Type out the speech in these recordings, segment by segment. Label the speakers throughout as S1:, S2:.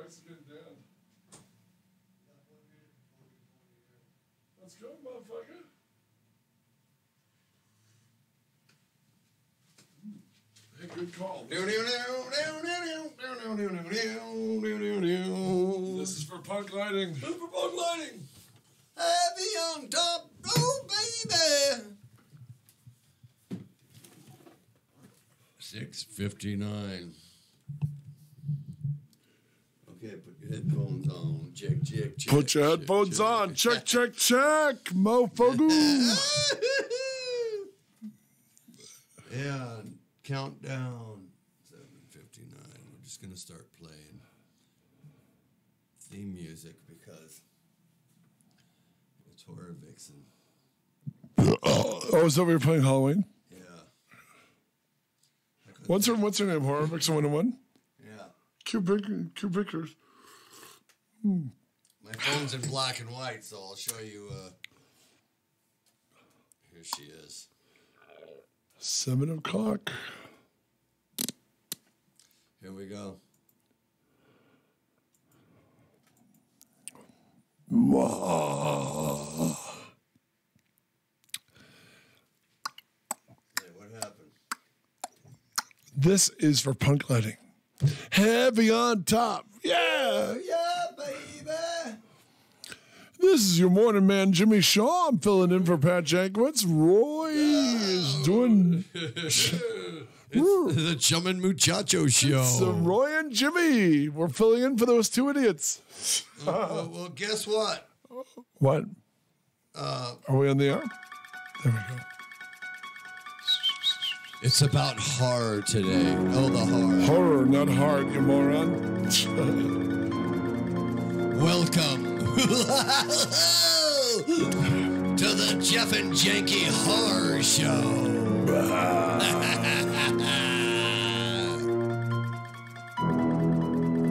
S1: Mexican Dan. Let's go, motherfucker. Hey, good call. This is for punk lighting.
S2: This is for punk lighting. Heavy on top. Oh, baby. 6:59. Okay, put your headphones on. Check, check, check.
S1: Put your headphones on. Check, check, check. Motherfucker.
S2: Yeah, countdown. 7:59. We're just going to start playing theme music because it's Horror Vixen.
S1: Oh, is that what you're playing Halloween?
S2: Yeah.
S1: What's her name? Horror Vixen 101?
S2: Yeah.
S1: Cute pictures.
S2: My phone's in black and white, so I'll show you. Here she is.
S1: 7 o'clock.
S2: Here we go.
S1: Wow.
S2: Hey, what happened?
S1: This is for punk lighting. Heavy on top. Yeah.
S2: Yeah, baby.
S1: This is your morning man, Jimmy Shaw. I'm filling in for Pat Jankiewicz. Roy is doing...
S2: It's the Chummin' Muchacho Show.
S1: So Roy and Jimmy, we're filling in for those two idiots.
S2: Well, guess what?
S1: What? Are we on the air? There we go.
S2: It's about horror today. Oh, the horror.
S1: Horror, not hard, you moron.
S2: Welcome to the Jeff and Janky Horror Show.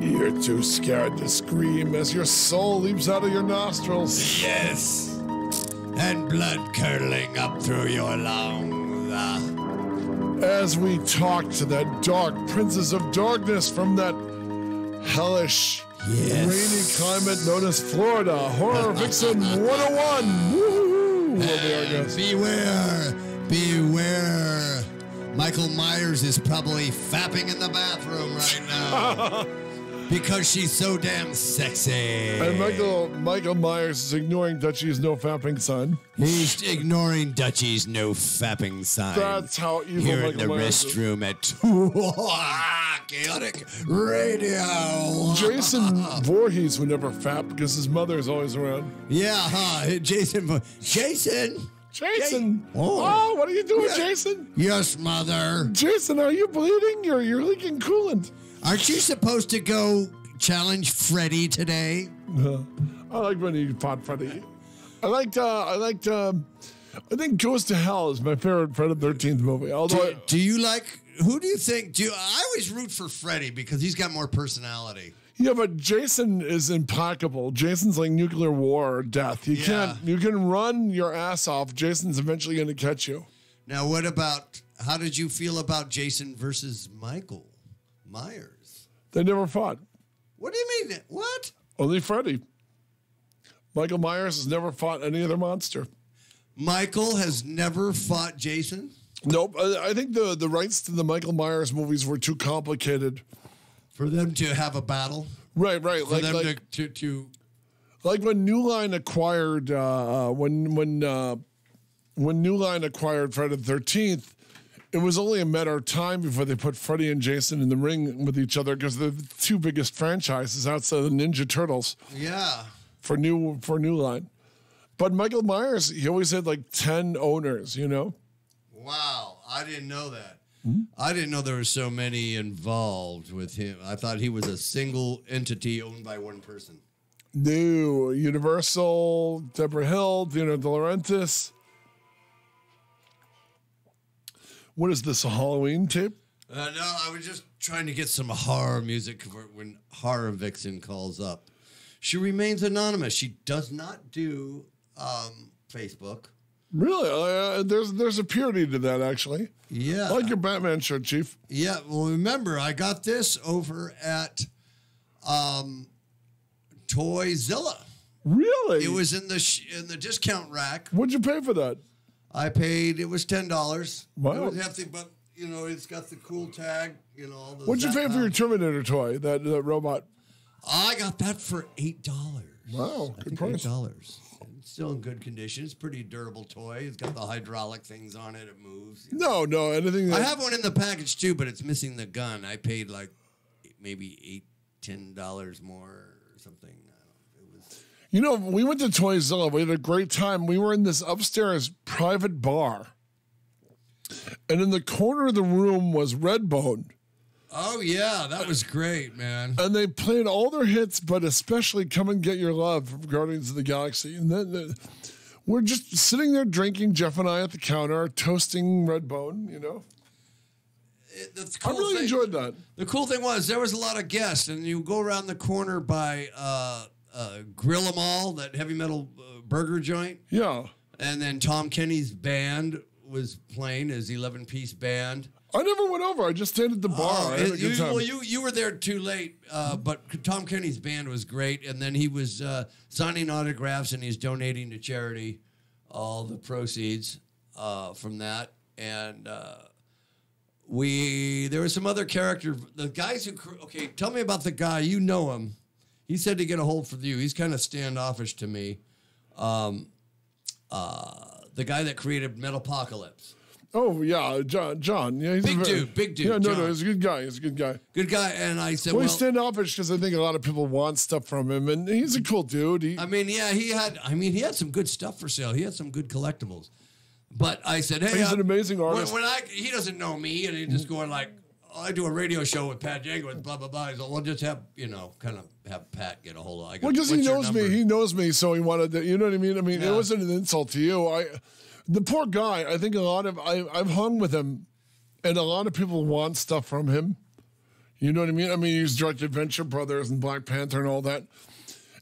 S1: You're too scared to scream as your soul leaps out of your nostrils.
S2: Yes. And blood curdling up through your lungs.
S1: As we talk to that dark princess of darkness from that hellish, rainy climate known as Florida, Horror Vixen 101. Woo-hoo! We'll be our guest.
S2: Beware. Michael Myers is probably fapping in the bathroom right now. Because she's so damn sexy.
S1: And Michael Myers is ignoring Dutchie's no fapping sign.
S2: He's ignoring Dutchie's no fapping sign.
S1: That's how evil
S2: here
S1: Michael
S2: in the
S1: Myers
S2: restroom at Chaotic Radio.
S1: Jason Voorhees would never fap because his mother is always around.
S2: Yeah, huh? Jason.
S1: Oh, what are you doing, Jason?
S2: Yes, mother.
S1: Jason, are you bleeding? You're leaking coolant.
S2: Aren't you supposed to go challenge Freddy today?
S1: I like when you fought Freddy. I think Goes to Hell is my favorite Friday the 13th movie. Although
S2: do you like, who do you think, I always root for Freddy because he's got more personality.
S1: Yeah, but Jason is implacable. Jason's like nuclear war or death. You can run your ass off. Jason's eventually going to catch you.
S2: Now, how did you feel about Jason versus Michael Myers?
S1: They never fought.
S2: What do you mean? What?
S1: Only Freddy. Michael Myers has never fought any other monster.
S2: Michael has never fought Jason?
S1: Nope. I think the rights to the Michael Myers movies were too complicated.
S2: For them to have a battle?
S1: Right.
S2: For them
S1: like when New Line acquired when New Line acquired Friday the 13th, it was only a matter of time before they put Freddy and Jason in the ring with each other because they're the two biggest franchises outside of the Ninja Turtles.
S2: Yeah.
S1: For New Line. But Michael Myers, he always had like 10 owners, you know?
S2: Wow. I didn't know that.
S1: Hmm?
S2: I didn't know there were so many involved with him. I thought he was a single entity owned by one person.
S1: No. Universal, Deborah Hill, Dino De Laurentiis. What is this, a Halloween tape?
S2: No, I was just trying to get some horror music when Horror Vixen calls up. She remains anonymous. She does not do Facebook.
S1: Really? There's a purity to that, actually.
S2: Yeah.
S1: I like your Batman shirt, Chief.
S2: Yeah, well, remember, I got this over at Toyzilla.
S1: Really?
S2: It was in the discount rack.
S1: What'd you pay for that?
S2: I paid. It was $10.
S1: Wow.
S2: It was hefty, but it's got the cool tag. All the
S1: What'd you pay for your Terminator toy? That robot.
S2: I got that for $8.
S1: Wow, good price.
S2: $8. It's still in good condition. It's a pretty durable toy. It's got the hydraulic things on it. It moves.
S1: No, anything.
S2: I have one in the package too, but it's missing the gun. I paid like maybe $10 more or something.
S1: We went to Toyzilla. We had a great time. We were in this upstairs private bar. And in the corner of the room was Redbone.
S2: Oh, yeah. That was great, man.
S1: And they played all their hits, but especially Come and Get Your Love from Guardians of the Galaxy. And then we're just sitting there drinking, Jeff and I at the counter, toasting Redbone, I really enjoyed that.
S2: The cool thing was there was a lot of guests, and you go around the corner by Grill 'Em All, that heavy metal burger joint.
S1: Yeah.
S2: And then Tom Kenny's band was playing, his 11-piece band.
S1: I never went over. I just stayed at the bar. I had a good time.
S2: Well, you were there too late, but Tom Kenny's band was great, and then he was signing autographs, and he's donating to charity all the proceeds from that. And there was some other character. The guys who... Okay, tell me about the guy. You know him. He said to get a hold for you. He's kind of standoffish to me. The guy that created Metalopocalypse.
S1: Oh, yeah, John. Yeah, he's
S2: big dude.
S1: Yeah, no,
S2: John.
S1: He's a good guy.
S2: Good guy. And I said,
S1: well, he's standoffish because I think a lot of people want stuff from him, and he's a cool dude. He
S2: had some good stuff for sale. He had some good collectibles. But I said, hey,
S1: he's an amazing artist.
S2: He doesn't know me, and he's just going like, I do a radio show with Pat Janko, blah, blah, blah. So we'll just have, kind of have Pat get a hold of it.
S1: Well, because he knows me. He knows me, so he wanted to, you know what I mean? I mean, It wasn't an insult to you. The poor guy, I think I've hung with him, and a lot of people want stuff from him. You know what I mean? I mean, he's directed Venture Brothers and Black Panther and all that.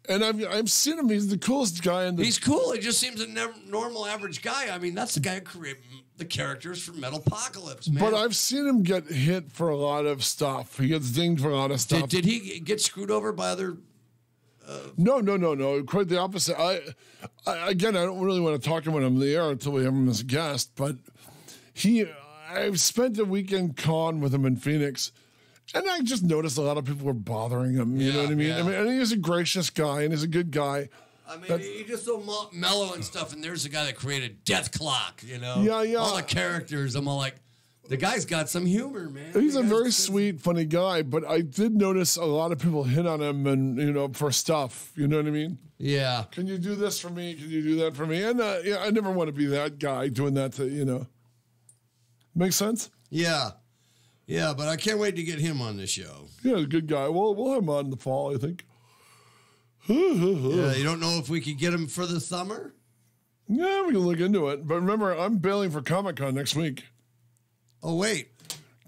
S1: And I've seen him. He's the coolest guy.
S2: He's cool. He just seems a normal, average guy. I mean, that's the guy who created the characters for Metalopocalypse, man.
S1: But I've seen him get hit for a lot of stuff. He gets dinged for a lot of stuff.
S2: Did he get screwed over by other...
S1: No. Quite the opposite. I don't really want to talk about him in the air until we have him as a guest, but I've spent a weekend con with him in Phoenix, and I just noticed a lot of people were bothering him. You know what I mean?
S2: Yeah.
S1: And he's a gracious guy, and he's a good guy.
S2: I mean, he's just so mellow and stuff, and there's the guy that created Death Clock,
S1: Yeah.
S2: All the characters, I'm all like... The guy's got some humor, man.
S1: He's a very sweet, funny guy, but I did notice a lot of people hit on him and, for stuff. You know what I mean?
S2: Yeah.
S1: Can you do this for me? Can you do that for me? And, I never want to be that guy doing that to, Make sense?
S2: Yeah. Yeah, but I can't wait to get him on the show.
S1: Yeah, a good guy. We'll have him on in the fall, I think.
S2: Yeah, you don't know if we could get him for the summer?
S1: Yeah, we can look into it. But remember, I'm bailing for Comic-Con next week.
S2: Oh, wait.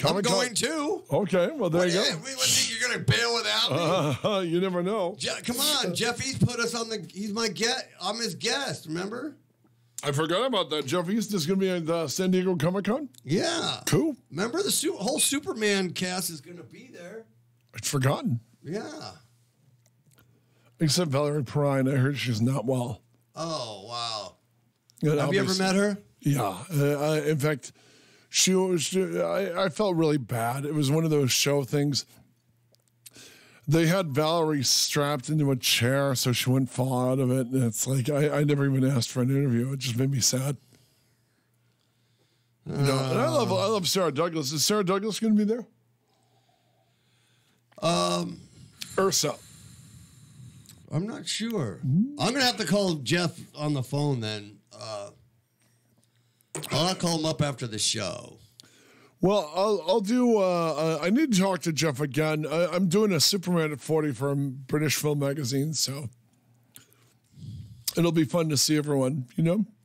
S2: I'm going too.
S1: Okay, well, there you go.
S2: You're going to bail without me?
S1: You never know.
S2: Come on, Jeffy's put us on he's my guest. I'm his guest, remember?
S1: I forgot about that. Jeff East is going to be at the San Diego Comic-Con?
S2: Yeah.
S1: Cool.
S2: Remember, the whole Superman cast is going to be there.
S1: I'd forgotten.
S2: Yeah.
S1: Except Valerie Perrine. I heard she's not well.
S2: Oh, wow.
S1: And
S2: have you ever met her?
S1: Yeah. In fact... I felt really bad. It was one of those show things. They had Valerie strapped into a chair so she wouldn't fall out of it. And it's like, I never even asked for an interview. It just made me sad. And I love Sarah Douglas. Is Sarah Douglas going to be there? Ursa.
S2: I'm not sure. I'm going to have to call Jeff on the phone then. I'll call him up after the show.
S1: Well, I'll do. I need to talk to Jeff again. I'm doing a Superman at 40 for a British Film Magazine, so it'll be fun to see everyone.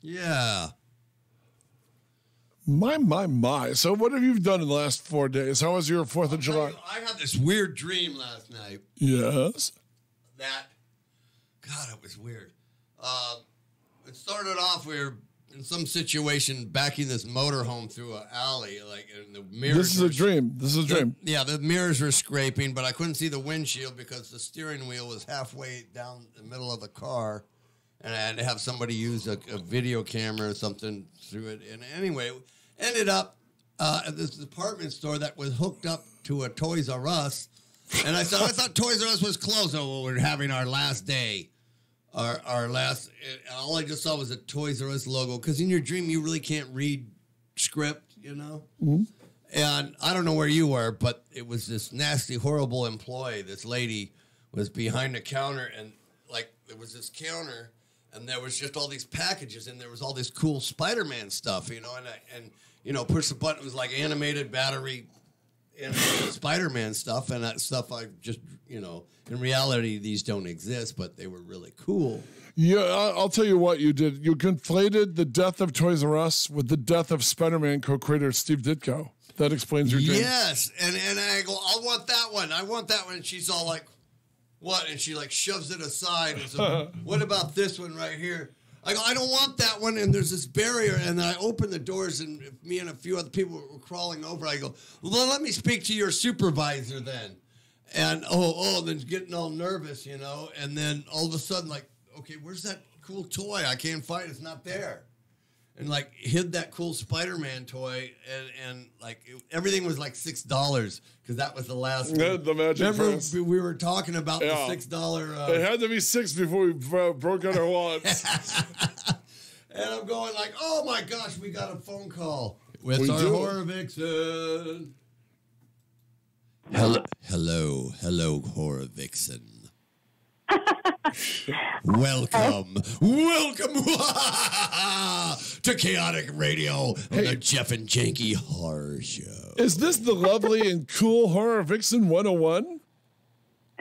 S2: Yeah.
S1: My. So, what have you done in the last 4 days? How was your 4th of July?
S2: I had this weird dream last night.
S1: Yes.
S2: God, it was weird. It started off, we were in some situation backing this motorhome through an alley, like and the mirrors.
S1: This is a dream. This is a dream.
S2: Yeah, the mirrors were scraping, but I couldn't see the windshield because the steering wheel was halfway down the middle of the car, and I had to have somebody use a video camera or something through it. And anyway, ended up at this department store that was hooked up to a Toys R Us, and I thought Toys R Us was closed. Oh, well, we're having our last day. Our last, all I just saw was a Toys R Us logo. Because in your dream, you really can't read script, you know? Mm-hmm. And I don't know where you were, but it was this nasty, horrible employee. This lady was behind the counter, and like there was this counter, and there was just all these packages, and there was all this cool Spider-Man stuff, you know? And you know, push the button, it was like animated battery, animated Spider-Man stuff, and that stuff I just, you know, in reality, these don't exist, but they were really cool.
S1: Yeah, I'll tell you what you did. You conflated the death of Toys R Us with the death of Spider-Man co-creator Steve Ditko. That explains your dream.
S2: Yes, and I go, I want that one. I want that one. And she's all like, what? And she like shoves it aside. And so, what about this one right here? I go, I don't want that one. And there's this barrier. And then I open the doors, and me and a few other people were crawling over. I go, well, let me speak to your supervisor then. And then getting all nervous, you know. And then all of a sudden, like, okay, where's that cool toy? I can't find it. It's not there. And like hid that cool Spider-Man toy, and like everything was like $6 because that was the last.
S1: Yeah, the magic price.
S2: We were talking about the $6.
S1: It had to be $6 before we broke out our wallets.
S2: And I'm going like, oh my gosh, we got a phone call with our horror vixen. Hello, horror vixen. Welcome to Chaotic Radio on the Jeff and Janki Horror Show.
S1: Is this the lovely and cool Horror Vixen 101?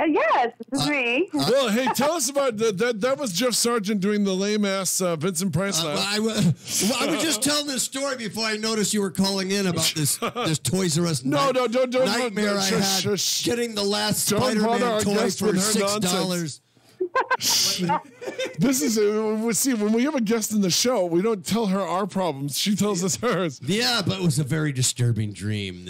S3: Yes, this is me.
S1: Well, hey, tell us about that was Jeff Sargent doing the lame-ass Vincent Price laugh.
S2: I was just telling this story before I noticed you were calling in about this Toys R Us
S1: don't
S2: nightmare I had getting the last Spider-Man toy for $6.
S1: This is see, when we have a guest in the show, we don't tell her our problems. She tells us hers.
S2: Yeah, but it was a very disturbing dream.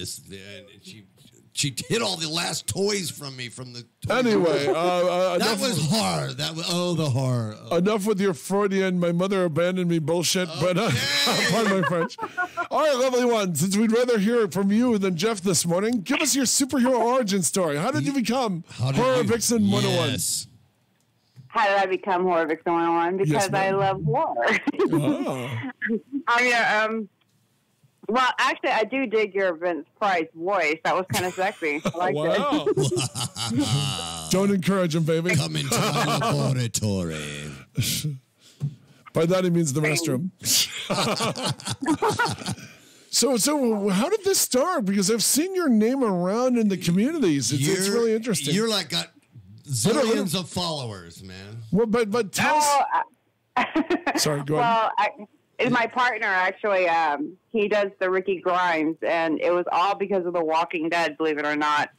S2: She hid all the last toys from me from the toys.
S1: Anyway,
S2: that was horror. The horror.
S1: Enough with your Freudian "my mother abandoned me" bullshit. Okay. But pardon my French. All right, lovely one. Since we'd rather hear it from you than Jeff this morning, give us your superhero origin story. How did you become Horror Vixen 101?
S2: Yes.
S3: How did I become Horror Vixen 101? Because I love horror. Well, actually, I do dig your Vince Price voice. That was kind of sexy. I like
S1: it. Don't encourage him, baby.
S2: Come into my laboratory.
S1: By that, he means the restroom. So how did this start? Because I've seen your name around in the communities. It's really interesting.
S2: You're like got zillions of followers, man.
S1: Well, but tell us. Sorry, go ahead.
S3: Well, my partner, actually, he does the Ricky Grimes, and it was all because of The Walking Dead, believe it or not.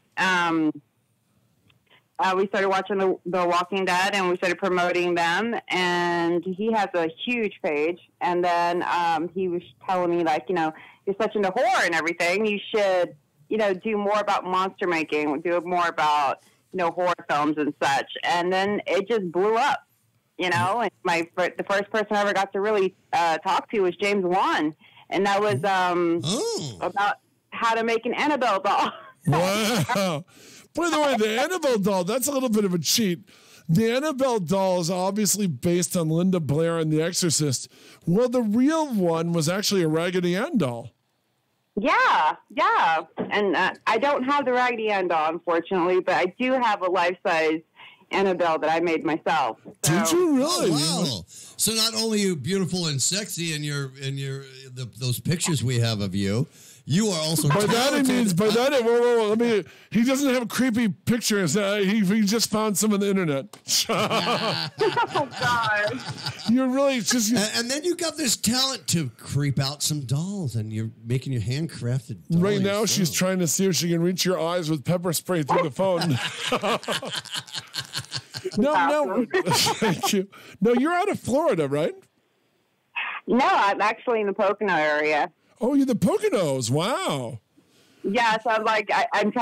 S3: We started watching The Walking Dead, and we started promoting them, and he has a huge page. And then he was telling me, like, you know, you're such into horror and everything. You should, you know, do more about monster making, do more about, you know, horror films and such. And then it just blew up. You know, and the first person I ever got to really talk to was James Wan, and that was about how to make an Annabelle doll.
S1: Wow. By the way, the Annabelle doll, that's a little bit of a cheat. The Annabelle doll is obviously based on Linda Blair and The Exorcist. Well, the real one was actually a Raggedy Ann doll.
S3: Yeah. And I don't have the Raggedy Ann doll, unfortunately, but I do have a life-size Annabelle that I made myself. So.
S1: Did you really?
S2: Oh, wow. So not only are you beautiful and sexy in those pictures we have of you, you are also
S1: by that it means whoa, he doesn't have creepy pictures. He just found some on the internet.
S3: Oh God.
S1: You're really just
S2: and then you got this talent to creep out some dolls, and you're making your handcrafted dolls.
S1: Right now she's trying to see if she can reach your eyes with pepper spray through the phone. No, thank you. No, you're out of Florida, right?
S3: No, I'm actually in the Pocono area.
S1: Oh, you're the Poconos. Wow.
S3: Yeah, so I'm like, I'm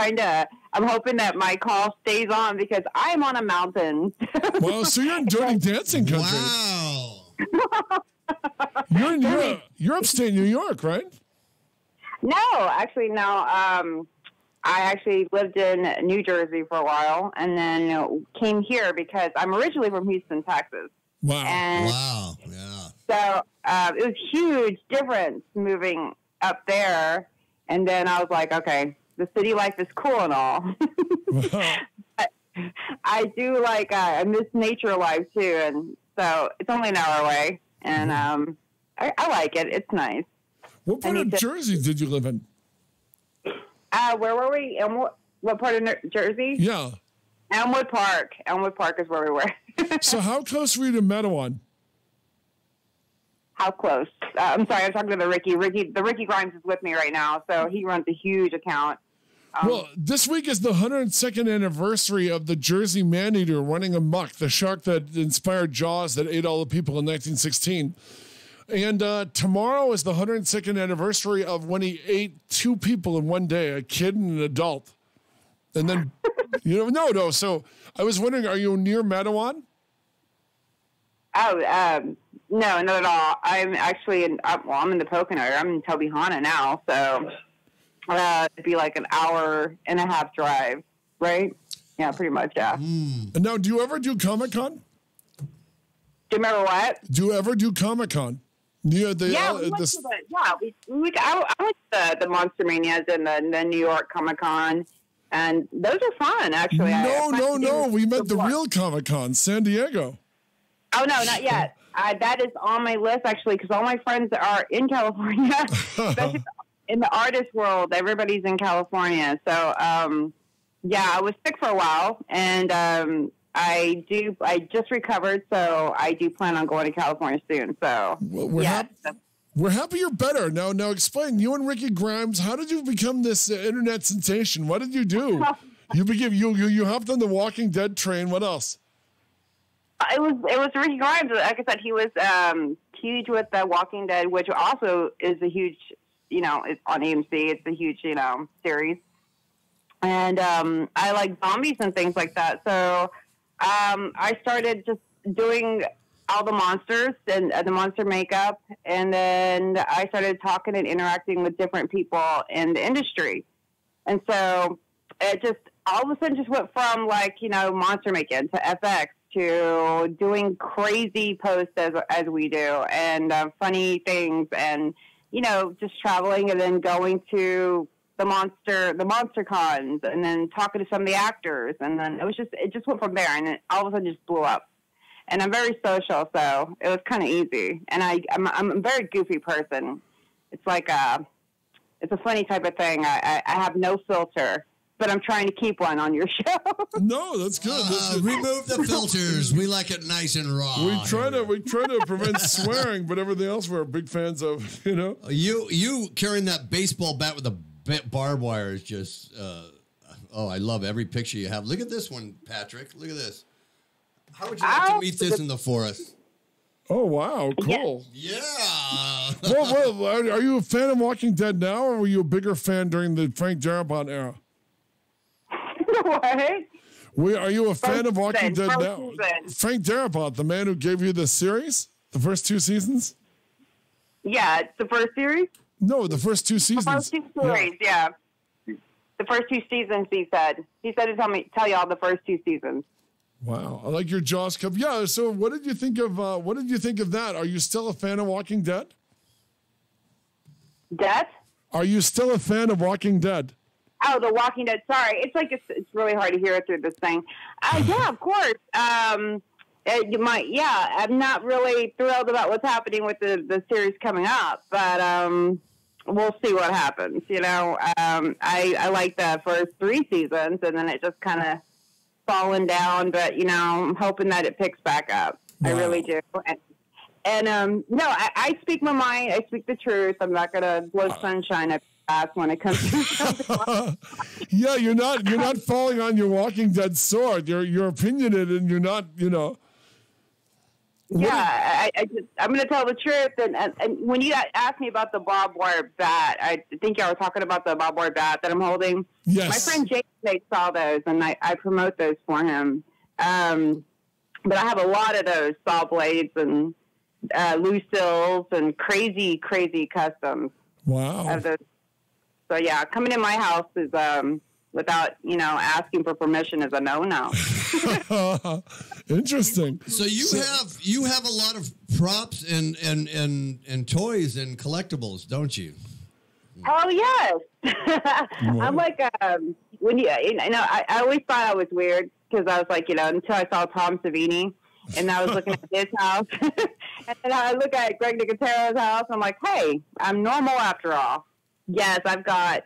S3: hoping that my call stays on because I'm on a mountain.
S1: Well, so you're in Dirty Dancing country.
S2: Wow.
S1: You're upstate New York, right?
S3: No, actually, no. I actually lived in New Jersey for a while and then came here because I'm originally from Houston, Texas.
S1: Wow.
S2: Wow. Yeah.
S3: So it was huge difference moving up there. And then I was like, okay, the city life is cool and all. But I do like, I miss nature life too. And so it's only an hour away. And I like it. It's nice.
S1: What part of Jersey did you live in?
S3: Where were we? What part of Jersey?
S1: Yeah.
S3: Elmwood Park. Elmwood Park is where we were.
S1: So how close were you to Metawan?
S3: How close? I'm sorry, I'm talking to the Ricky. The Ricky Grimes is with me right now, so he runs a huge account.
S1: Well, this week is the 102nd anniversary of the Jersey Maneater running amok, the shark that inspired Jaws that ate all the people in 1916. And tomorrow is the 102nd anniversary of when he ate two people in one day, a kid and an adult. And then, no. So I was wondering, are you near Metawan?
S3: Oh, no, not at all. I'm actually I'm in the Pocono. I'm in Tobyhanna now, so it'd be like an hour and a half drive, right? Yeah, pretty much, yeah.
S1: And now, do you ever do Comic-Con?
S3: Do you remember what?
S1: Do you ever do Comic-Con? We went to
S3: I went to the Monster Manias and the New York Comic-Con, and those are fun, actually.
S1: No. We met the real Comic-Con, San Diego.
S3: Oh, no, not yet. That is on my list, actually, because all my friends are in California, especially in the artist world. Everybody's in California. So, I was sick for a while, and I just recovered, so I do plan on going to California soon. So,
S1: well, we're happy you're better. Now, explain. You and Ricky Grimes, how did you become this internet sensation? What did you do? You hopped on the Walking Dead train. What else?
S3: It was Ricky Grimes. Like I said, he was huge with The Walking Dead, which also is a huge, it's on AMC. It's a huge, series. And I like zombies and things like that. So I started just doing all the monsters and the monster makeup. And then I started talking and interacting with different people in the industry. And so it just all of a sudden just went from monster making to FX to doing crazy posts as we do and funny things and, just traveling and then going to the monster cons and then talking to some of the actors. And then it just went from there and it all of a sudden just blew up. And I'm very social, so it was kind of easy. And I'm a very goofy person. It's like it's a funny type of thing. I have no filter. But I'm trying to keep one on your show.
S1: No, that's good.
S2: Remove the filters. We like it nice and raw.
S1: We try to prevent swearing, but everything else we're big fans of.
S2: You carrying that baseball bat with the barbed wire is just. I love every picture you have. Look at this one, Patrick. Look at this. How would you like to meet this in the forest?
S1: Oh wow, cool.
S2: Yeah.
S1: Well, are you a fan of Walking Dead now, or were you a bigger fan during the Frank Darabont era?
S3: What?
S1: Are you a fan of Walking Dead now?
S3: Season.
S1: Frank Darabont, the man who gave you the series, the first two seasons?
S3: Yeah, it's the first series?
S1: No, the first two seasons.
S3: The first two series, yeah. The first two seasons, he said. He said to tell you all the first two seasons.
S1: Wow. I like your Jaws cup. Yeah, so what did you think of that? Are you still a fan of Walking Dead?
S3: Death?
S1: Are you still a fan of Walking Dead?
S3: Oh, The Walking Dead. Sorry. It's really hard to hear through this thing. Yeah, of course. I'm not really thrilled about what's happening with the series coming up, but we'll see what happens. I like the first three seasons, and then it just kind of fallen down, but, I'm hoping that it picks back up. Wow. I really do. And I speak my mind. I speak the truth. I'm not going to blow sunshine up ass when it comes to something.
S1: Yeah, you're not falling on your Walking Dead sword. You're opinionated, and you're not,
S3: I'm going to tell the truth. And when you asked me about the barbed wire bat, I think y'all were talking about the barbed wire bat that I'm holding.
S1: Yes.
S3: My friend Jake makes all those, and I promote those for him. But I have a lot of those saw blades and Lucille's and crazy customs.
S1: Wow.
S3: Of those. So yeah, coming in my house is without asking for permission is a no.
S1: Interesting.
S2: So you have a lot of props and toys and collectibles, don't you?
S3: Oh yes. I'm like when I always thought I was weird because I was like until I saw Tom Savini and I was looking at his house and then I look at Greg Nicotero's house and I'm like, hey, I'm normal after all. Yes, I've got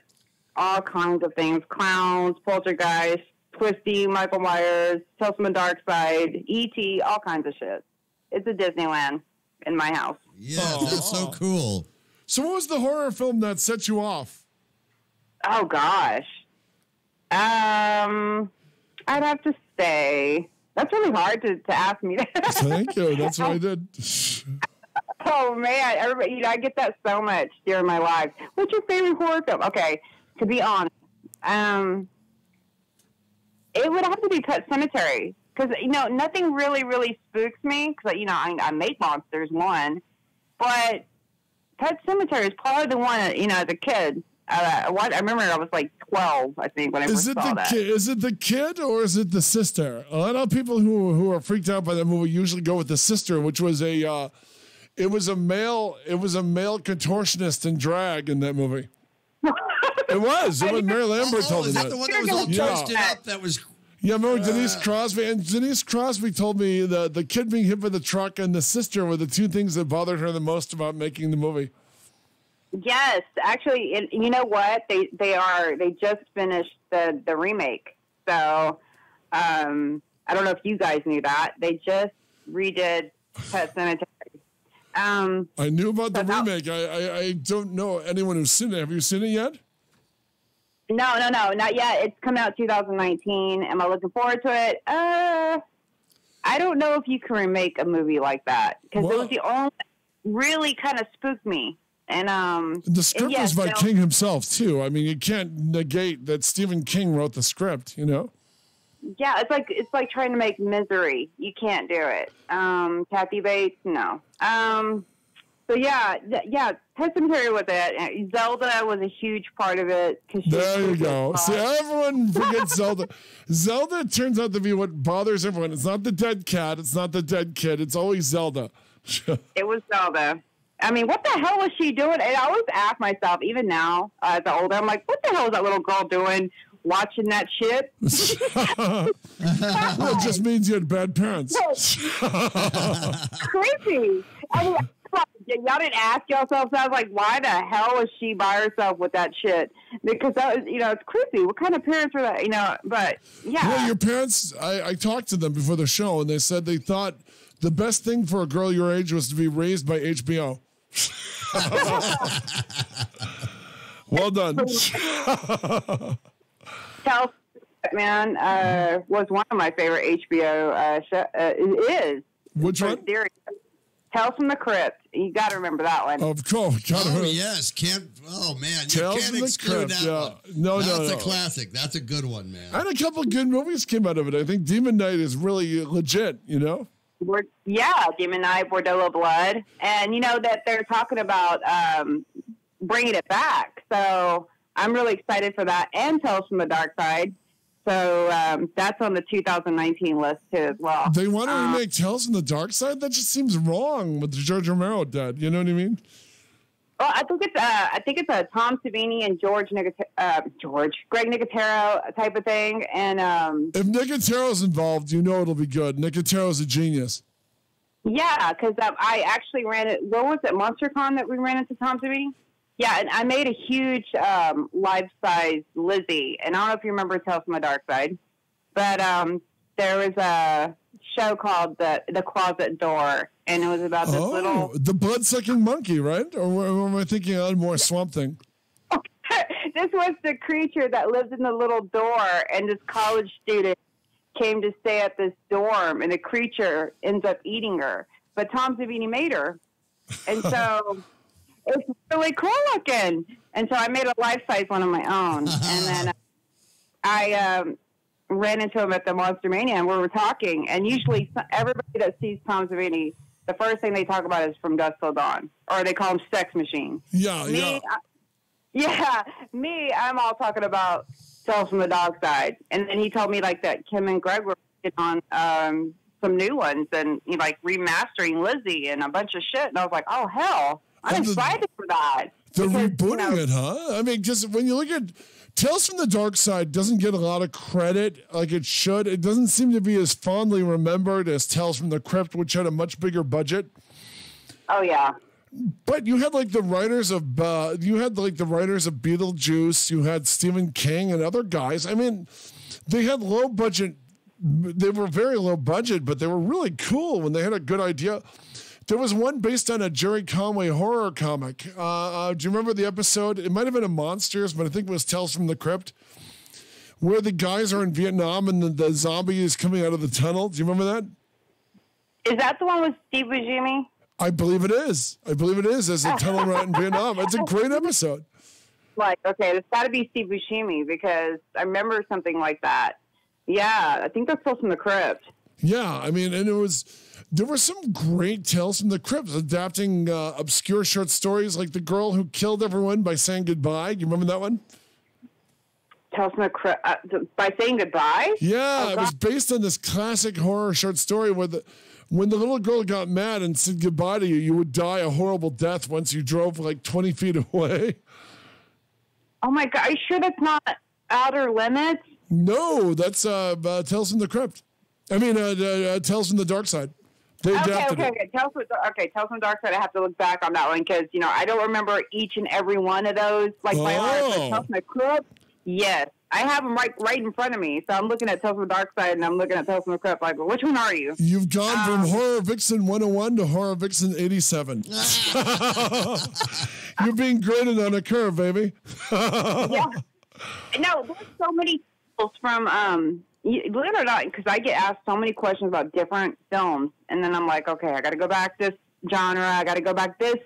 S3: all kinds of things: clowns, poltergeist, Twisty, Michael Myers, Tales from the Dark Side, E.T., all kinds of shit. It's a Disneyland in my house.
S2: Yeah, that's so cool.
S1: So what was the horror film that set you off?
S3: Oh, gosh. I'd have to say, that's really hard to ask me.
S1: Thank you. That's what I did.
S3: Oh, man. Everybody, I get that so much during my life. What's your favorite horror film? Okay, to be honest, it would have to be Pet Sematary. Because, nothing really spooks me. Because, I make monsters, one. But Pet Sematary is probably the one, as a kid. I remember I was like 12, I think, when I first saw that.
S1: Is it the kid or is it the sister? A lot of people who are freaked out by that movie usually go with the sister, which was a male contortionist in drag in that movie. It was Mary Lambert told me
S2: is
S1: that.
S2: that the one that was all toasted up? That was.
S1: Yeah, remember Denise Crosby? And Denise Crosby told me the kid being hit by the truck and the sister were the two things that bothered her the most about making the movie.
S3: Yes, actually, and you know what? They just finished the remake. So I don't know if you guys knew that. They just redid Pet Sematary.
S1: I knew about the remake. I don't know anyone who's seen it. Have you seen it yet?
S3: No, not yet. It's coming out 2019. Am I looking forward to it? I don't know if you can remake a movie like that because it was the only really kind of spooked me. And
S1: the script was by King himself too. I mean, you can't negate that Stephen King wrote the script.
S3: Yeah, it's like trying to make Misery. You can't do it. Kathy Bates, no. So yeah, Pet Sematary was it. Zelda was a huge part of it.
S1: There you go. See, everyone forgets Zelda. Zelda turns out to be what bothers everyone. It's not the dead cat. It's not the dead kid. It's always Zelda.
S3: It was Zelda. I mean, what the hell was she doing? And I always ask myself, even now, as I'm older, I'm like, what the hell is that little girl doing watching that shit?
S1: Well, it just means you had bad parents.
S3: Creepy. I mean, y'all didn't ask yourselves. I was like, why the hell is she by herself with that shit? Because that was, it's creepy. What kind of parents were that? But yeah.
S1: Well, your parents, I talked to them before the show, and they said they thought the best thing for a girl your age was to be raised by HBO. Well done.
S3: Tales, man, was one of my favorite HBO show. It is.
S1: Which one?
S3: Tales from the Crypt. You got to remember that one.
S1: Of course.
S2: Yes. Oh, man.
S1: Tales
S2: you can't exclude that one.
S1: No,
S2: That's a classic. That's a good one, man.
S1: And a couple good movies came out of it. I think Demon Knight is really legit,
S3: Demon Knight, Bordello Blood. And, that they're talking about bringing it back. So I'm really excited for that. And Tales from the Dark Side. So that's on the 2019 list, too, as well.
S1: They want to remake Tales from the Dark Side? That just seems wrong with George Romero dead. You know what I mean?
S3: Well, I think it's a Tom Savini and Greg Nicotero type of thing. And
S1: if Nicotero's involved, it'll be good. Nicotero's a genius.
S3: Yeah, because I actually ran it. What was it, MonsterCon that we ran into Tom Savini? Yeah, and I made a huge life-size Lizzie. And I don't know if you remember Tales from the Dark Side, but there was a show called The Closet Door, and it was about this little...
S1: the blood-sucking monkey, right? Or am I thinking of more Swamp Thing?
S3: This was the creature that lived in the little door, and this college student came to stay at this dorm, and the creature ends up eating her. but Tom Savini made her. And so it's really cool looking. And so I made a life-size one of my own. And then I ran into him at the Monster Mania, and we were talking. And usually everybody that sees Tom Savini, the first thing they talk about is From Dusk Till Dawn, or they call him Sex Machine.
S1: Yeah.
S3: Me, I'm all talking about Tales from the Dark Side. And then he told me like that Kim and Greg were working on some new ones and like remastering Lizzie and a bunch of shit. And I was like, oh hell, I'm excited for that.
S1: They're rebooting it, huh? I mean, just when you look at Tales from the Dark Side, doesn't get a lot of credit like it should. It doesn't seem to be as fondly remembered as Tales from the Crypt, which had a much bigger budget.
S3: Oh yeah.
S1: But you had like the writers of Beetlejuice. You had Stephen King and other guys. I mean, they had low budget. They were very low budget, but they were really cool when they had a good idea. There was one based on a Jerry Conway horror comic. Do you remember the episode? It might have been a Monsters, but I think it was Tales from the Crypt, where the guys are in Vietnam and the zombie is coming out of the tunnel. Do you remember that?
S3: Is that the one with Steve Buscemi?
S1: I believe it is. As a tunnel rat in Vietnam. It's a great episode.
S3: Like, okay, it's got to be Steve Buscemi because I remember something like that. Yeah, I think that's Tales from the Crypt.
S1: Yeah, I mean, and there were some great Tales from the Crypt adapting obscure short stories like The Girl Who Killed Everyone by Saying Goodbye. You remember that one?
S3: Tales from the Crypt by Saying Goodbye?
S1: Yeah, it was based on this classic horror short story where when the little girl got mad and said goodbye to you, you would die a horrible death once you drove like 20 feet away.
S3: Oh my God, are you sure that's not Outer Limits?
S1: No, that's Tales from the Crypt. I mean, Tales from the Dark Side. They adapted it.
S3: Okay. Tales from the Dark Side. I have to look back on that one because I don't remember each and every one of those like by heart. But Tales from the Crypt, yes, I have them right in front of me. So I'm looking at Tales from the Dark Side and I'm looking at Tales from the Crypt. Like, well, which one are you?
S1: You've gone from Horror Vixen 101 to Horror Vixen 87. You're being graded on a curve, baby.
S3: Yeah. No, there's so many people from believe it or not, because I get asked so many questions about different films, and then I'm like, okay, I got to go back this genre, I got to go back this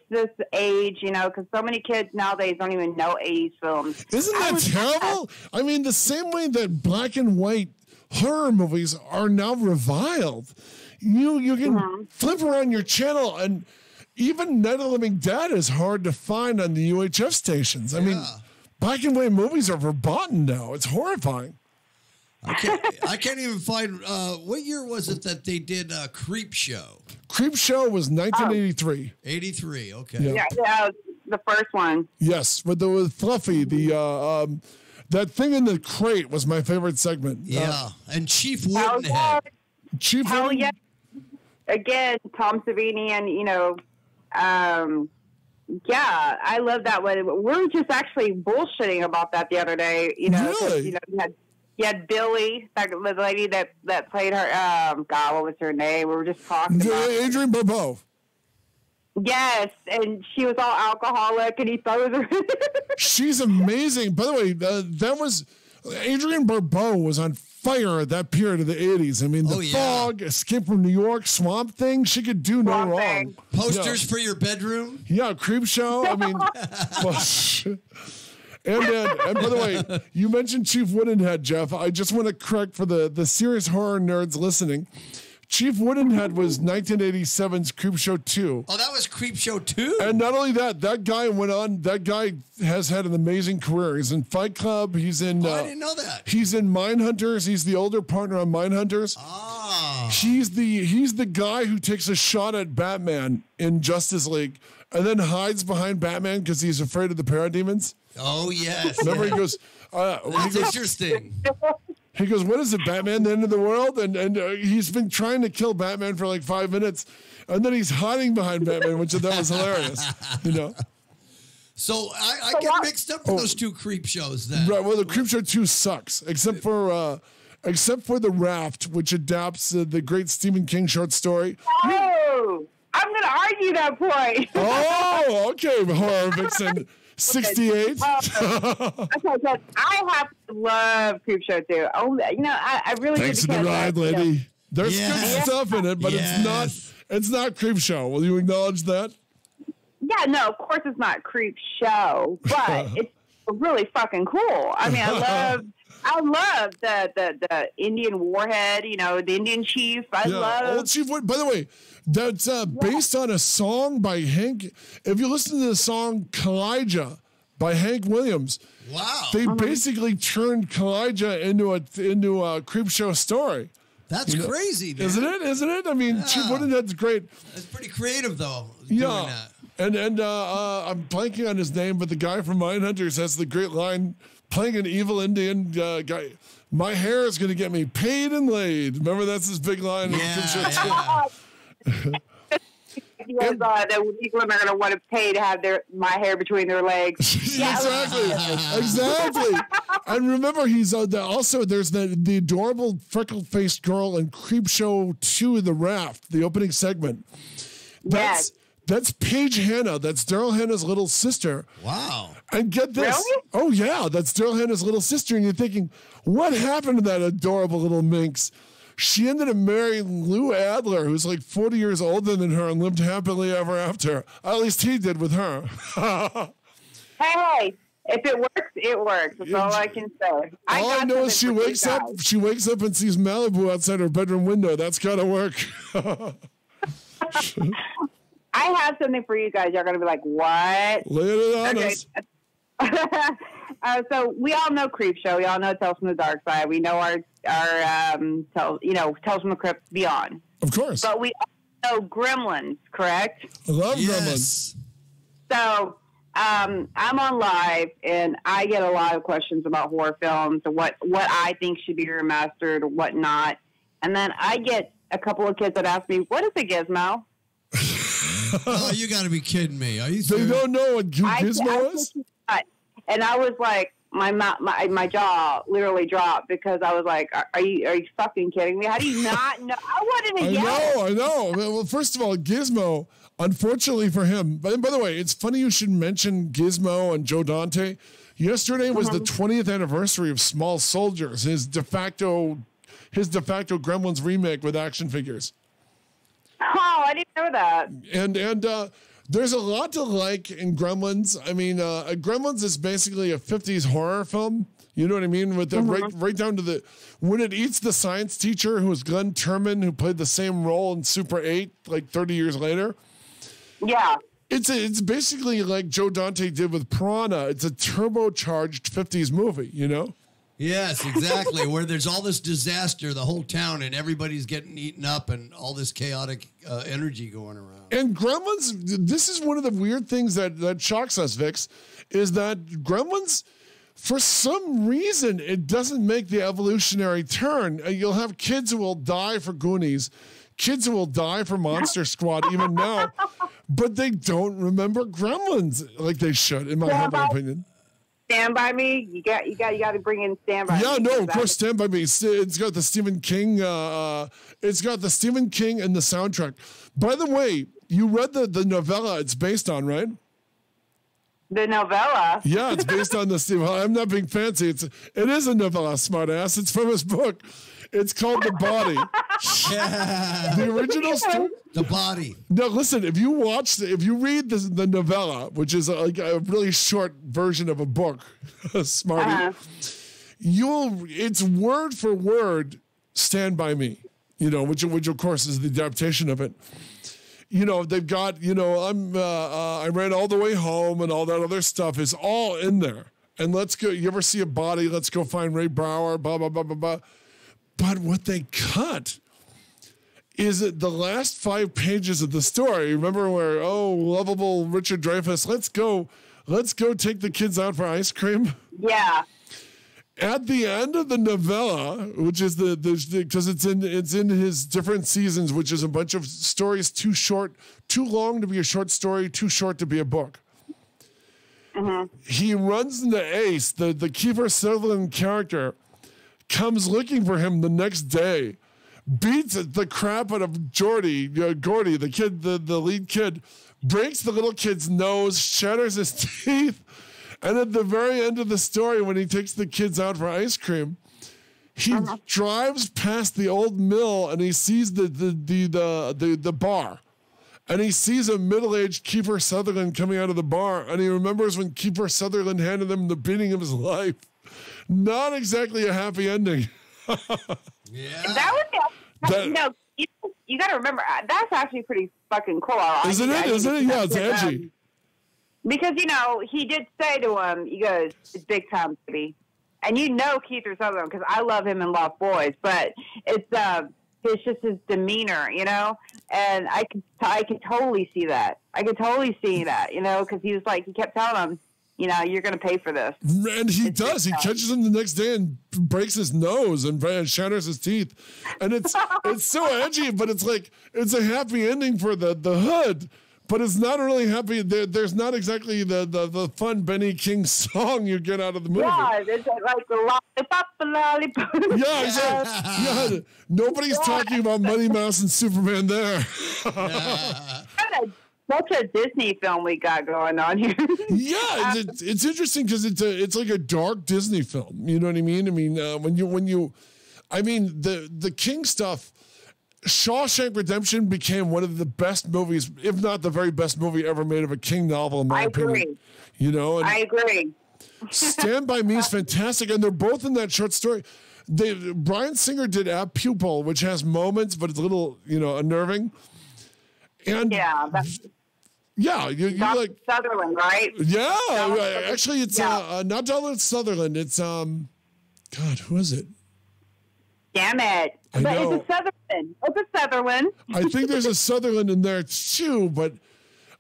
S3: age, because so many kids nowadays don't even know 80s films.
S1: Isn't that terrible? I mean, the same way that black and white horror movies are now reviled. You can flip around your channel, and even Night of the Living Dead is hard to find on the UHF stations. I mean, black and white movies are verboten now. It's horrifying.
S2: I can't even find, what year was it that they did Creep Show?
S1: Creep Show was 1983.
S2: 83, okay.
S3: Yeah, the first one.
S1: Yes, with Fluffy, that thing in the crate was my favorite segment.
S2: Yeah, and Chief Woodenhead.
S3: Hell yeah. Again, Tom Savini and, yeah, I love that one. We were just actually bullshitting about that the other day.
S1: Really?
S3: You had Billy, the lady that played her. God, what was her name? We were just talking about
S1: Adrienne Barbeau.
S3: Yes, and she was all alcoholic, and he thought it was her.
S1: She's amazing. By the way, that was Adrienne Barbeau was on fire at that period of the 80s. I mean, The Fog, Escape from New York, Swamp Thing. She could do no wrong.
S2: Posters for your bedroom.
S1: Yeah, Creep Show. I mean, and by the way, you mentioned Chief Woodenhead, Jeff. I just want to correct for the serious horror nerds listening. Chief Woodenhead was 1987's Creep Show 2.
S2: Oh, that was Creep Show 2?
S1: And not only that guy has had an amazing career. He's in Fight Club. He's in...
S2: I didn't know that.
S1: He's in Mindhunters. He's the older partner on Mindhunters.
S2: Ah.
S1: He's the guy who takes a shot at Batman in Justice League and then hides behind Batman because he's afraid of the parademons.
S2: Oh, yes.
S1: Remember, he goes...
S2: That's interesting.
S1: He goes, what is it, Batman, the end of the world? And he's been trying to kill Batman for like 5 minutes, and then he's hiding behind Batman, which I thought was hilarious,
S2: So I get mixed up with those two Creep Shows then.
S1: Right, well, the Creep Show 2 sucks, except for The Raft, which adapts the great Stephen King short story.
S3: Oh, I'm going to argue that point.
S1: Oh, okay, Horror Vixen. 68.
S3: I have to love Creep Show too. Oh, I really.
S1: Thanks for the ride, lady. There's good stuff in it, but It's not Creep Show. Will you acknowledge that?
S3: Yeah, no, of course it's not Creep Show, but it's really fucking cool. I mean, I love the Indian warhead, you know, the Indian chief. I love
S1: Old Chief. By the way, that's based on a song by Hank. If you listen to the song Kalijah by Hank Williams,
S2: wow,
S1: they basically turned Kalijah into a Creep Show story.
S2: That's crazy, man.
S1: Isn't it? Isn't it? I mean, Chief Wooden, that's great.
S2: That's pretty creative, though.
S1: Yeah. And I'm blanking on his name, but the guy from Mindhunters has the great line, playing an evil Indian guy. My hair is going to get me paid and laid. Remember, that's his big line.
S2: Yeah.
S3: Because the people are going to want to pay to have my hair between their legs.
S1: Exactly. And remember, he's also there's the adorable freckle-faced girl in Creepshow 2, The Raft, the opening segment. That's Paige Hanna. That's Daryl Hannah's little sister.
S2: Wow.
S1: And get this.
S3: Really?
S1: Oh, yeah. That's Daryl Hannah's little sister. And you're thinking, what happened to that adorable little minx? She ended up marrying Lou Adler, who's like 40 years older than her and lived happily ever after. At least he did with her.
S3: Hey, if it works, it works. That's all I can say.
S1: All I know is she wakes up and sees Malibu outside her bedroom window. That's got to work.
S3: I have something for you guys. You're going to be like, what?
S1: Lay it on us.
S3: So we all know Creep Show. We all know Tales from the Dark Side. We know our Tales from the Crypt Beyond.
S1: Of course.
S3: But we also know Gremlins, correct?
S1: I love Gremlins.
S3: So I'm on live, and I get a lot of questions about horror films and what I think should be remastered or what not. And then I get a couple of kids that ask me, what is a gizmo?
S2: Oh, you got to be kidding me. Are you
S1: serious? They don't know what gizmo is?
S3: And I was like, my jaw literally dropped because I was like, are you fucking kidding me? How do you not know? I wouldn't have guessed.
S1: I know. Well, first of all, Gizmo, unfortunately for him, but by the way, it's funny you should mention Gizmo and Joe Dante. Yesterday was the 20th anniversary of Small Soldiers, his de facto Gremlins remake with action figures.
S3: Oh, I didn't know that.
S1: And there's a lot to like in Gremlins. I mean, Gremlins is basically a 50s horror film. You know what I mean? With the right down to when it eats the science teacher who was Glenn Turman, who played the same role in Super 8 like 30 years later.
S3: Yeah.
S1: It's basically like Joe Dante did with Piranha. It's a turbocharged 50s movie, you know?
S2: Yes, exactly. Where there's all this disaster, the whole town, and everybody's getting eaten up, and all this chaotic energy going around.
S1: And Gremlins, this is one of the weird things that shocks us, Vix, is that Gremlins, for some reason, it doesn't make the evolutionary turn. You'll have kids who will die for Goonies, kids who will die for Monster Squad even now, but they don't remember Gremlins like they should, in my humble opinion.
S3: Stand By Me, you got to bring in Stand By Me.
S1: Yeah, no, of course, Stand By Me. It's got the Stephen King. It's got the Stephen King and the soundtrack. By the way, you read the novella it's based on, right?
S3: The novella.
S1: Yeah, it's based on the Stephen. I'm not being fancy. It is a novella, smartass. It's from his book. It's called The Body. The original story.
S2: The Body.
S1: Now, listen, if you read the novella, which is like a really short version of a book, Smarty, it's word for word Stand By Me, you know, which of course is the adaptation of it. You know, they've got, you know, I ran all the way home and all that other stuff is all in there. And let's go, you ever see a body? Let's go find Ray Brower, blah, blah, blah, blah, blah. But what they cut is the last 5 pages of the story. Remember where, lovable Richard Dreyfuss, let's go take the kids out for ice cream?
S3: Yeah.
S1: At the end of the novella, which is because it's in his different seasons, which is a bunch of stories too long to be a short story, too short to be a book. He runs into Ace, the Kiefer Sutherland character, comes looking for him the next day, beats the crap out of Gordy, the kid, the lead kid, breaks the little kid's nose, shatters his teeth, and at the very end of the story, when he takes the kids out for ice cream, He drives past the old mill and he sees the bar. And he sees a middle-aged Kiefer Sutherland coming out of the bar, and he remembers when Kiefer Sutherland handed him the beating of his life. Not exactly a happy ending.
S2: Yeah.
S3: You got to remember, that's actually pretty fucking cool.
S1: Isn't it? Yeah, it's edgy.
S3: Because, he did say to him, he goes, it's big time, baby. And Kiefer Sutherland, because I love him in Lost Boys, but it's just his demeanor, and I could totally see that. I could totally see that, because he was like, he kept telling him, you're going to pay for this.
S1: And he does. He catches him the next day and breaks his nose and shatters his teeth. And it's so edgy, but it's like, it's a happy ending for the hood, but it's not really happy. There's not exactly the fun Benny King song you get out of the movie.
S3: Yeah, it's like the lollipop.
S1: Yeah, exactly. Yeah, nobody's talking about Mighty Mouse and Superman there.
S3: Such a Disney film we got going on here.
S1: Yeah, it's interesting because it's like a dark Disney film. You know what I mean? I mean, the King stuff. Shawshank Redemption became one of the best movies, if not the very best movie ever made of a King novel, in my opinion.
S3: I agree.
S1: Stand By Me is fantastic, and they're both in that short story. Bryan Singer did Apt Pupil, which has moments, but it's a little, unnerving. And yeah, you like
S3: Sutherland, right?
S1: Yeah, actually, it's not Donald Sutherland. It's God, who is it?
S3: Damn it! But it's a Sutherland. It's a Sutherland.
S1: I think there's a Sutherland in there too, but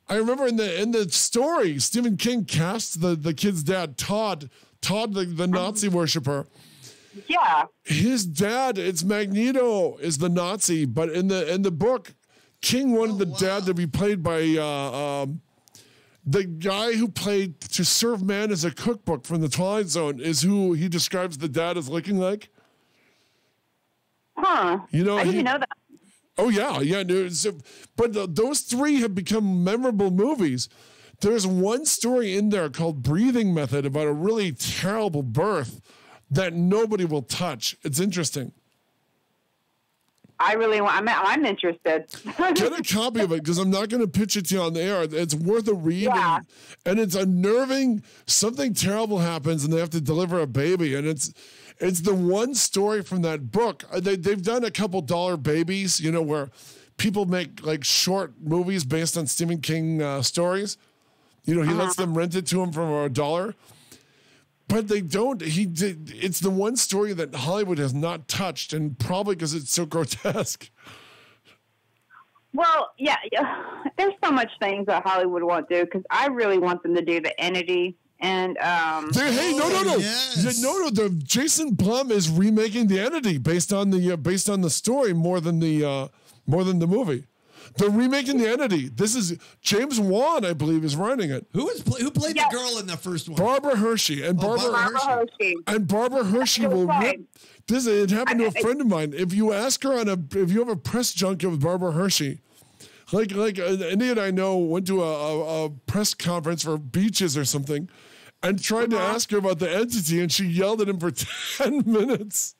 S1: I remember in the story, Stephen King cast the kid's dad, Todd, the Nazi worshiper.
S3: Yeah.
S1: His dad, it's Magneto, is the Nazi, but in the book, King wanted the dad to be played by the guy who played To Serve Man as a Cookbook from the Twilight Zone is who he describes the dad as looking like.
S3: Huh. I didn't know that.
S1: Oh, yeah. But those three have become memorable movies. There's one story in there called Breathing Method about a really terrible birth that nobody will touch. It's interesting.
S3: I'm interested.
S1: Get a copy of it because I'm not going to pitch it to you on the air. It's worth a read.
S3: Yeah.
S1: And it's unnerving. Something terrible happens and they have to deliver a baby. And it's the one story from that book. They've done a couple dollar babies, where people make like short movies based on Stephen King stories. He lets them rent it to him for $1. But they don't. It's the one story that Hollywood has not touched, and probably because it's so grotesque.
S3: Well, yeah. There's so much things that Hollywood won't do because I really want them to do The Entity. And no.
S2: Yes.
S1: No. The Jason Blum is remaking The Entity based on the story more than the movie. They're remaking The Entity. This is James Wan, I believe, is writing it.
S2: Who played the girl in the first one?
S1: Barbara Hershey. And Barbara Hershey. And Barbara Hershey will rip. It happened to a friend of mine. If you ask her if you have a press junket with Barbara Hershey, like an idiot I know went to a press conference for Beaches or something, and tried to ask her about The Entity, and she yelled at him for 10 minutes.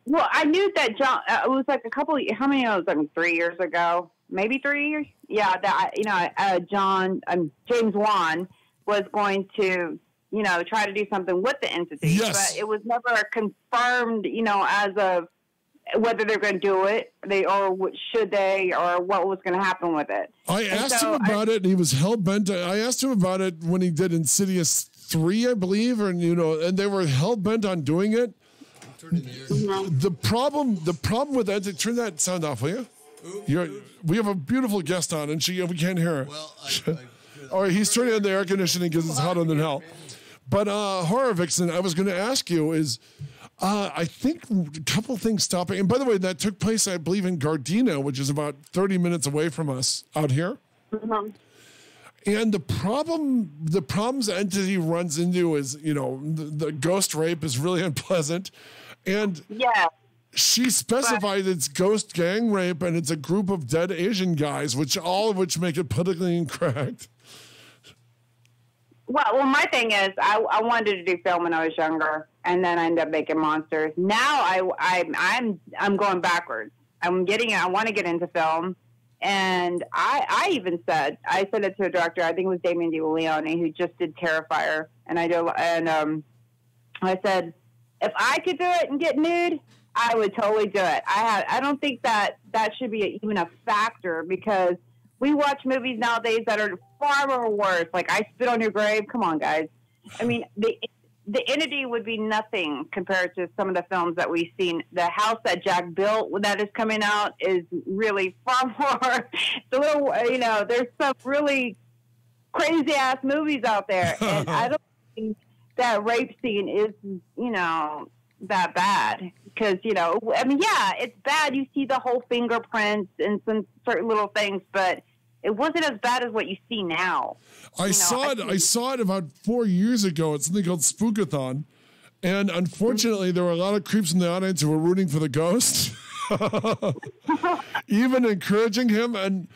S3: Well, I knew that John. It was like how many? It was like 3 years ago, maybe 3 years. Yeah, that James Wan was going to try to do something with The Entity,
S1: yes.
S3: But it was never confirmed, as of whether they're going to do it, should they, or what was going to happen with it.
S1: I asked him about it, and he was hell bent. I asked him about it when he did Insidious 3, I believe, and they were hell bent on doing it. The problem with that, turn that sound off, will you? We have a beautiful guest on, and we can't hear her.
S2: Well,
S1: all right, he's turning on the air conditioning because it's hotter than hell. But Horror Vixen, I was going to ask you is, I think a couple things stopping. And by the way, that took place, I believe, in Gardena, which is about 30 minutes away from us out here.
S3: Mm-hmm.
S1: And the problems Entity runs into is, the ghost rape is really unpleasant. And she specified it's ghost gang rape, and it's a group of dead Asian guys, all of which make it politically incorrect.
S3: Well, my thing is, I wanted to do film when I was younger, and then I ended up making monsters. Now I'm going backwards. I want to get into film. And I even said it to a director, I think it was Damien DeLeone, who just did Terrifier. And I said, if I could do it and get nude, I would totally do it. I don't think that should be even a factor, because we watch movies nowadays that are far more worse. Like I Spit on Your Grave. Come on, guys. I mean, the entity would be nothing compared to some of the films that we've seen. The House that Jack built that is coming out is really far more. It's a little, there's some really crazy ass movies out there, and I don't think that rape scene is, that bad. Because, it's bad. You see the whole fingerprints and some certain little things, but it wasn't as bad as what you see now.
S1: I saw it about 4 years ago. It's something called Spookathon. And unfortunately, there were a lot of creeps in the audience who were rooting for the ghost, even encouraging him. And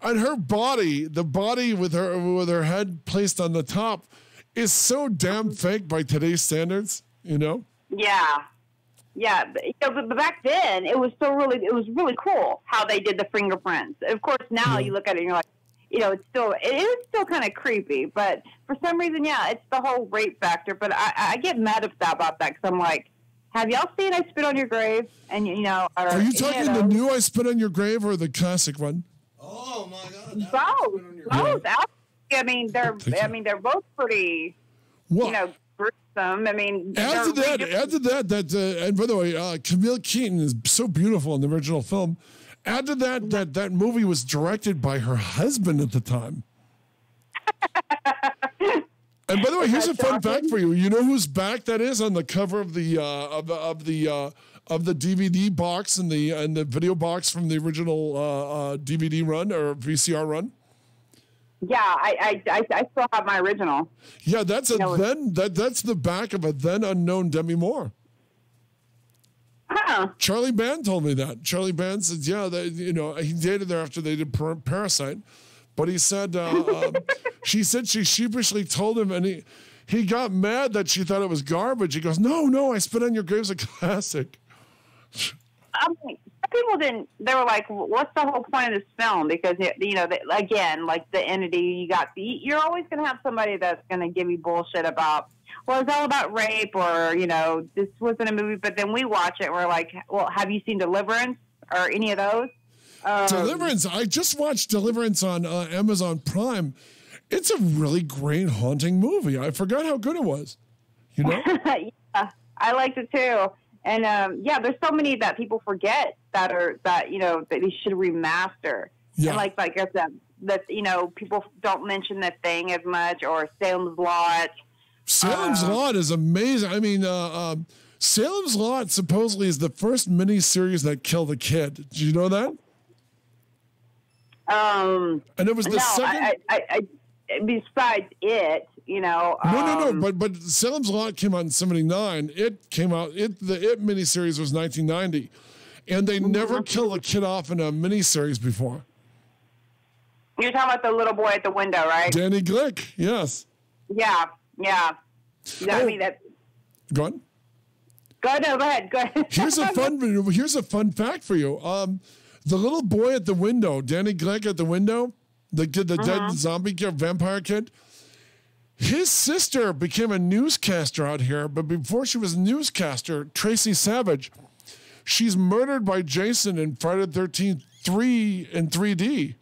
S1: her body, the body with her head placed on the top, is so damn fake by today's standards,
S3: Yeah. Yeah, but back then it was really cool how they did the fingerprints. Of course, now you look at it and you're like, it is still kind of creepy. But for some reason, it's the whole rape factor. But I get mad about that because I'm like, have y'all seen I Spit on Your Grave? And
S1: are you talking the new I Spit on Your Grave or the classic one?
S2: Oh my God!
S3: Both. I mean, they're both pretty. Gruesome. I mean,
S1: add to that, and by the way, Camille Keaton is so beautiful in the original film. Add to that movie was directed by her husband at the time. And by the way, here's a fun fact for you. You know whose back that is on the cover of the DVD box and the video box from the original DVD run or VCR run?
S3: Yeah, I still have my original.
S1: Yeah, that's that's the back of a then unknown Demi Moore.
S3: Huh.
S1: Charlie Band told me that. Charlie Band said, he dated her after they did Parasite, but he said she said she sheepishly told him, and he got mad that she thought it was garbage. He goes, no, I Spit on Your Grave's a classic.
S3: People didn't. They were like, "What's the whole point of this film?" Because again, like the entity, you're always going to have somebody that's going to give you bullshit about. Well, it's all about rape, or this wasn't a movie. But then we watch it, and we're like, "Well, have you seen Deliverance or any of those?"
S1: Deliverance. I just watched Deliverance on Amazon Prime. It's a really great haunting movie. I forgot how good it was.
S3: Yeah, I liked it too. And there's so many that people forget that they should remaster.
S1: Yeah.
S3: And like I said, that people don't mention that thing as much, or Salem's Lot.
S1: Salem's Lot is amazing. I mean, Salem's Lot supposedly is the first miniseries that killed a kid. Did you know that?
S3: And
S1: it was the second.
S3: Besides it,
S1: No. But Salem's Lot came out in '79. It came out. The It miniseries was 1990, and they never killed a kid off in a miniseries before.
S3: You're talking about the little boy at the window, right?
S1: Danny Glick. Yes.
S3: Yeah. I mean that.
S1: Go on.
S3: Go ahead.
S1: Here's a fun fact for you. The little boy at the window, Danny Glick at the window, the dead zombie kid, vampire kid. His sister became a newscaster out here, but before she was a newscaster, Tracy Savage, she's murdered by Jason in Friday the 13th 3 in 3D.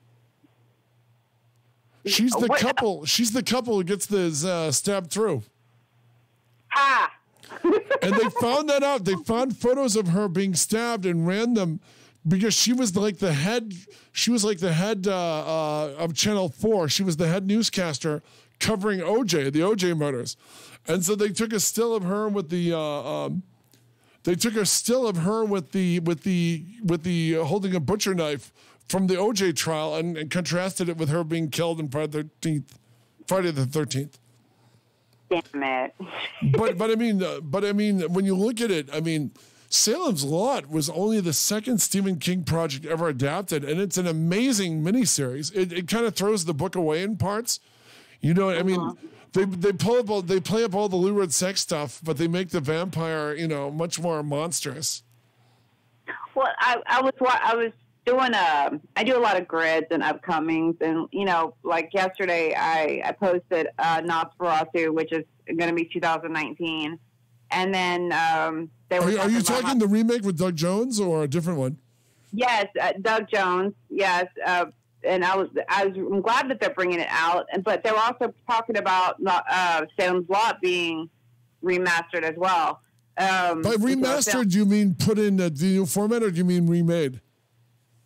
S1: She's the couple. She's the couple who gets the stabbed through.
S3: Ha!
S1: And they found that out. They found photos of her being stabbed and ran them because she was like the head. She was like the head of Channel 4. She was the head newscaster covering OJ, the OJ murders. And so they took a still of her with the. They took a still of her with the holding a butcher knife from the OJ trial and contrasted it with her being killed in Friday the 13th.
S3: Damn it.
S1: but I mean, when you look at it, I mean, Salem's Lot was only the second Stephen King project ever adapted, and it's an amazing miniseries. It kind of throws the book away in parts. You know, I mean, They play up all the lurid sex stuff, but they make the vampire, much more monstrous.
S3: Well, I was doing I do a lot of grids and upcomings, and like yesterday I posted Nosferatu, which is going to be 2019, and then they were.
S1: Are you talking the remake with Doug Jones or a different one?
S3: Yes, Doug Jones. Yes, and I'm glad that they're bringing it out, but they're also talking about Salem's Lot being remastered as well.
S1: By remastered, do you mean put in the new format, or do you mean remade?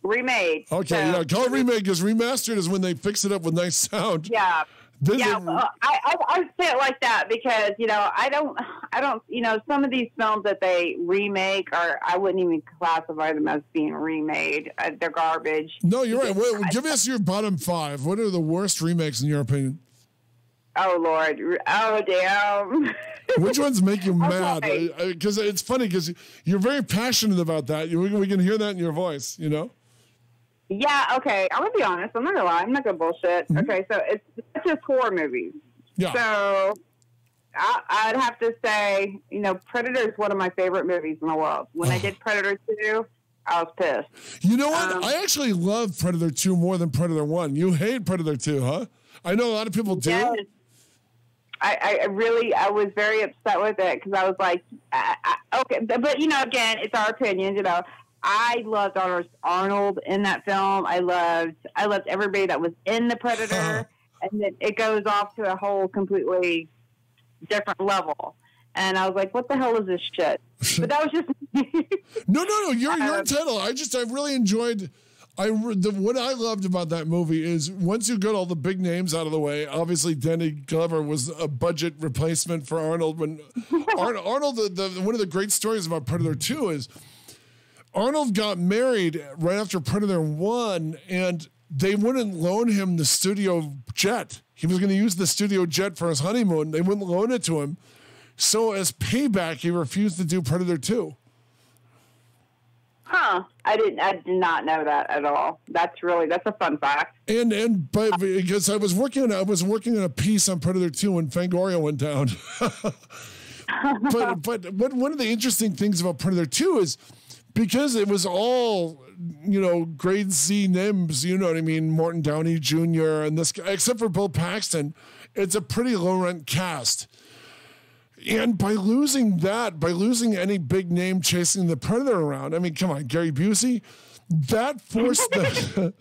S3: Remade.
S1: Okay, yeah, call it remade, because remastered is when they fix it up with nice sound.
S3: Yeah. I say it like that because I don't some of these films that they remake I wouldn't even classify them as being remade. They're garbage.
S1: No, you're right. Give us your bottom 5. What are the worst remakes in your opinion?
S3: Oh Lord! Oh damn!
S1: Which ones make you mad? Because it's funny because you're very passionate about that. We can hear that in your voice.
S3: Yeah, okay. I'm going to be honest. I'm not going to lie. I'm not going to bullshit. Mm-hmm. Okay, so it's just horror movies. Yeah. So I'd have to say, Predator is one of my favorite movies in the world. When I did Predator 2, I was pissed. You know what?
S1: I actually love Predator 2 more than Predator 1. You hate Predator 2, huh? I know a lot of people do.
S3: Yes. I was very upset with it because I was like, okay. But, again, it's our opinions, I loved Arnold in that film. I loved everybody that was in the Predator, and then it goes off to a whole completely different level. And I was like, "What the hell is this shit?" But that was just
S1: no. You're entitled. I really enjoyed. What I loved about that movie is once you got all the big names out of the way. Obviously, Danny Glover was a budget replacement for Arnold. When Arnold, one of the great stories about Predator 2 is. Arnold got married right after Predator 1, and they wouldn't loan him the studio jet. He was going to use the studio jet for his honeymoon. They wouldn't loan it to him. So as payback, he refused to do Predator 2.
S3: Huh. I did not know that at all. That's a fun fact.
S1: But because I was working on a piece on Predator 2 when Fangoria went down. but one of the interesting things about Predator 2 is because it was all, grade C names, you know what I mean? Morton Downey Jr. and this guy, except for Bill Paxton, it's a pretty low rent cast. And by losing any big name chasing the Predator around, I mean, come on, Gary Busey, that forced them.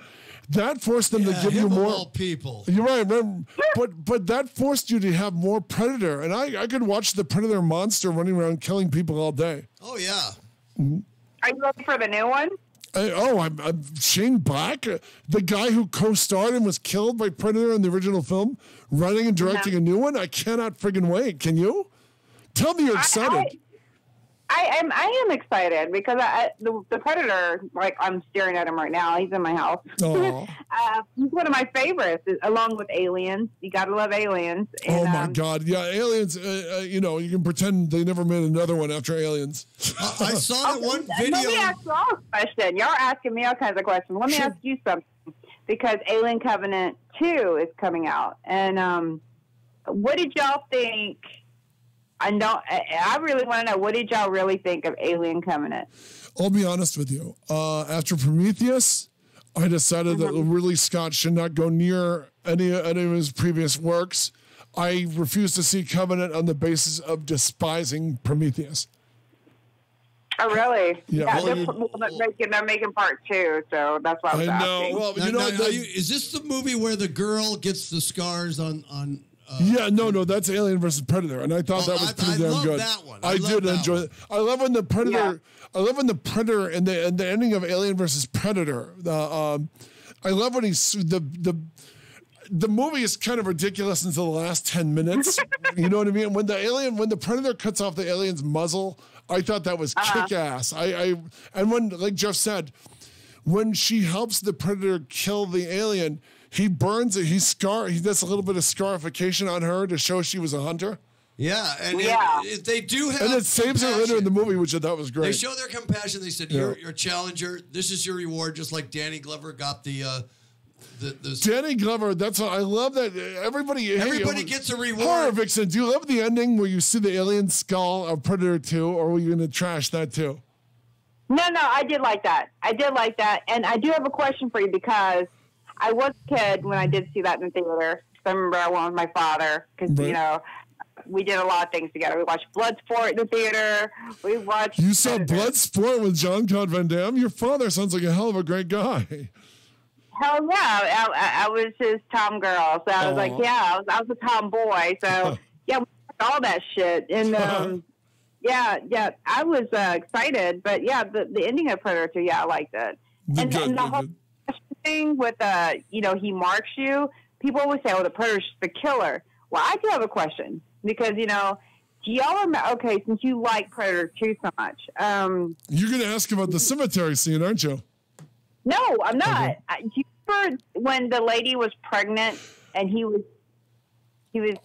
S1: That forced them to give you more
S2: all people.
S1: You're right, but that forced you to have more Predator, and I could watch the Predator monster running around killing people all day.
S2: Oh yeah.
S1: Mm-hmm.
S3: Are you looking for the new one?
S1: I'm Shane Black, the guy who co-starred and was killed by Predator in the original film, running and directing a new one. I cannot friggin' wait. Can you? Tell me you're excited.
S3: I am excited because the Predator, like I'm staring at him right now. He's in my house. He's one of my favorites, along with Aliens. You gotta love Aliens. And,
S1: my God, yeah, Aliens. You can pretend they never made another one after Aliens.
S2: I saw that one video.
S3: Let me ask you all a question. Y'all are asking me all kinds of questions. Let me ask you something, because Alien Covenant 2 is coming out, and what did y'all think? I really want to know, what did y'all really think of Alien Covenant?
S1: I'll be honest with you. After Prometheus, I decided that Ridley Scott should not go near any of his previous works. I refuse to see Covenant on the basis of despising Prometheus.
S3: Oh, really?
S1: Yeah.
S3: They're making part 2, so that's why I was asking.
S1: Well,
S2: is this the movie where the girl gets the scars on
S1: no, that's Alien versus Predator, and I thought that was pretty damn good.
S2: That one.
S1: I did enjoy it. I love when the Predator. Yeah. I love when the Predator and the ending of Alien versus Predator. I love when the movie is kind of ridiculous until the last 10 minutes. You know what I mean? When the Predator cuts off the alien's muzzle, I thought that was kick ass. And when, like Jeff said, when she helps the Predator kill the alien. He burns it. He does a little bit of scarification on her to show she was a hunter.
S2: Yeah, and they do have.
S1: And it saves her later in the movie, which I thought was great.
S2: They show their compassion. They said, "You're a challenger. This is your reward." Just like Danny Glover got the
S1: Danny Glover. That's what I love. That everybody
S2: gets a reward.
S1: Horror Vixen. Do you love the ending where you see the alien skull of Predator 2, or were you going to trash that too?
S3: No, I did like that. And I do have a question for you because I was a kid when I did see that in the theater. I remember I went with my father because,
S1: right.
S3: you know, we did a lot of things together. We watched Bloodsport in the theater. We watched...
S1: You saw Bloodsport with Jean-Claude Van Damme? Your father sounds like a hell of a great guy.
S3: Hell yeah. I was his Tom girl. So I was like, yeah, I was a tomboy. So, yeah, we watched all that shit. And, yeah, I was excited. But, yeah, the ending of Predator 2, yeah, I liked it. And the whole thing with, you know, he marks you, people always say, oh, the Predator's the killer. Well, I do have a question because, you know, do y'all remember, okay, since you like Predator 2 so much.
S1: You're going to ask about the cemetery scene, aren't you?
S3: No, I'm not. Okay. Do you remember when the lady was pregnant and he was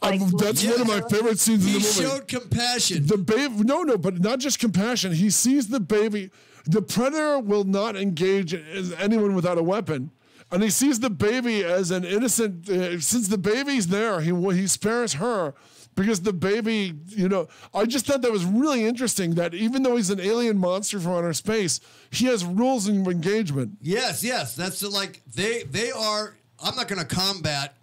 S3: like...
S1: that's one of my favorite scenes in the movie.
S2: He showed compassion.
S1: The baby, no, but not just compassion. He sees the baby. The Predator will not engage anyone without a weapon. And he sees the baby as an innocent, since the baby's there, he spares her because the baby, you know, I just thought that was really interesting that even though he's an alien monster from outer space, he has rules of engagement.
S2: Yes. That's like, they are, I'm not going to combat,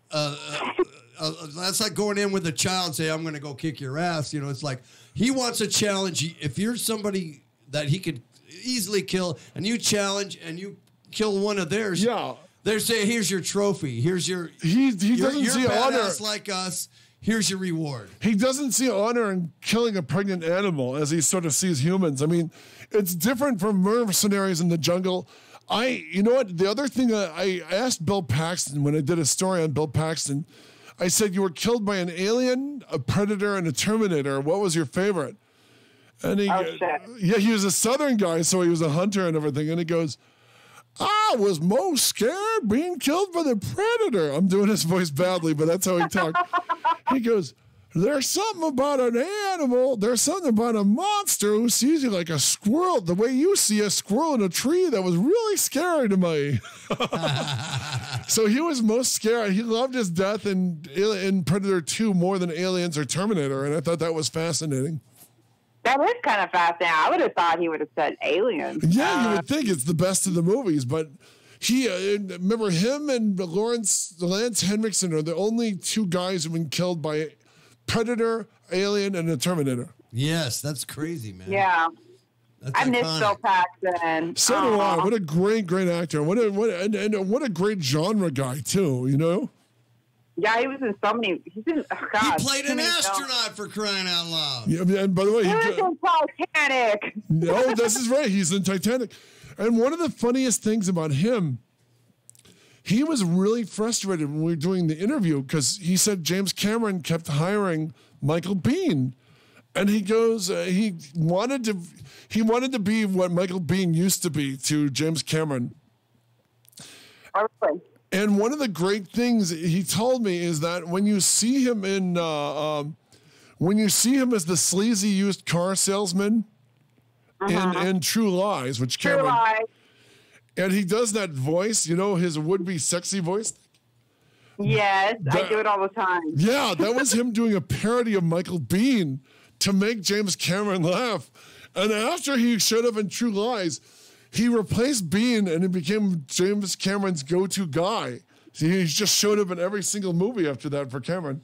S2: that's like going in with a child and say, I'm going to go kick your ass. You know, it's like, he wants a challenge. If you're somebody that he could easily kill and you challenge and you kill one of theirs.
S1: Yeah.
S2: They're saying, here's your trophy. Here's your...
S1: He doesn't see honor.
S2: Like us. Here's your reward.
S1: He doesn't see honor in killing a pregnant animal as he sort of sees humans. I mean, it's different from mercenaries in the jungle. You know what? The other thing I asked Bill Paxton when I did a story on Bill Paxton, I said, you were killed by an alien, a predator, and a Terminator. What was your favorite? And he was a Southern guy, so he was a hunter and everything. And he goes... I was most scared being killed by the Predator. I'm doing his voice badly, but that's how he talked. He goes, there's something about an animal. There's something about a monster who sees you like a squirrel. The way you see a squirrel in a tree, that was really scary to me. So he was most scared. He loved his death in Predator 2 more than Aliens or Terminator, and I thought that was fascinating.
S3: That is kind of fascinating. I would have thought he would have said Aliens.
S1: Yeah, you would think it's the best of the movies, but he remember him and Lance Henriksen are the only two guys who've been killed by Predator, Alien, and a Terminator.
S2: Yes, that's crazy, man.
S3: Yeah, I miss Bill Paxton.
S1: So do I. What a great actor. What a great genre guy too. You know.
S3: Yeah, he was in so many. He
S2: played an astronaut for crying out loud.
S1: Yeah, and by the way,
S3: he was in Titanic.
S1: No, this is right. He's in Titanic. And one of the funniest things about him, he was really frustrated when we were doing the interview because he said James Cameron kept hiring Michael Biehn, and he goes, he wanted to be what Michael Biehn used to be to James Cameron.
S3: Okay.
S1: And one of the great things he told me is that when you see him as the sleazy used car salesman in True Lies, which Cameron,
S3: True Lies.
S1: And he does that voice, you know, his would-be sexy voice.
S3: Yes, I do it all the time.
S1: Yeah, that was him doing a parody of Michael Biehn to make James Cameron laugh. And after he showed up in True Lies, he replaced Biehn and he became James Cameron's go-to guy. He just showed up in every single movie after that for Cameron.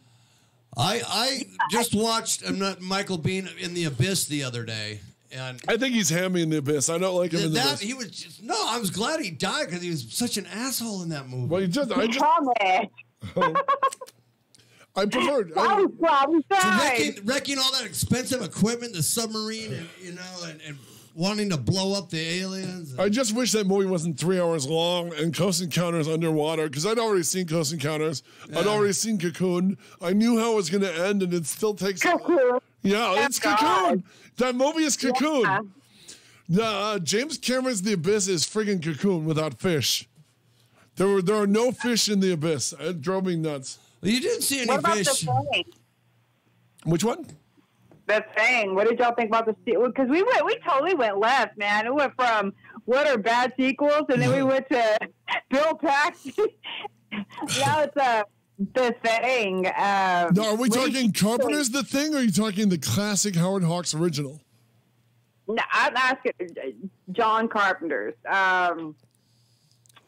S2: I just watched Michael Biehn in The Abyss the other day. And
S1: I think he's hammy in The Abyss. I don't like him in The Abyss.
S2: He was just, I was glad he died because he was such an asshole in that movie.
S1: Well, I preferred
S2: wrecking all that expensive equipment, the submarine, and wanting to blow up the aliens.
S1: I just wish that movie wasn't 3 hours long and Close Encounters underwater because I'd already seen Close Encounters. Yeah. I'd already seen Cocoon. I knew how it was going to end, and it still takes.
S3: Cocoon.
S1: Yeah, it's Cocoon. That movie is Cocoon. Yeah. James Cameron's The Abyss is friggin' Cocoon without fish. There are no fish in The Abyss. It drove me nuts.
S2: Well, you didn't see any fish.
S3: The Thing?
S1: Which one?
S3: The Thing. What did y'all think about the sequel? Because we totally went left, man. It went from what are bad sequels, and then we went to Bill Paxton. Now it's The Thing.
S1: Now, are we talking Carpenter's The Thing, or are you talking the classic Howard Hawks original?
S3: No, I'm asking John Carpenter's.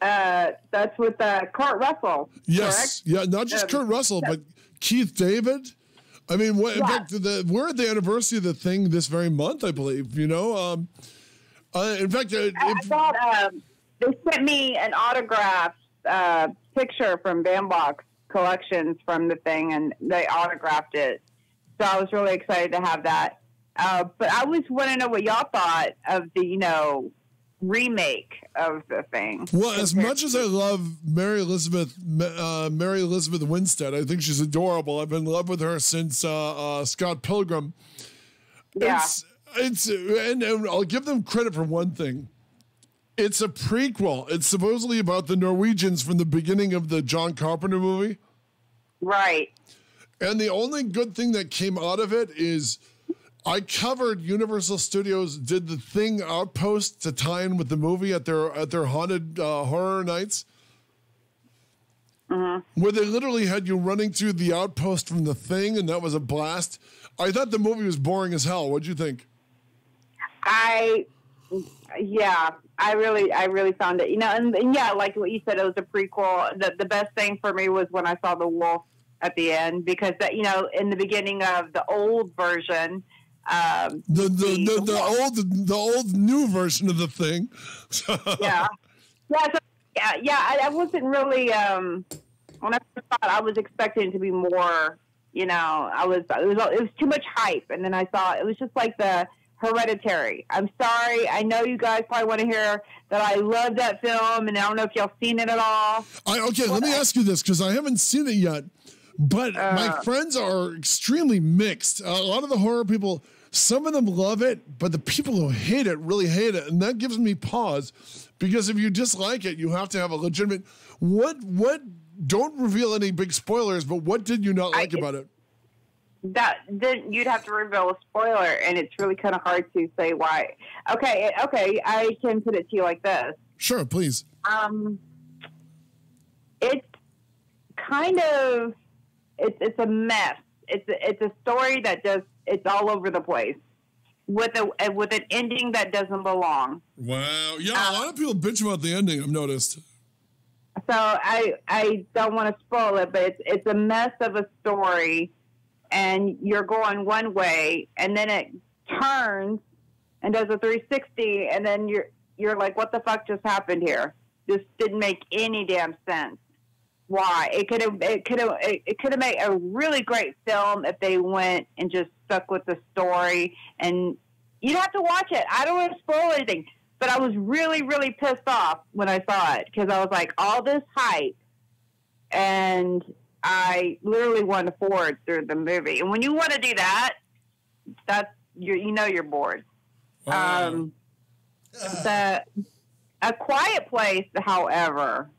S3: That's with Kurt Russell.
S1: Yes,
S3: correct?
S1: yeah, not just Kurt Russell, but Keith David. I mean, in fact, we're at the anniversary of The Thing this very month, I believe. You know, in fact,
S3: I thought they sent me an autographed picture from Bambox Collections from The Thing, and they autographed it. So I was really excited to have that. But I was want to know what y'all thought of the, remake of The Thing.
S1: Well, as much as I love Mary Elizabeth Winstead, I think she's adorable. I've been in love with her since Scott Pilgrim.
S3: Yeah.
S1: And I'll give them credit for one thing. It's a prequel. It's supposedly about the Norwegians from the beginning of the John Carpenter movie.
S3: Right.
S1: And the only good thing that came out of it is I covered Universal Studios did the Thing Outpost to tie in with the movie at their haunted horror nights, where they literally had you running through the outpost from the Thing, and that was a blast. I thought the movie was boring as hell. What'd you think?
S3: I really found it, and yeah, like what you said, it was a prequel. The best thing for me was when I saw the wolf at the end, because that, in the beginning of the old version,
S1: the old new version of The Thing.
S3: I wasn't really when I first saw it, I was expecting it to be more, it was too much hype, and then I saw it was just like the Hereditary. I'm sorry, I know you guys probably want to hear that I love that film, and I don't know if y'all seen it at all.
S1: Let me ask you this, because I haven't seen it yet, but my friends are extremely mixed. A lot of the horror people, some of them love it, but the people who hate it really hate it, and that gives me pause, because if you dislike it, you have to have a legitimate. What? Don't reveal any big spoilers, but what did you not like about it?
S3: Then you'd have to reveal a spoiler, and it's really kind of hard to say why. Okay, I can put it to you like this.
S1: Sure, please.
S3: It's kind of it's a mess. It's a story that it's all over the place with an ending that doesn't belong.
S1: Wow, yeah, a lot of people bitch about the ending, I've noticed.
S3: So I don't want to spoil it, but it's a mess of a story, and you're going one way, and then it turns and does a 360, and then you're like, what the fuck just happened here? This didn't make any damn sense. Why? It could have made a really great film if they went and just stuck with the story, and you'd have to watch it. I don't want to spoil anything, but I was really, really pissed off when I saw it, because I was like, all this hype, and I literally wanted to forward through the movie. And when you want to do that, you're bored.
S1: Wow.
S3: A Quiet Place, however,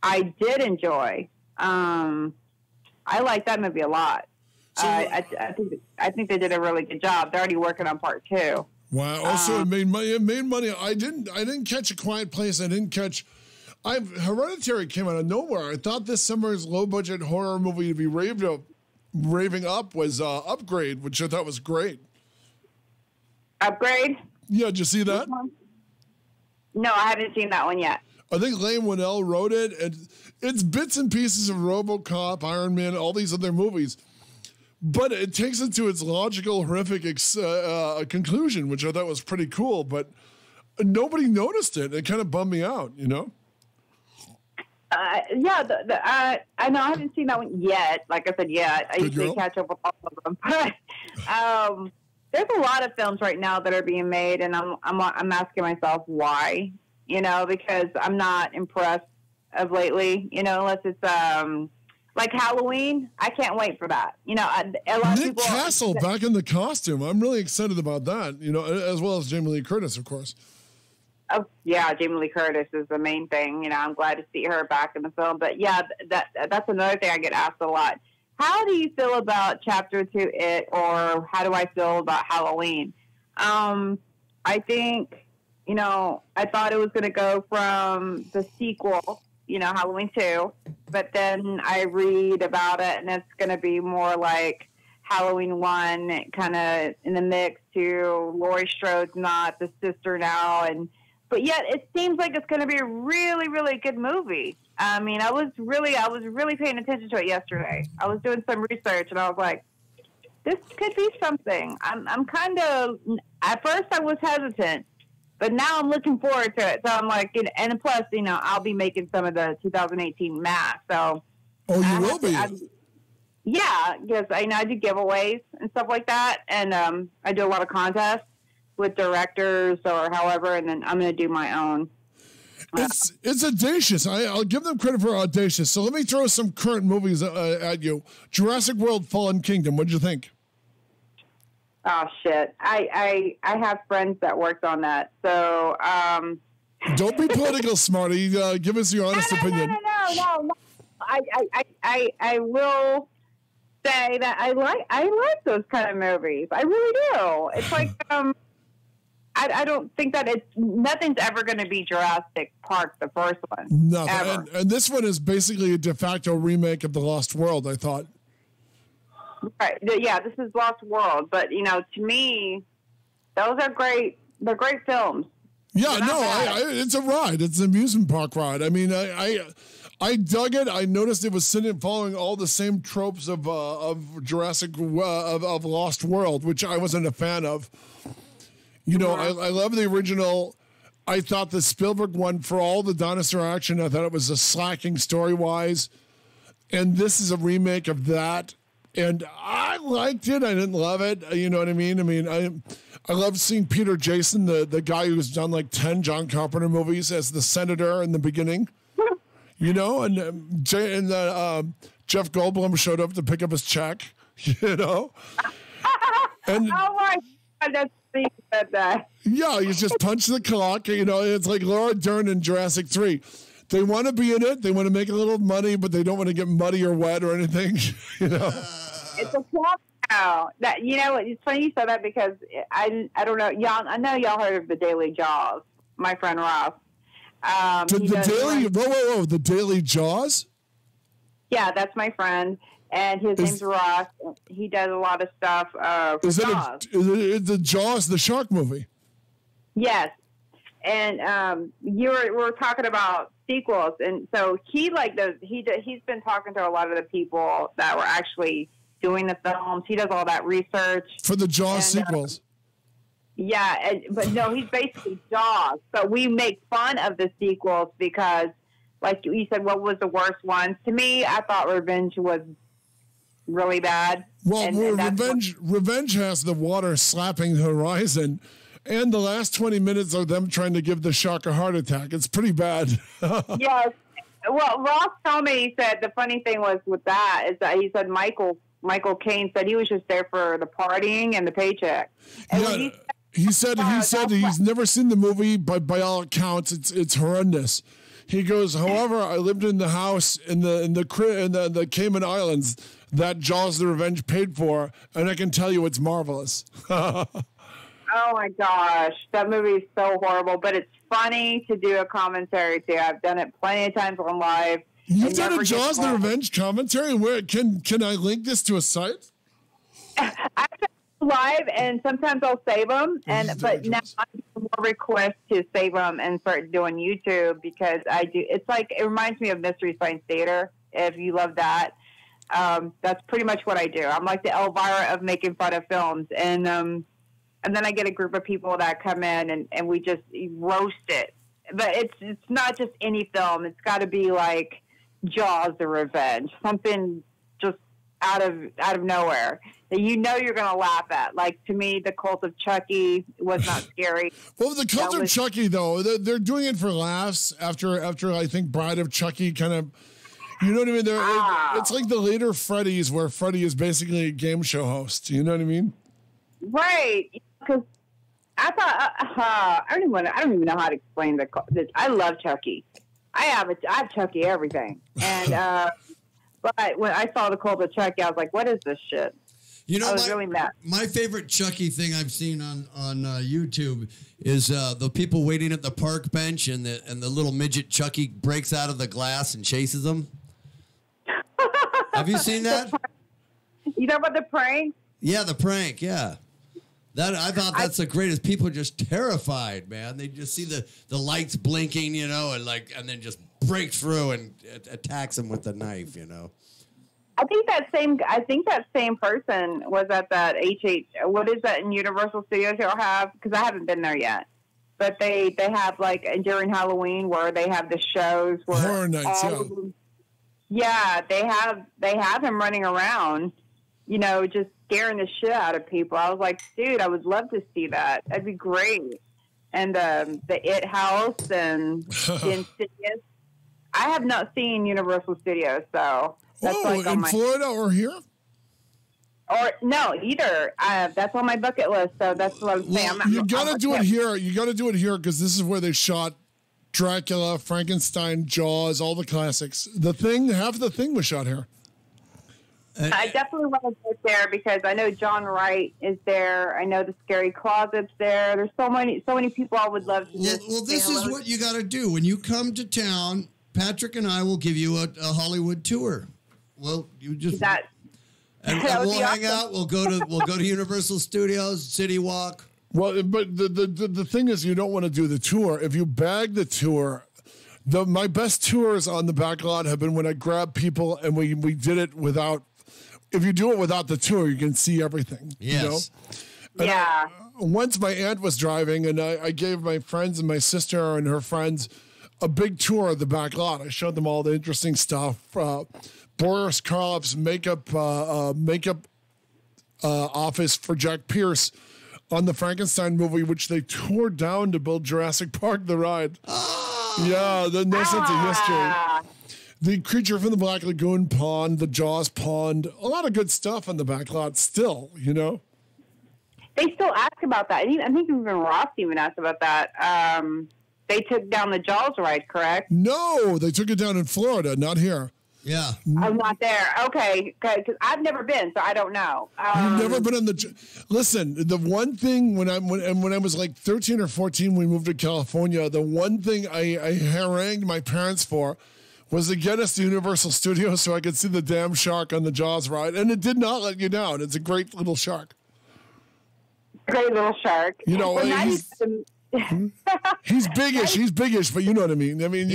S3: I did enjoy. I like that movie a lot.
S1: So,
S3: I think they did a really good job. They're already working on part 2.
S1: Wow. Also, it made money. It made money. I didn't catch A Quiet Place. I didn't catch. Hereditary came out of nowhere. I thought this summer's low-budget horror movie to be raving up was Upgrade, which I thought was great.
S3: Upgrade?
S1: Yeah, did you see that?
S3: No, I haven't seen that one yet.
S1: I think Lane Whannell wrote it, and it's bits and pieces of RoboCop, Iron Man, all these other movies. But it takes it to its logical, horrific conclusion, which I thought was pretty cool. But nobody noticed it. It kind of bummed me out,
S3: I know I haven't seen that one yet. Like I said, yet. I usually catch up with all of them. But there's a lot of films right now that are being made, and I'm asking myself why. Because I'm not impressed of lately. Unless it's like Halloween. I can't wait for that. A lot of
S1: Nick
S3: people
S1: Castle back in the costume. I'm really excited about that. As well as Jamie Lee Curtis, of course.
S3: Oh yeah, Jamie Lee Curtis is the main thing. I'm glad to see her back in the film. But yeah, that's another thing I get asked a lot. How do you feel about Chapter 2 It, or how do I feel about Halloween? I think you know, I thought it was going to go from the sequel, you know, Halloween 2, but then I read about it and it's going to be more like Halloween 1, kind of in the mix to Laurie Strode's not the sister now, but yet it seems like it's going to be a really, really good movie. I mean, I was really paying attention to it yesterday. I was doing some research and I was like, this could be something. I'm kind of, at first I was hesitant, but now I'm looking forward to it. So I'm like, and plus, you know, I'll be making some of the 2018 masks. So,
S1: oh, you will be.
S3: Yeah, because I do giveaways and stuff like that, and I do a lot of contests with directors or however, and then I'm going to do my own.
S1: It's audacious. I'll give them credit for audacious. So let me throw some current movies at you. Jurassic World: Fallen Kingdom. What'd you think?
S3: Oh shit! I have friends that worked on that, so
S1: don't be political, Smarty. Give us your honest opinion.
S3: No. I will say that I like those kind of movies. I really do. It's like I don't think that nothing's ever going to be Jurassic Park, the first one.
S1: Nothing. And this one is basically a de facto remake of The Lost World, I thought.
S3: Right. Yeah, this is Lost World, but you know, to me, those are great. They're great films.
S1: Yeah, it's a ride. It's an amusement park ride. I mean, I dug it. I noticed it was following all the same tropes of Jurassic of Lost World, which I wasn't a fan of. You know, I love the original. I thought the Spielberg one, for all the dinosaur action, I thought it was a slacking story-wise. And this is a remake of that. And I liked it. I didn't love it. You know what I mean? I love seeing Peter Jason, the guy who's done like 10 John Carpenter movies, as the senator in the beginning. You know, and Jeff Goldblum showed up to pick up his check. You know, and
S3: oh my God, that's that.
S1: Yeah, you just punch the clock. You know, it's like Laura Dern in Jurassic 3. They want to be in it. They want to make a little money, but they don't want to get muddy or wet or anything. You know,
S3: it's a plot now. That, you know, it's funny you said that because I don't know, y'all. I know y'all heard of the Daily Jaws. My friend Ross.
S1: The Daily Jaws?
S3: Yeah, that's my friend, and his name's Ross. He does a lot of stuff for Jaws.
S1: Is the Jaws the shark movie?
S3: Yes, and we're talking about sequels, and so he he's been talking to a lot of the people that were actually doing the films. He does all that research
S1: for the Jaws sequels.
S3: Yeah, but no, he's basically Jaws. So we make fun of the sequels because, like you said, what was the worst one? To me, I thought Revenge was really bad.
S1: Well, Revenge has the water slapping the horizon, and the last 20 minutes are them trying to give the shark a heart attack. It's pretty bad.
S3: Yes. Well, Ross told me, he said the funny thing was with that is that he said Michael Caine said he was just there for the partying and the paycheck. And
S1: yeah. He said he's never seen the movie, but by all accounts, it's horrendous. He goes, however, I lived in the house in the Cayman Islands that Jaws: The Revenge paid for, and I can tell you it's marvelous.
S3: Oh my gosh, that movie is so horrible, but it's funny to do a commentary to. I've done it plenty of times on live.
S1: You've done a Jaws: The Revenge commentary. Where can I link this to a site?
S3: I've done live, and sometimes I'll save them, but now I'm more requests to save them and start doing YouTube because I do. It's like it reminds me of Mystery Science Theater. If you love that, that's pretty much what I do. I'm like the Elvira of making fun of films, and then I get a group of people that come in and we just roast it. But it's not just any film. It's got to be like Jaws: The Revenge, something just out of nowhere that you know you're going to laugh at. Like, to me, the Cult of Chucky was not scary.
S1: Well, the Cult of Chucky, though, they're doing it for laughs after I think Bride of Chucky kind of, you know what I mean? It's like the later Freddy's where Freddy is basically a game show host. You know what I mean?
S3: Right. Because I thought, I don't even know how to explain this. I love Chucky. I have Chucky everything. And, but when I saw the Cult of Chucky, I was like, what is this shit?
S2: You know,
S3: I was really mad.
S2: My favorite Chucky thing I've seen on YouTube is the people waiting at the park bench and the little midget Chucky breaks out of the glass and chases them. Have you seen that?
S3: You know about the prank?
S2: Yeah, the prank. Yeah, I thought that's the greatest. People are just terrified, man. They just see the lights blinking, you know, and then just break through and attacks them with the knife, you know.
S3: I think that same person was at that what is that in Universal Studios y'all have? Because I haven't been there yet. But they have like during Halloween where they have the shows where
S1: Horror Nights,
S3: yeah, they have him running around, you know, just scaring the shit out of people. I was like, dude, I would love to see that. That'd be great. And the It House and the Insidious. I have not seen Universal Studios, so. That's
S1: in Florida or here?
S3: Or no, either. That's on my bucket list, so that's what I'm saying.
S1: You got to do it here. You got to do it here because this is where they shot Dracula, Frankenstein, Jaws, all the classics. Half the Thing was shot here.
S3: I definitely want to go there because I know John Wright is there. I know the Scary Closet's there. There's so many people I would love to.
S2: Well, this is what you got to do when you come to town. Patrick and I will give you a Hollywood tour. Well, you just and we'll hang out. We'll go to Universal Studios, City Walk.
S1: Well, but the thing is, you don't want to do the tour. If you bag the tour, my best tours on the back lot have been when I grab people and we did it without. If you do it without the tour, you can see everything.
S2: Yes.
S1: You know?
S3: Yeah.
S1: Once my aunt was driving, and I gave my friends and my sister and her friends a big tour of the back lot. I showed them all the interesting stuff. Boris Karloff's makeup office for Jack Pierce on the Frankenstein movie, which they tore down to build Jurassic Park, the ride. Yeah, no sense of history. The Creature from the Black Lagoon pond, the Jaws pond, a lot of good stuff on the back lot still, you know?
S3: They still ask about that. I think even Ross even asked about that. They took down the Jaws ride, correct?
S1: No, they took it down in Florida, not here.
S2: Yeah.
S3: I'm not there. Okay, because I've never been, so I don't know.
S1: You've never been on the... Listen, the one thing when I was like 13 or 14, we moved to California, the one thing I harangued my parents for was to get us to Universal Studios so I could see the damn shark on the Jaws ride, and it did not let you down. It's a great little shark.
S3: Great little shark.
S1: You know, he's biggish, but you know what I mean. I mean,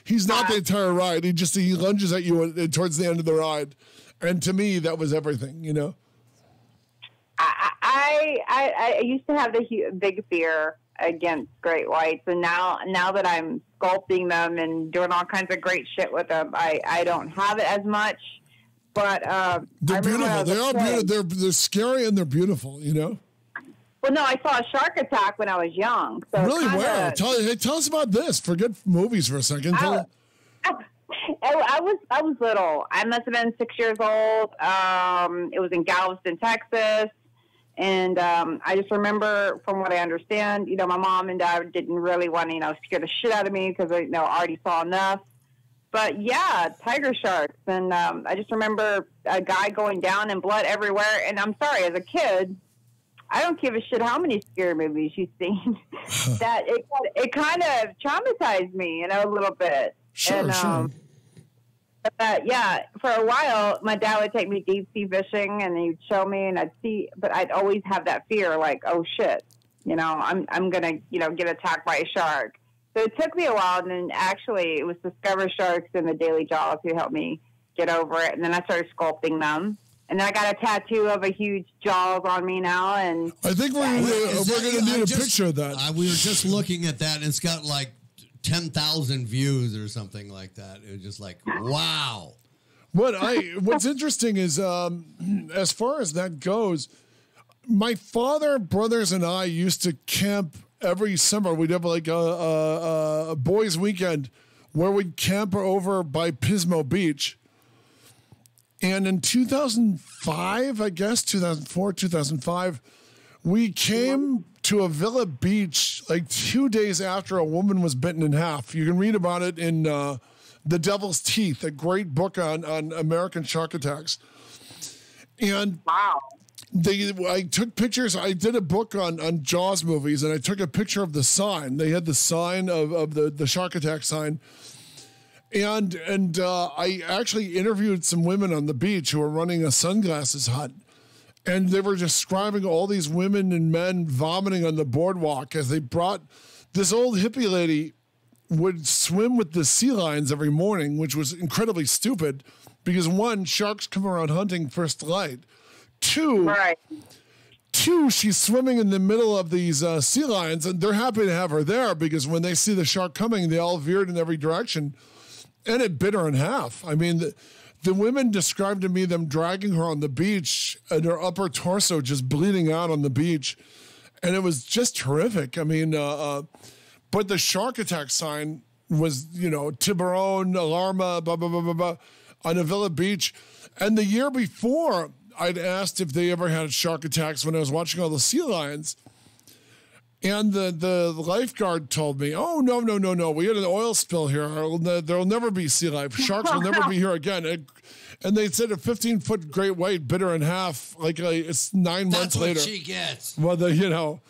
S1: he's not the entire ride. He lunges at you towards the end of the ride, and to me, that was everything. You know.
S3: I used to have the big fear against great whites, and now that I'm sculpting them and doing all kinds of great shit with them, I don't have it as much. But
S1: they're beautiful. They are beautiful. They're scary and they're beautiful. You know.
S3: Well, no, I saw a shark attack when I was young. So
S1: really? Where? Tell us about this. Forget movies for a second.
S3: I was little. I must have been 6 years old. It was in Galveston, Texas. And I just remember, from what I understand, you know, my mom and dad didn't really want to, you know, scare the shit out of me because I, already saw enough. But yeah, tiger sharks. And I just remember a guy going down and blood everywhere. And I'm sorry, as a kid, I don't give a shit how many scary movies you've seen. That it kind of traumatized me, you know, a little bit.
S1: Sure.
S3: But yeah, for a while, my dad would take me deep sea fishing, and he'd show me, and I'd see. But I'd always have that fear, like, oh shit, you know, I'm gonna, you know, get attacked by a shark. So it took me a while, and then actually it was Discover Sharks and the Daily Jaws who helped me get over it. And then I started sculpting them. And then I got a tattoo of a huge Jaws on me now. And
S1: I think we're going to need a picture of that.
S2: We were just looking at that, and it's got like 10,000 views or something like that. It was just like, wow.
S1: What's interesting is, as far as that goes, my father, brothers, and I used to camp every summer. We'd have like a boys' weekend where we'd camp over by Pismo Beach. And in 2005, I guess, 2004, 2005, we came to a Villa Beach like 2 days after a woman was bitten in half. You can read about it in The Devil's Teeth, a great book on American shark attacks. And
S3: wow.
S1: I took pictures. I did a book on Jaws movies, and I took a picture of the sign. They had the sign of the shark attack sign. And I actually interviewed some women on the beach who were running a sunglasses hut. And they were describing all these women and men vomiting on the boardwalk as they brought this old hippie lady would swim with the sea lions every morning, which was incredibly stupid because one, sharks come around hunting first light. Two, she's swimming in the middle of these sea lions, and they're happy to have her there because when they see the shark coming, they all veered in every direction, and it bit her in half. I mean, the women described to me them dragging her on the beach and her upper torso just bleeding out on the beach, and it was just horrific. I mean, but the shark attack sign was, Tiburon, Alarma, blah, blah, blah, blah, blah, on Avila Beach. And the year before, I'd asked if they ever had shark attacks when I was watching all the sea lions. And the lifeguard told me, oh, no. We had an oil spill here. There'll never be sea life. Sharks will never be here again. And they said a 15-foot great white bit her in half. It's 9 months later.
S2: That's what she gets.
S1: Well,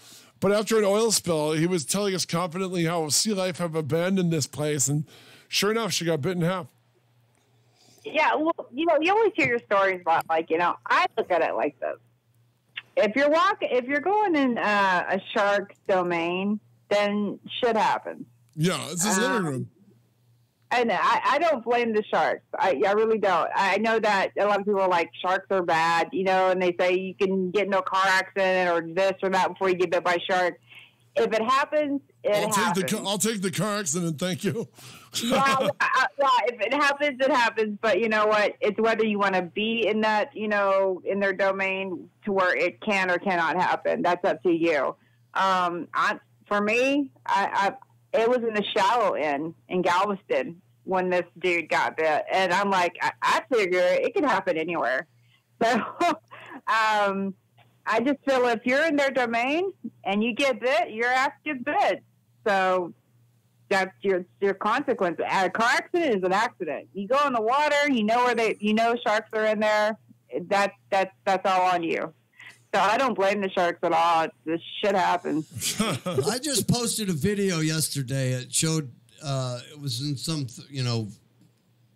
S1: but after an oil spill, he was telling us confidently how sea life have abandoned this place. And sure enough, she got bit in half.
S3: Yeah, well, you always hear your stories about, I look at it like this. If you're going in a shark domain, then shit happens.
S1: Yeah, it's his living room.
S3: And I don't blame the sharks. I really don't. I know that a lot of people are like, sharks are bad, and they say you can get into a car accident or this or that before you get bit by a shark. If it happens, happens.
S1: I'll take the car accident, thank you.
S3: Well, if it happens, it happens. But you know what? It's whether you want to be in that, in their domain to where it can or cannot happen. That's up to you. For me, it was in the shallow end in Galveston when this dude got bit. And I'm like, I figure it could happen anywhere. So I just feel if you're in their domain and you get bit, your ass gets bit. So that's your consequence. A car accident is an accident. You go in the water, sharks are in there. That's all on you. So I don't blame the sharks at all. This shit happens.
S2: I just posted a video yesterday. It showed it was in some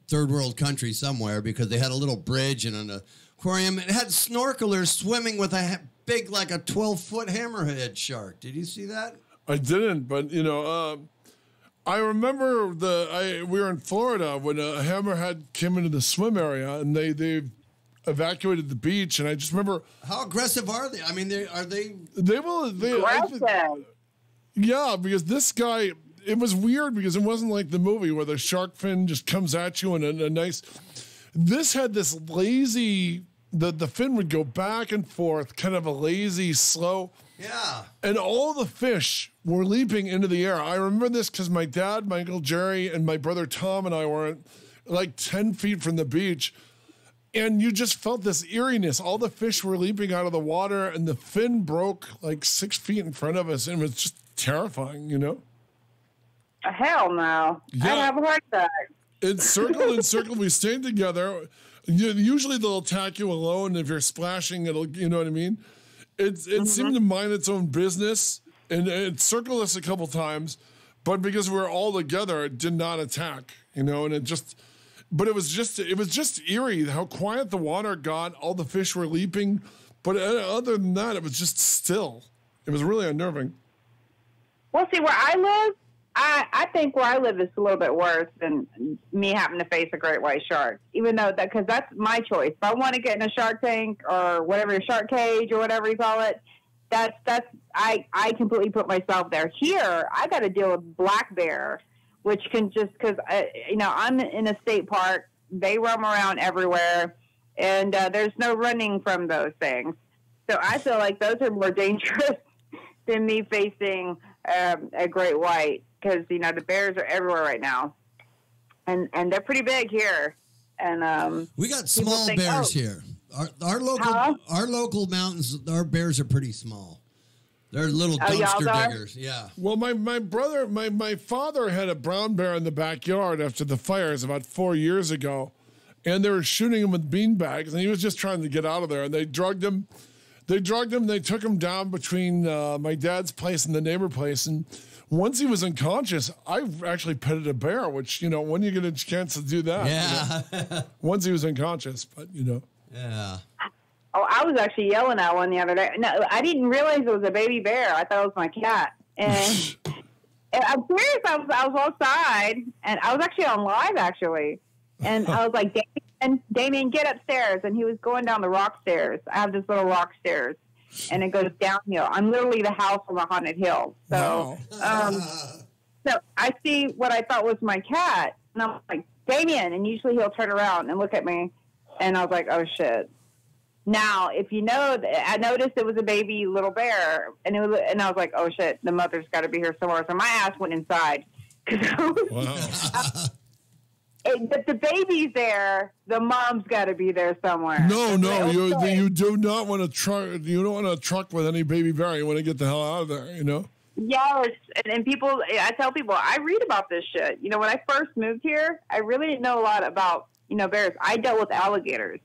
S2: third world country somewhere because they had a little bridge and an aquarium. It had snorkelers swimming with a big, like a 12-foot hammerhead shark. Did you see that?
S1: I didn't, but I remember we were in Florida when a hammerhead came into the swim area and they evacuated the beach, and I just remember
S2: how aggressive are they? I mean, are they?
S1: They will. Yeah, because this guy. It was weird because it wasn't like the movie where the shark fin just comes at you in a nice. This had this lazy. The fin would go back and forth, kind of a lazy, slow.
S2: Yeah.
S1: And all the fish were leaping into the air. I remember this because my dad, my Uncle Jerry, and my brother Tom and I were like 10 feet from the beach. And you just felt this eeriness. All the fish were leaping out of the water, and the fin broke like 6 feet in front of us. And it was just terrifying,
S3: Hell no.
S1: Yeah.
S3: I'd have a heart attack.
S1: It circled and circled. We stayed together. Usually they'll attack you alone. If you're splashing, you know what I mean? It seemed to mind its own business, and it circled us a couple times, but because we were all together, it did not attack, and but it was just eerie how quiet the water got. All the fish were leaping, but other than that, it was just still. It was really unnerving.
S3: Well, see, where I live, I think where I live is a little bit worse than me having to face a great white shark, even though because that's my choice. If I want to get in a shark tank or whatever, a shark cage or whatever you call it, I completely put myself there. Here, I got to deal with black bear, which can just because I'm in a state park, they roam around everywhere, and there's no running from those things. So I feel like those are more dangerous than me facing a great white. Because the bears are everywhere right now, and they're pretty big here. And
S2: we got small bears here. Our local mountains, our bears are pretty small. They're little dumpster diggers. Yeah.
S1: Well, my father had a brown bear in the backyard after the fires about 4 years ago, and they were shooting him with beanbags, and he was just trying to get out of there, and they drugged him. They drugged him. They took him down between my dad's place and the neighbor place. And once he was unconscious, I actually petted a bear, which, you know, when you get a chance to do that.
S2: Yeah.
S1: You know, once he was unconscious, but, you know.
S2: Yeah.
S3: Oh, I was actually yelling at one the other day. No, I didn't realize it was a baby bear. I thought it was my cat. And, and I'm serious. I was outside, and I was actually on live, actually. And I was like, Damien, get upstairs. And he was going down the rock stairs. I have this little rock stairs, and it goes downhill. I'm literally the house on the haunted hill. So, so I see what I thought was my cat, and I'm like, Damien. And usually he'll turn around and look at me, and I was like, oh shit. Now, if you know, I noticed it was a baby little bear, and I was like, oh shit, the mother's got to be here somewhere. So my ass went inside.
S1: Wow.
S3: If the baby's there, the mom's got to be there somewhere.
S1: No, you do not want to truck. You don't want to truck with any baby bear. You want to get the hell out of there. You know.
S3: Yes, and people. I tell people I read about this shit. You know, when I first moved here, I really didn't know a lot about bears. I dealt with alligators.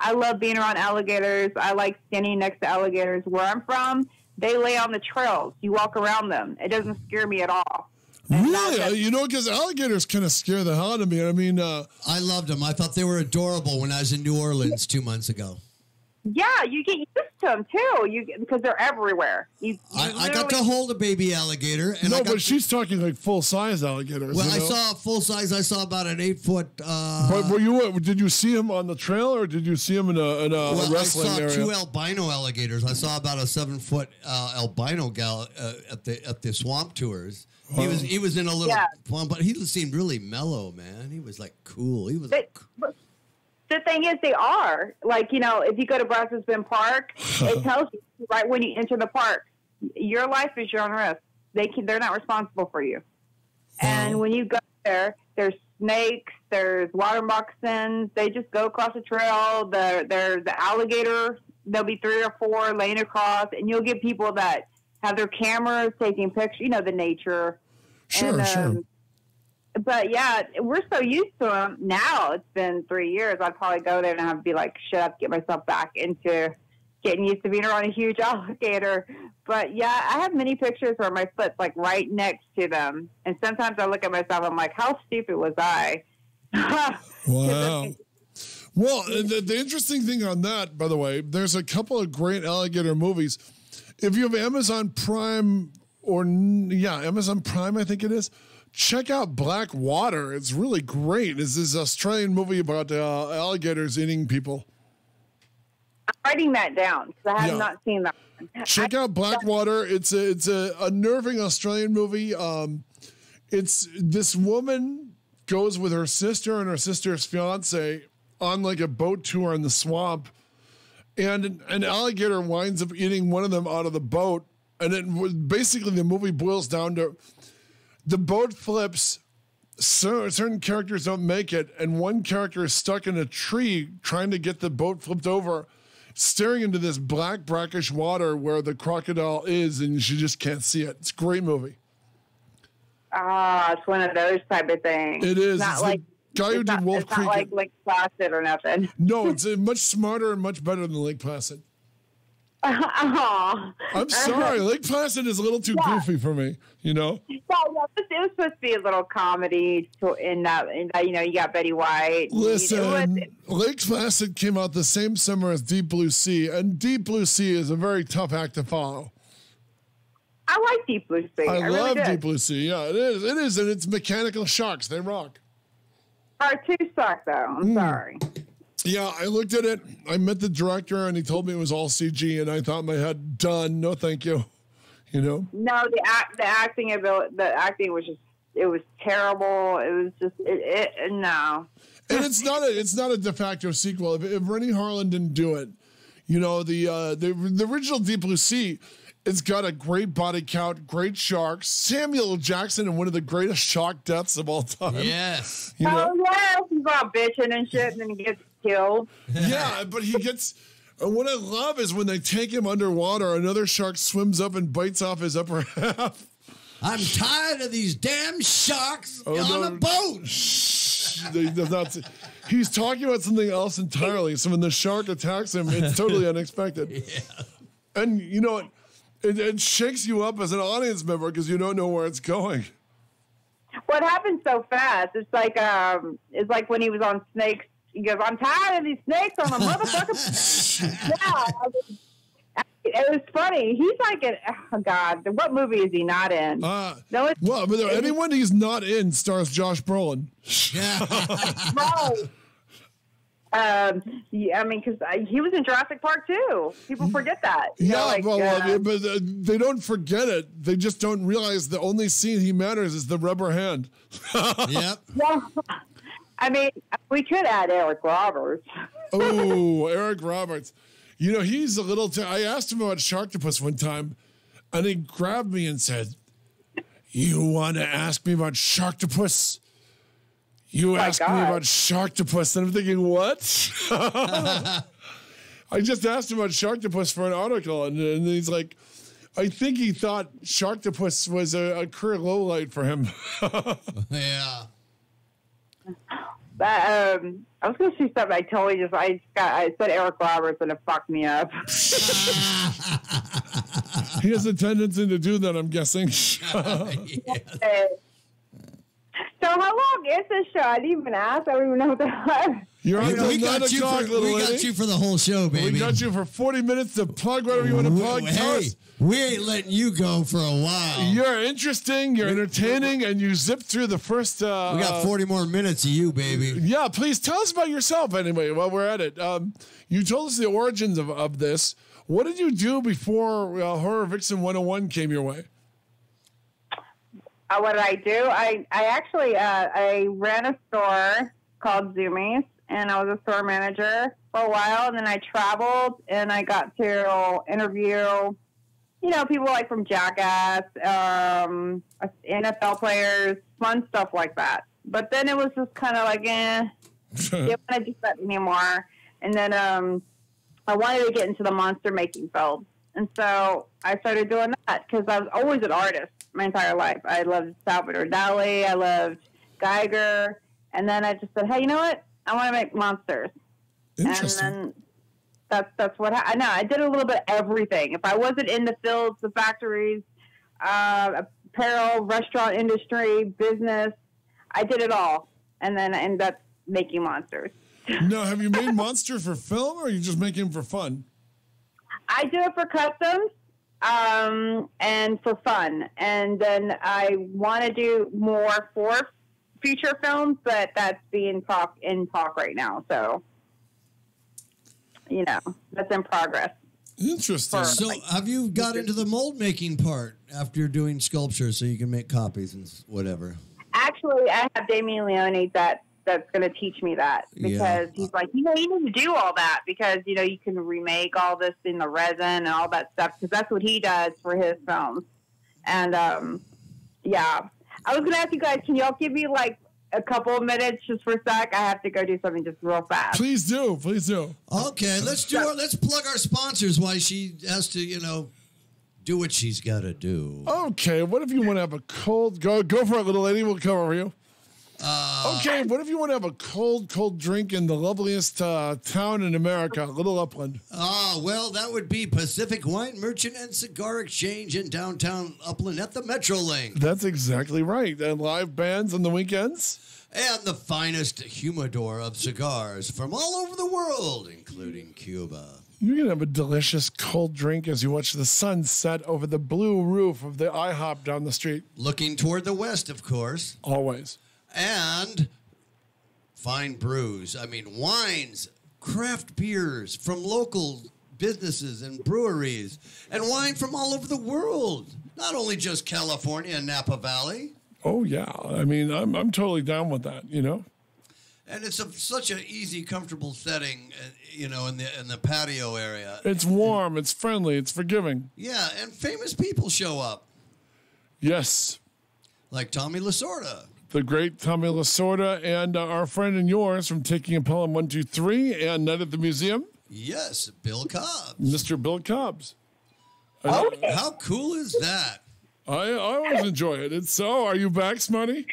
S3: I love being around alligators. I like standing next to alligators. Where I'm from, they lay on the trails. You walk around them. It doesn't scare me at all.
S1: Really? You know, because alligators kind of scare the hell out of me. I mean,
S2: I loved them. I thought they were adorable when I was in New Orleans 2 months ago.
S3: Yeah, you get used to them too. Because they're everywhere.
S2: I got to hold a baby alligator. And
S1: but she's talking like full size alligators.
S2: Well,
S1: you know?
S2: I saw full size. I saw about an 8 foot.
S1: But did you see him on the trail, or did you see him in a wrestling area?
S2: I saw 2 albino alligators. I saw about a 7 foot albino gal at the swamp tours. Wow. He was in a little swamp, but he seemed really mellow, man. He was like cool. He was.
S3: The thing is, they are like, if you go to Brazos Bend Park, it tells you right when you enter the park, your life is your own risk. They're not responsible for you. And when you go there, there's snakes, there's water moccasins. They just go across the trail. There's the alligator. There'll be 3 or 4 laying across, and you'll get people that have their cameras taking pictures. The nature.
S1: Sure, sure.
S3: But yeah, we're so used to them now. It's been 3 years. I'd probably go there and have to be like, shut up, get myself back into getting used to being around a huge alligator. But yeah, I have many pictures where my foot's like right next to them. And sometimes I look at myself, I'm like, how stupid was I?
S1: Wow. Well, the interesting thing on that, by the way, there's a couple of great alligator movies. If you have Amazon Prime Amazon Prime, I think it is. Check out Black Water. It's really great. It's this Australian movie about alligators eating people.
S3: I'm writing that down because I have not seen that one.
S1: Check out Black Water. It's a unnerving Australian movie. It's this woman goes with her sister and her sister's fiance on like a boat tour in the swamp, and an alligator winds up eating one of them out of the boat. And basically the movie boils down to the boat flips, certain characters don't make it, and one character is stuck in a tree trying to get the boat flipped over, staring into this black, brackish water where the crocodile is, and she just can't see it. It's a great movie.
S3: It's one of those type of things.
S1: It is. It's like the guy who did Wolf Creek.
S3: It's not like Lake Placid or nothing.
S1: No, it's much smarter and much better than Lake Placid.
S3: Oh.
S1: I'm sorry. Lake Placid is a little too goofy for me,
S3: Yeah, it was supposed to be a little comedy in that, you got Betty White.
S1: Listen, Lake Placid came out the same summer as Deep Blue Sea, and Deep Blue Sea is a very tough act to follow.
S3: I like Deep Blue Sea.
S1: I love
S3: really
S1: Deep Blue Sea. Yeah, it is. It is, and it's mechanical sharks. They rock.
S3: Cartoons suck, though. I'm sorry.
S1: Yeah, I looked at it. I met the director, and he told me it was all CG, and I thought in my head, done. No, thank you. No,
S3: the acting ability, the acting was it was terrible. It was just no.
S1: And it's not a de facto sequel. If Rennie Harlan didn't do it, the original Deep Blue Sea, it's got a great body count, great sharks. Samuel L. Jackson in one of the greatest shark deaths of all time.
S2: Yes.
S3: He's all bitching and shit, and then he gets killed.
S1: Yeah, but he gets. What I love is when they take him underwater, another shark swims up and bites off his upper half.
S2: I'm tired of these damn sharks on a boat.
S1: He's talking about something else entirely. So when the shark attacks him, it's totally unexpected.
S2: Yeah.
S1: And you know, it shakes you up as an audience member because you don't know where it's going.
S3: What happened so fast? It's like when he was on Snakes. He goes, "I'm tired of these snakes on the motherfucker." Yeah, it was funny. He's like, oh God, what movie is he not in?
S1: Well, but anyone he's not in stars Josh Brolin.
S3: Right. Yeah, I mean, because he was in Jurassic Park too. People forget that.
S1: But they don't forget it. They just don't realize the only scene he matters is the rubber hand.
S2: Yep.
S3: Yeah. I mean, we could add Eric Roberts.
S1: Oh, Eric Roberts. You know, he's a little... I asked him about Sharktopus one time, and he grabbed me and said, "You want to ask me about Sharktopus? You asked me about Sharktopus." And I'm thinking, what? I just asked him about Sharktopus for an article, and he's like, I think he thought Sharktopus was a career lowlight for him.
S2: Yeah.
S3: But I was going to say something. I said Eric Roberts, and it fucked me up.
S1: He has a tendency to do that, I'm guessing.
S2: Yes.
S3: So how long is this show? I didn't even ask. I don't even know what the hell.
S1: You're on
S2: We got you for the whole show, baby.
S1: We got you for 40 minutes to plug whatever you want to plug.
S2: Hey, we ain't letting you go for a while.
S1: You're interesting, you're entertaining, and you zipped through the first...
S2: we got 40 more minutes of you, baby.
S1: Yeah, please tell us about yourself anyway while we're at it. You told us the origins of this. What did you do before Horror Vixen 101 came your way?
S3: What did I do? I actually I ran a store called Zoomies, and I was a store manager for a while, and then I traveled, and I got to interview, people like from Jackass, NFL players, fun stuff like that. But then it was just kind of like, they don't want to do that anymore. And then I wanted to get into the monster making field. And so I started doing that because I was always an artist my entire life. I loved Salvador Dali. I loved Geiger. And then I just said, hey, you know what? I want to make monsters.
S1: Interesting.
S3: And then that's what happened. I did a little bit of everything. If I wasn't in the fields, the factories, apparel, restaurant industry, business, I did it all. And then I ended up making monsters.
S1: Now, have you made monster for film, or are you just making them for fun?
S3: I do it for customs and for fun. And then I want to do more for feature films, but that's being in talk right now. So, that's in progress.
S1: Interesting.
S2: So have you got into the mold making part after you're doing sculpture so you can make copies and whatever?
S3: Actually, I have Damien Leone that's going to teach me that, because he's like, you need to do all that because, you can remake all this in the resin and all that stuff, because that's what he does for his films. And, I was going to ask you guys, can y'all give me like a couple of minutes just for a sec? I have to go do something just real fast.
S1: Please do.
S2: Okay, let's plug our sponsors while she has to, do what she's got to do.
S1: Okay, what if you want to have a cold... Go for it, little lady. We'll come over you. Okay, what if you want to have a cold drink in the loveliest town in America, Little Upland?
S2: Well, that would be Pacific Wine Merchant and Cigar Exchange in downtown Upland at the Metrolink.
S1: That's exactly right. And live bands on the weekends?
S2: And the finest humidor of cigars from all over the world, including Cuba.
S1: You can have a delicious cold drink as you watch the sun set over the blue roof of the IHOP down the street.
S2: Looking toward the west, of course.
S1: Always.
S2: And fine brews. I mean, wines, craft beers from local businesses and breweries, and wine from all over the world. Not only just California and Napa Valley.
S1: Oh, yeah. I mean, I'm totally down with that,
S2: And it's such an easy, comfortable setting, in the patio area.
S1: It's warm, it's friendly, it's forgiving.
S2: Yeah, and famous people show up.
S1: Yes.
S2: Like Tommy Lasorda.
S1: The great Tommy Lasorda, and our friend and yours from Taking a Pelham 123 and Night at the Museum.
S2: Yes, Bill Cobbs.
S1: Mr. Bill Cobbs.
S2: How cool is that?
S1: I always enjoy it. It's so. Are you back, Smarty?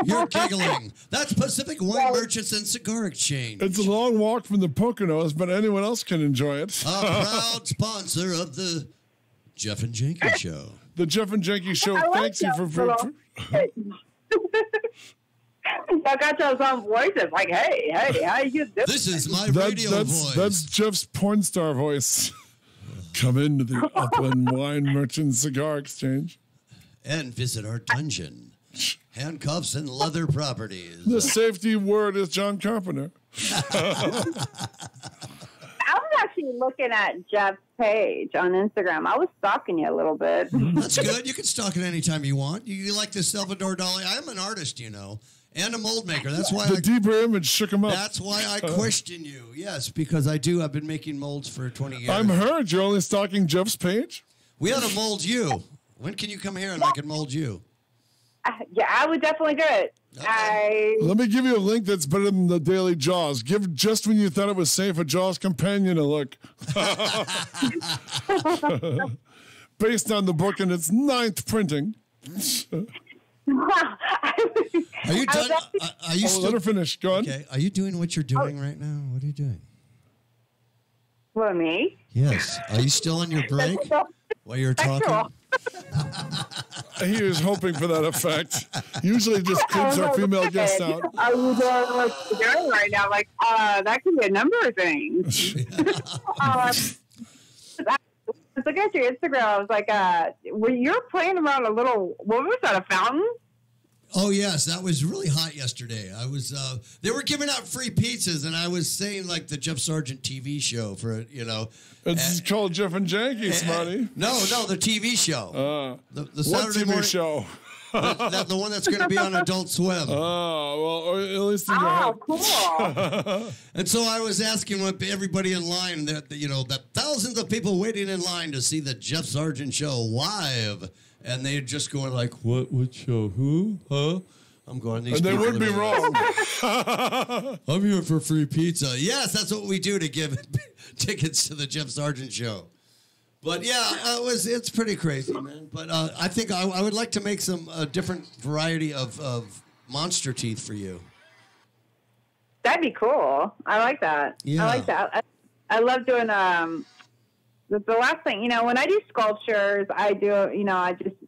S2: You're giggling. That's Pacific Wine Merchants and Cigar Exchange.
S1: It's a long walk from the Poconos, but anyone else can enjoy it.
S2: A proud sponsor of the Jeff and Janki Show.
S1: The Jeff and Janki Show thanks you for
S3: I got those own voices like, hey, how you doing?
S2: This is my radio voice.
S1: That's Jeff's porn star voice. Come into the Upland Wine Merchant Cigar Exchange.
S2: And visit our dungeon. Handcuffs and leather properties.
S1: The safety word is John Carpenter.
S3: I was actually looking at Jeff's page on Instagram. I was stalking you a little bit.
S2: That's good. You can stalk it anytime you want. You like the Salvador Dali? I'm an artist, and a mold maker. That's why
S1: the deeper image shook him up.
S2: That's why I question you. Yes, because I do. I've been making molds for 20 years.
S1: I'm heard you're only stalking Jeff's page.
S2: We ought to mold you. When can you come here and I can mold you?
S3: Yeah, I would definitely do it.
S2: Okay.
S1: Let me give you a link that's better than the Daily Jaws. Give just when you thought it was safe a Jaws companion a look. Based on the book in its 9th printing.
S2: Are you done? Are you still?
S1: Let her finish. Go on.
S2: Okay. Are you doing what you're doing right now? What are you doing?
S3: For me?
S2: Yes. Are you still on your break while you're talking?
S1: He was hoping for that effect. Usually it just creeps our female guests out.
S3: Are you doing what you're doing right now? Like, that could be a number of things. I was looking at your Instagram. I was like, were you playing around a little, what was that, a fountain?
S2: Oh, yes. That was really hot yesterday. I was, they were giving out free pizzas, and I was saying, like, the Jeff Sargent TV show for,
S1: It's called Jeff and Janki, Smarty.
S2: No, the TV show. The Saturday
S1: TV
S2: morning
S1: show?
S2: the one that's going to be on Adult Swim.
S1: Oh, well, at least in your head.
S3: Cool.
S2: And so I was asking everybody in line that thousands of people waiting in line to see the Jeff Sargent show live. And they're just going like, what show? Who? Huh? I'm going, these
S1: And they would be wrong.
S2: I'm here for free pizza. Yes, that's what we do to give tickets to the Jeff Sargent show. But yeah, it's pretty crazy, man. But I think I would like to make some different variety of monster teeth for you.
S3: That'd be cool. I like that.
S2: Yeah.
S3: I like that. I love doing the last thing, when I do sculptures, I do,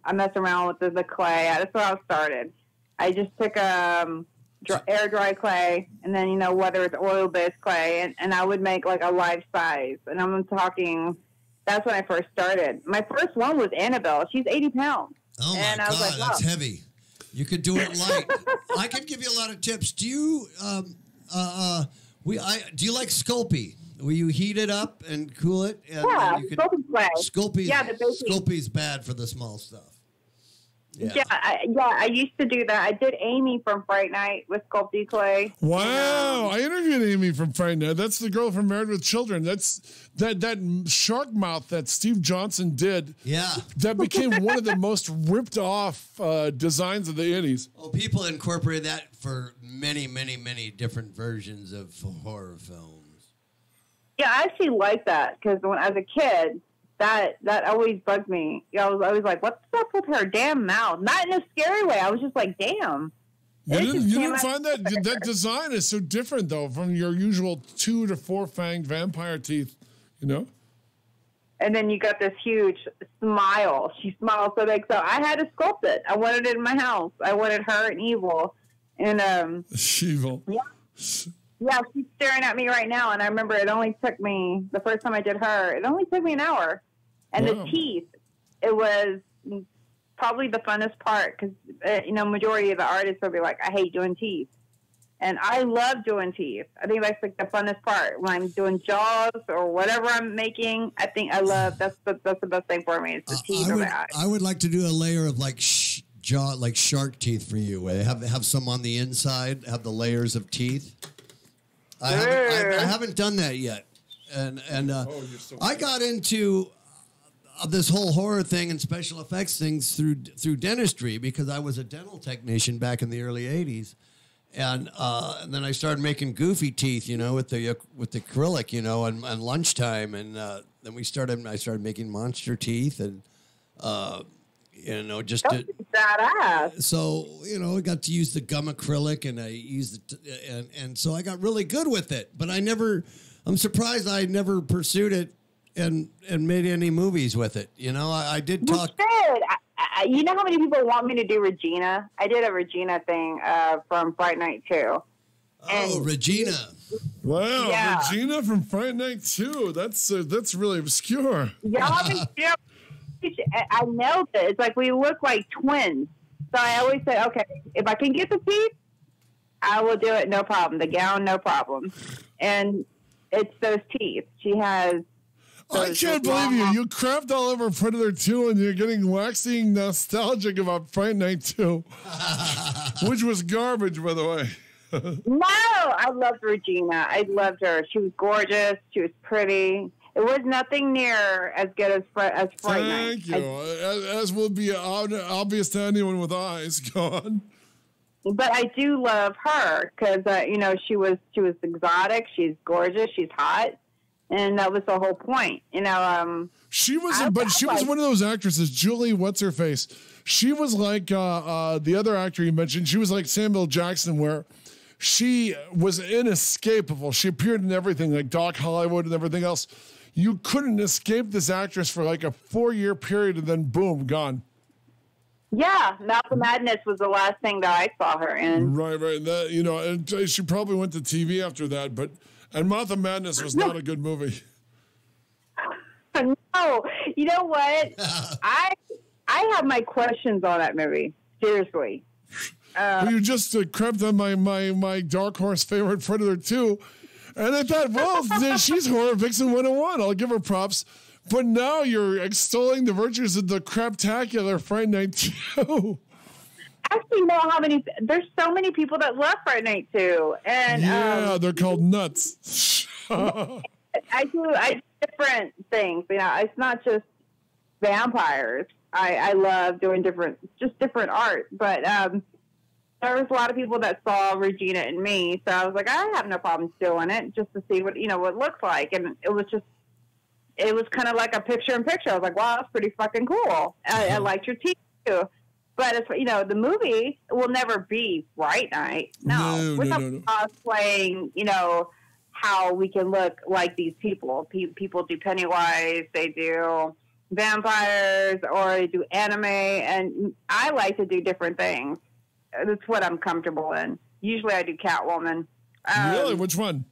S3: I mess around with the clay. That's where I started. I just took air dry clay, and then, whether it's oil-based clay, and I would make like a life size. And I'm talking, that's when I first started. My first one was Annabelle. She's 80 pounds.
S2: Oh,
S3: and
S2: my
S3: I was
S2: God,
S3: like, wow.
S2: That's heavy. You could do it light. I could give you a lot of tips. Do you, do you like Sculpey? Will you heat it up and cool it? And
S3: Yeah,
S2: you could,
S3: Sculpey's
S2: bad for the small stuff.
S3: Yeah, I used to do that. I did Amy from Fright Night with Sculpey clay.
S1: Wow, I interviewed Amy from Fright Night. That's the girl from Married with Children. That's that shark mouth that Steve Johnson did.
S2: Yeah,
S1: that became one of the most ripped off designs of the 80s.
S2: Oh, people incorporated that for many, many, many different versions of horror films.
S3: Yeah, I actually like that because when as a kid, that always bugged me. I was always like, "What's up with her damn mouth?" Not in a scary way. I was just like, "Damn."
S1: You didn't find that design is so different though from your usual 2 to 4 fanged vampire teeth,
S3: And then you got this huge smile. She smiles so big. So I had to sculpt it. I wanted it in my house. I wanted her and evil, and
S1: evil.
S3: Yeah. Yeah, she's staring at me right now, and I remember it only took me, the first time I did her, it only took me an hour. And the teeth, it was probably the funnest part, because, majority of the artists will be like, I hate doing teeth. And I love doing teeth. I think that's like the funnest part. When I'm doing jaws or whatever I'm making, I think I love, that's the best thing for me, is the teeth or the eyes.
S2: I would like to do a layer of like like shark teeth for you, where they have some on the inside, have the layers of teeth. I haven't done that yet, and I got into this whole horror thing and special effects things through dentistry because I was a dental technician back in the early '80s, and then I started making goofy teeth, with the acrylic, on lunchtime, and then I started making monster teeth, and You know, just
S3: That's badass.
S2: so I got to use the gum acrylic, and I used it, and so I got really good with it. But I'm surprised I never pursued it and made any movies with it. I did talk.
S3: You should. You know how many people want me to do Regina? I did a Regina thing from Fright Night 2.
S2: Oh, Regina.
S1: Wow,
S3: Yeah.
S1: Regina from Fright Night 2. That's really obscure.
S3: Y'all I nailed it. It's like we look like twins. So I always say, okay, if I can get the teeth, I will do it, no problem. The gown, no problem. And it's those teeth. She has.
S1: I can't believe you. You crapped all over Predator 2 and you're getting waxing nostalgic about Fright Night 2, which was garbage, by the way.
S3: No, I loved Regina. I loved her. She was gorgeous. She was pretty. It was nothing near as good as Fright Night.
S1: Thank you. As will be obvious to anyone with eyes. Go on.
S3: But I do love her because she was exotic. She's gorgeous. She's hot, and that was the whole point.
S1: She was, she was one of those actresses. Julie, what's her face? She was like the other actor you mentioned. She was like Samuel Jackson, where she was inescapable. She appeared in everything, like Doc Hollywood and everything else. You couldn't escape this actress for like a 4-year period, and then boom, gone.
S3: Yeah, Mouth of Madness was the last thing that I saw her in.
S1: Right. That, and she probably went to TV after that, and Mouth of Madness was not a good movie.
S3: No, you know what? I have my questions on that movie. Seriously.
S1: Well, you just crept on my Dark Horse favorite Predator 2, and I thought, well, she's Horror Vixen 101. I'll give her props. But now you're extolling the virtues of the craptacular Fright Night 2.
S3: Actually, you know how many? There's so many people that love Fright Night 2, and
S1: yeah, they're called nuts.
S3: I do different things. It's not just vampires. I love doing different art, but there was a lot of people that saw Regina and me, so I was like, I have no problem doing it just to see what it looks like, and it was kind of like a picture-in-picture. I was like, wow, that's pretty fucking cool. I liked your teeth too, but it's the movie will never be Fright Night. No, we're not cosplaying. How we can look like these people. People do Pennywise, they do vampires, or they do anime, and I like to do different things. That's what I'm comfortable in. Usually I do Catwoman.
S1: Really? Which one?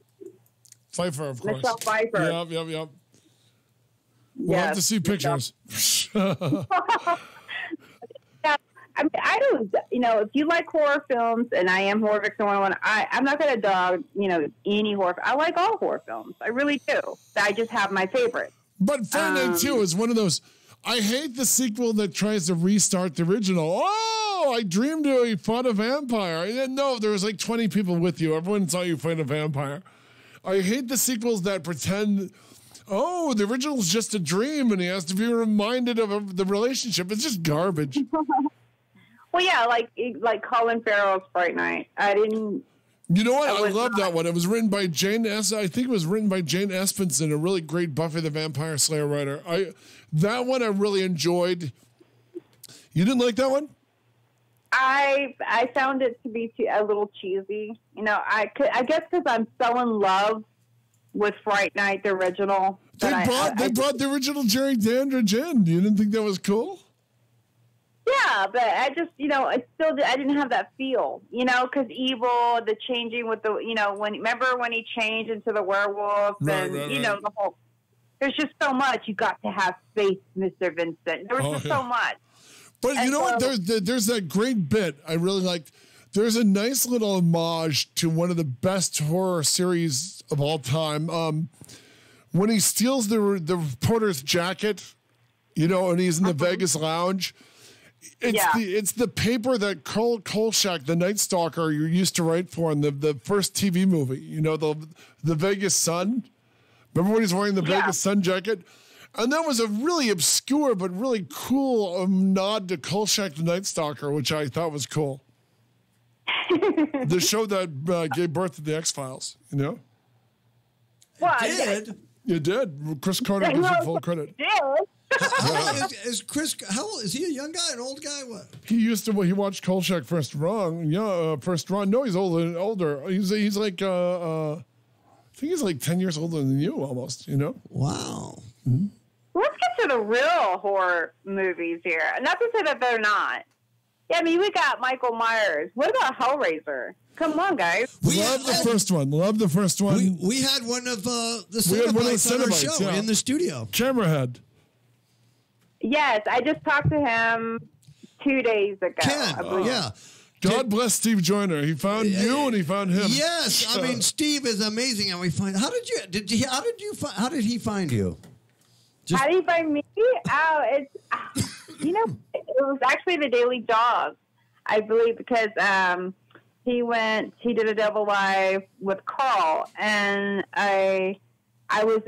S1: Pfeiffer, of course.
S3: Michelle Pfeiffer.
S1: Yep. We'll have to see pictures.
S3: Yeah, I don't, if you like horror films, and I am Horror Vixen 101, I'm not going to dog, any horror. I like all horror films. I really do. I just have my favorites.
S1: But Fright Night 2 is one of those. I hate the sequel that tries to restart the original. Oh, I dreamed you fought a vampire. No, there was like 20 people with you. Everyone saw you fight a vampire. I hate the sequels that pretend, oh, the original's just a dream and he has to be reminded of the relationship. It's just garbage.
S3: Well, yeah, like Colin Farrell's Fright Night. You
S1: know what? I love that one. It was written by Jane I think it was written by Jane Espenson, a really great Buffy the Vampire Slayer writer. That one I really enjoyed. You didn't like that one?
S3: I found it to be a little cheesy. I guess because I'm so in love with Fright Night, the original.
S1: They brought the original Jerry Dandridge in. You didn't think that was cool?
S3: Yeah, but I just, I didn't have that feel, because evil, the changing with the, remember when he changed into the werewolf and, the whole, there's just so much. You got to have faith, Mr. Vincent. There was so much.
S1: But you know what? There's that great bit I really liked. There's a nice little homage to one of the best horror series of all time. When he steals the reporter's jacket, and he's in the Vegas lounge. It's the paper that Carl Kolchak, the Night Stalker, you used to write for in the first TV movie. The Vegas Sun. Remember when he's wearing the Vegas Sun jacket? And that was a really obscure but really cool nod to Kolchak, the Night Stalker, which I thought was cool. The show that gave birth to the X-Files.
S3: Well,
S2: did.
S1: You did. Chris Carter gives you full credit.
S3: Yeah.
S2: Is Chris? How old is he? A young guy? An old guy? What?
S1: He watched Kolchak First Run. Yeah, First Run. No, he's older. He's like I think he's like 10 years older than you, almost. You know.
S2: Wow.
S1: Mm-hmm.
S3: Let's get to the real horror movies here. Not to say that they're not. Yeah, I mean, we got Michael Myers. What about Hellraiser? Come on, guys.
S1: Love the first one. Love the first one.
S2: We had one of the Cenobites on our show in the studio.
S1: Camerahead.
S3: Yes, I just talked to him 2 days ago.
S2: Ken, yeah.
S1: God bless Steve Joyner. He found you and he found him.
S2: Yes, I mean Steve is amazing. And we find how did he find you?
S3: How did he find me? Oh, it's it was actually the Daily Dog, I believe, because he did a double live with Carl, and I was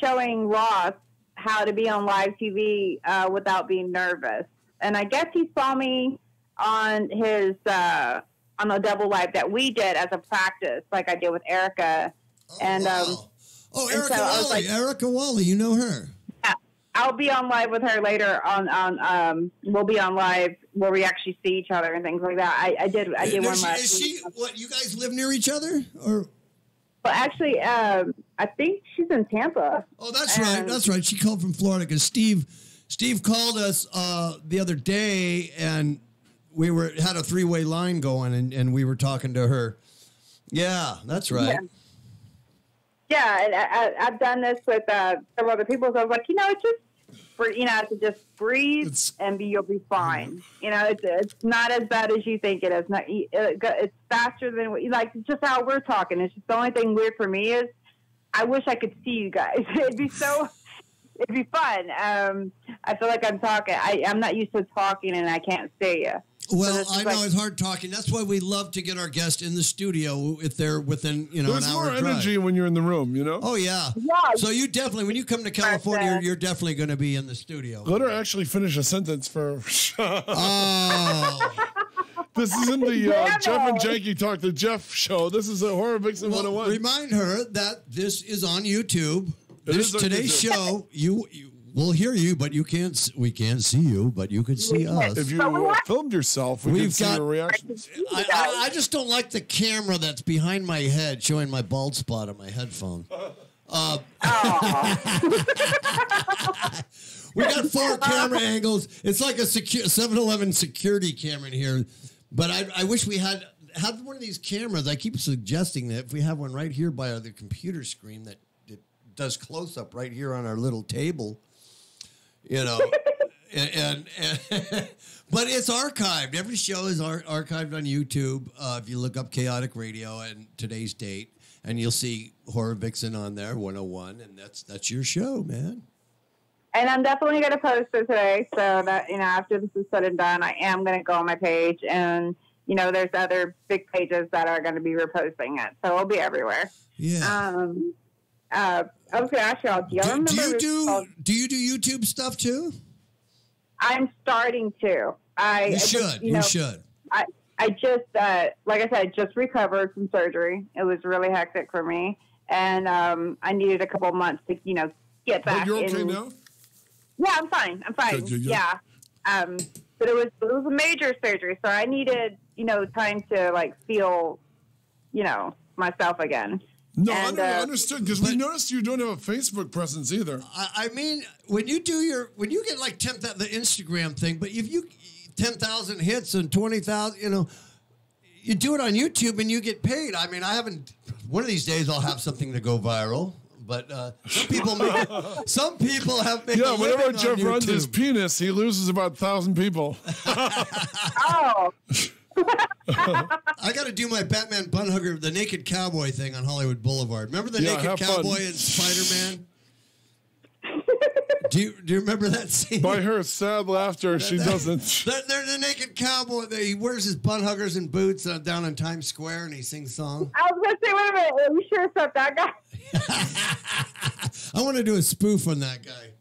S3: showing Ross how to be on live TV without being nervous, and I guess he saw me on his on a double live that we did as a practice, like I did with Erica,
S2: Erica Wally, you know her.
S3: I'll be on live with her later on we'll be on live where we actually see each other and things like that. I did one last
S2: Is she what, you guys live near each other? Or
S3: well, actually I think she's in Tampa.
S2: Oh, that's right. That's right. She called from Florida because Steve called us the other day and we had a three-way line going and we were talking to her. Yeah, that's right.
S3: Yeah, and I've done this with several other people. So I was like, it's just to just breathe and you'll be fine. It's not as bad as you think it is. It's faster than just how we're talking. It's just the only thing weird for me is I wish I could see you guys. It'd be fun. I feel like I'm talking. I'm not used to talking and I can't see you.
S2: Well, I know it's hard talking. That's why we love to get our guest in the studio if they're within,
S1: There's
S2: an hour
S1: more energy when you're in the room,
S2: Oh, yeah. So you definitely, when you come to California, you're definitely going to be in the studio.
S1: Let her actually finish a sentence for...
S2: Oh.
S1: This isn't the Jeff and Janki Talk to Jeff show. This is a Horror VIXEN 101.
S2: Remind her that this is on YouTube. Today's show, we'll hear you, but we can't see you, but you can see us.
S1: If you filmed yourself, we can see your reactions.
S2: I just don't like the camera that's behind my head showing my bald spot on my headphone. We got 4 camera angles. It's like a 7-Eleven security camera in here. But I wish we had one of these cameras. I keep suggesting that if we have one right here by the computer screen that it does close-up right here on our little table, and but it's archived. Every show is archived on YouTube. If you look up Kaotic Radio and today's date, and you'll see Horror VIXEN on there, 101, and that's your show, man.
S3: And I'm definitely going to post it today, so that after this is said and done, I am going to go on my page, and there's other big pages that are going to be reposting it, so it'll be everywhere.
S2: Yeah.
S3: I was going to ask y'all, do y'all remember?
S2: Do you do YouTube stuff too?
S3: I'm starting to.
S2: You should.
S3: I just, like I said, just recovered from surgery. It was really hectic for me, and I needed a couple of months to, get back.
S1: But you're okay now?
S3: Yeah, I'm fine. Good, yeah. But it was a major surgery, so I needed, time to
S2: Oh,
S3: feel, myself again.
S1: No, I understood, because we noticed you don't have a Facebook presence either.
S2: I mean, when you get like 10,000, the Instagram thing, but if you 10,000 hits and 20,000, you do it on YouTube and you get paid. I mean, one of these days I'll have something to go viral. But some people have made a
S1: whenever
S2: living
S1: Jeff
S2: on
S1: runs
S2: YouTube.
S1: his penis, he loses about 1,000 people.
S3: Oh.
S2: I got to do my Batman bun hugger, the naked cowboy thing on Hollywood Boulevard. Remember the naked cowboy in Spider-Man? Do you remember that scene?
S1: By her sad laughter, she doesn't.
S2: There's the naked cowboy. He wears his bun huggers and boots down in Times Square, and he sings songs.
S3: I was going to say, wait a minute. Are you sure it's not that guy?
S2: I want to do a spoof on that guy.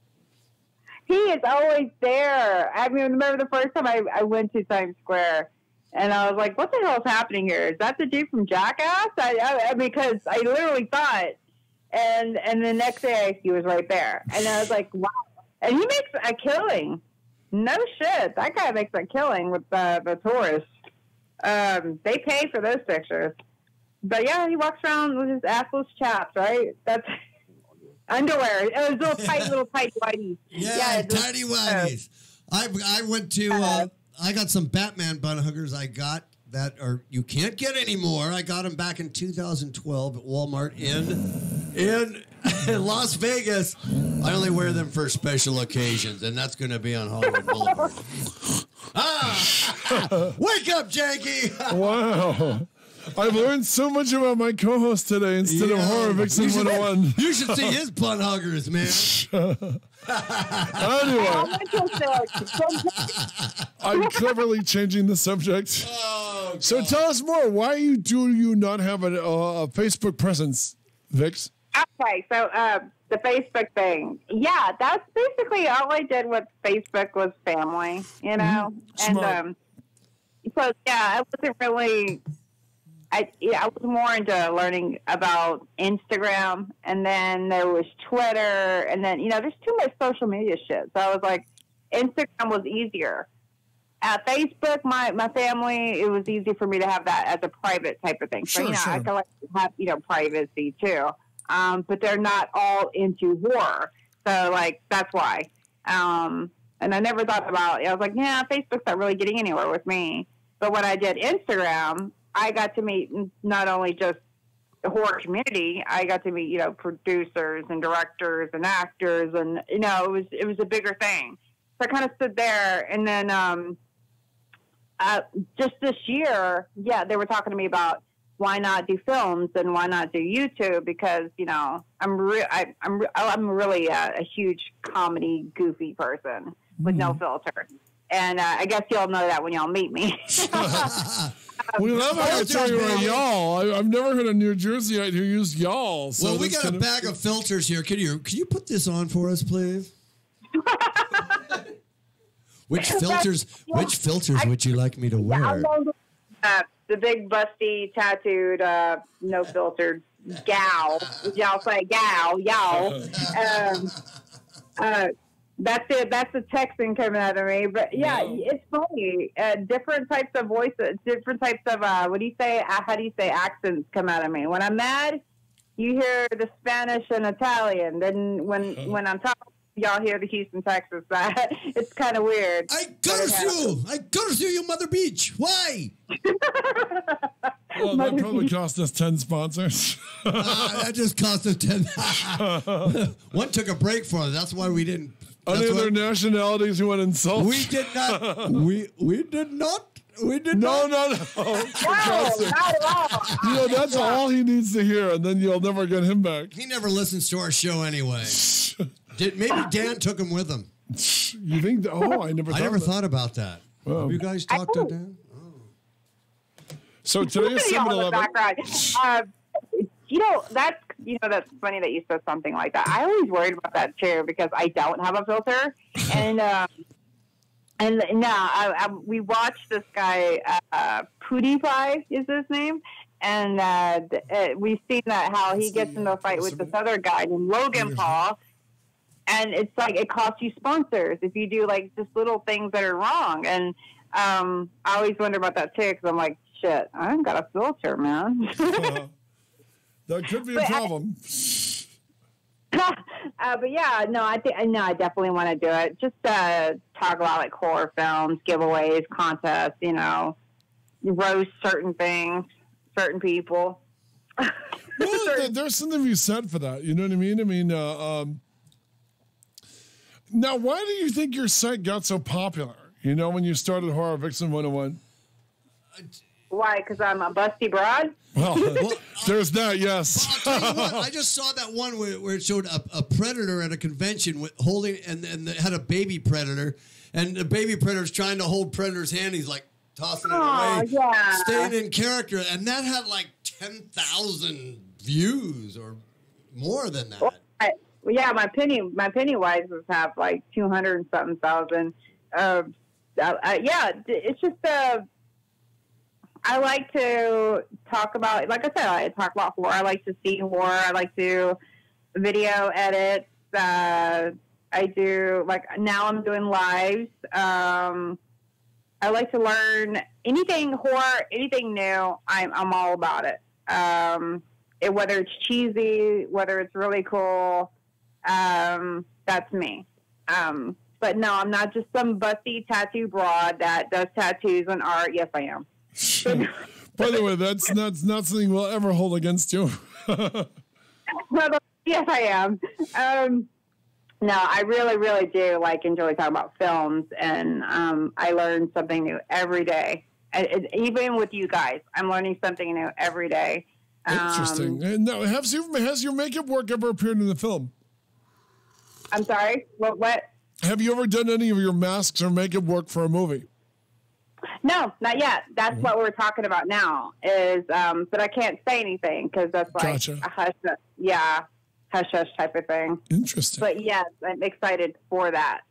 S3: He is always there. I mean, remember the first time I went to Times Square, and I was like, what the hell is happening here? Is that the dude from Jackass? I mean, because I literally thought And the next day he was right there. And I was like, wow. And he makes a killing. No shit. That guy makes a killing with the tourists. They pay for those pictures. But yeah, he walks around with his assless chaps, right? That's underwear. It was little tight whiteies.
S2: Yeah, tidy whiteies. I went to, I got some Batman bun huggers I got that are, you can't get anymore. I got them back in 2012 at Walmart in Las Vegas. I only wear them for special occasions, and that's going to be on Hollywood Boulevard. Wake up, Janky!
S1: Wow. I've learned so much about my co-host today instead of Horror Vixen 101.
S2: You should see his bun huggers, man.
S1: Anyway, I'm cleverly changing the subject.
S2: Oh,
S1: so tell us more. Why do you not have a Facebook presence, Vix?
S3: Okay, so the Facebook thing. Yeah, that's basically all I did with Facebook was family, you know? And so, yeah, I wasn't really... I was more into learning about Instagram, and then there was Twitter, and then, there's too much social media shit. So I was like, Instagram was easier. At Facebook, my family, it was easy for me to have that as a private type of thing. So, I could have, privacy too. But they're not all into horror. So, that's why. And I never thought about it. I was like, yeah, Facebook's not really getting anywhere with me. But when I did Instagram, I got to meet not only just the horror community, I got to meet, producers and directors and actors, and, it was a bigger thing. So I kind of stood there, and then just this year, they were talking to me about why not do films and why not do YouTube, because, I'm really a huge comedy, goofy person with no filter. And I guess y'all know that when y'all meet me.
S1: We love how you tell you a y'all. I've never heard a New Jerseyite who used y'all. So
S2: well, we got a bag of filters here. Can you put this on for us, please? Which filters would you like me to wear?
S3: The big, busty, tattooed, no filtered gal. Y'all say gal, y'all. That's it. That's the texting coming out of me. But yeah, it's funny. Different types of voices, different types of what do you say? How do you say accents come out of me? When I'm mad, you hear the Spanish and Italian. Then when I'm talking, y'all hear the Houston, Texas. It's kind of weird.
S2: I curse you, you mother beach. Why?
S1: Well, that probably cost us 10 sponsors.
S2: That just cost us 10. One took a break for us. That's why we didn't.
S1: Any other nationalities you want to insult?
S2: We did not. we did not. We did
S1: not.
S2: No.
S3: No, not at all.
S1: That's all he needs to hear, and then you'll never get him back.
S2: He never listens to our show anyway. Maybe Dan took him with him.
S1: You think? I never thought
S2: about that.
S1: Well,
S2: have you guys talked to Dan? Oh.
S1: So today is 7-11.
S3: That's funny that you said something like that. I always worried about that too because I don't have a filter, and now we watched this guy, PewDiePie is his name, and we've seen that how he gets into a fight with this other guy named Logan Paul, and it's like it costs you sponsors if you do just little things that are wrong, and I always wonder about that too because I'm like, shit, I haven't got a filter, man.
S1: That could be a problem.
S3: But yeah, I definitely want to do it. Just talk about horror films, giveaways, contests, roast certain things, certain people.
S1: Well, there's something to be said for that. You know what I mean? I mean, now, why do you think your site got so popular? When you started Horror Vixen 101?
S3: Why? Because I'm a busty broad?
S1: Well, there's that, yes.
S2: I'll tell you what, I just saw that one where it showed a predator at a convention holding, and they had a baby predator, and the baby predator's trying to hold predator's hand. He's tossing it away, staying in character, and that had 10,000 views or more than that.
S3: Well, yeah, my Pennywises have 200 and something thousand. It's just I like to talk about, like I said, I talk about horror. I like to see horror. I like to video edits. I do, like, now I'm doing lives. I like to learn anything horror, anything new. I'm all about it. Whether it's cheesy, whether it's really cool, that's me. But no, I'm not just some busty tattoo broad that does tattoos and art. Yes, I am.
S1: By the way, that's not something we'll ever hold against you.
S3: Well, yes, I am. No, I really, really do enjoy talking about films, and I learn something new every day. Even with you guys, I'm learning something new every day.
S1: Interesting. And now, has your makeup work ever appeared in the film?
S3: I'm sorry. What?
S1: Have you ever done any of your masks or makeup work for a movie?
S3: No, not yet. That's what we're talking about now. But I can't say anything because that's
S1: Gotcha.
S3: a hush. Yeah, hush hush type of thing.
S1: Interesting.
S3: But yes, I'm excited for that.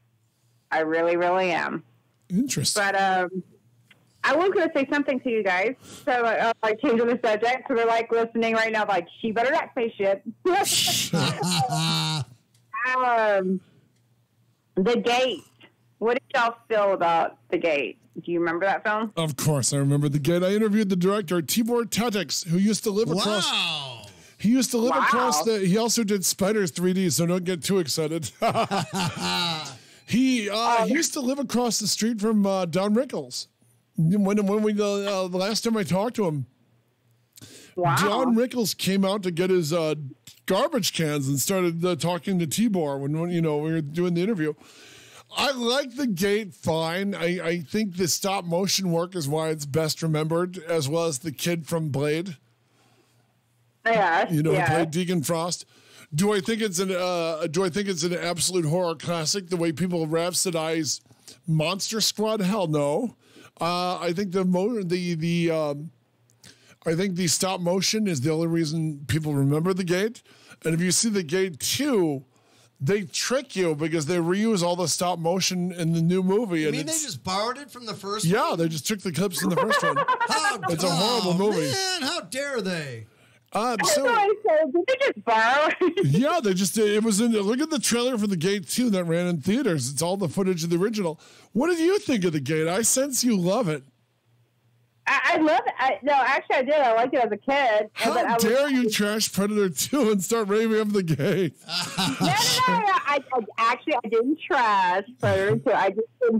S3: I really, really am.
S1: Interesting.
S3: But I was going to say something to you guys. So changing the subject. So they're listening right now. She better not say shit. The Gate. What did y'all feel about The Gate? Do you remember that film?
S1: Of course, I remember The Gate. I interviewed the director, Tibor Kaotic, who used to live across.
S2: Wow.
S1: He used to live across He also did Spiders 3D, so don't get too excited. He used to live across the street from Don Rickles. When we the last time I talked to him, Don Rickles came out to get his garbage cans and started talking to Tibor when we were doing the interview. I like The Gate fine. I think the stop motion work is why it's best remembered, as well as the kid from Blade.
S3: Yeah,
S1: who played Deacon Frost. Do I think it's an absolute horror classic the way people rhapsodize Monster Squad? Hell no. I think I think the stop motion is the only reason people remember The Gate. And if you see The Gate 2, they trick you because they reuse all the stop motion in the new movie.
S2: You mean they just borrowed it from the first one?
S1: Yeah, they just took the clips in the first one. It's a horrible movie.
S2: Man, how dare they?
S3: Did they just borrow?
S1: Yeah, it was in. Look at the trailer for The Gate 2 that ran in theaters. It's all the footage of the original. What did you think of The Gate? I sense you love it.
S3: I love it. No, actually, I did. I liked it as a kid.
S1: How dare you trash Predator 2 and start raving up The Gate?
S3: No. I didn't trash Predator 2.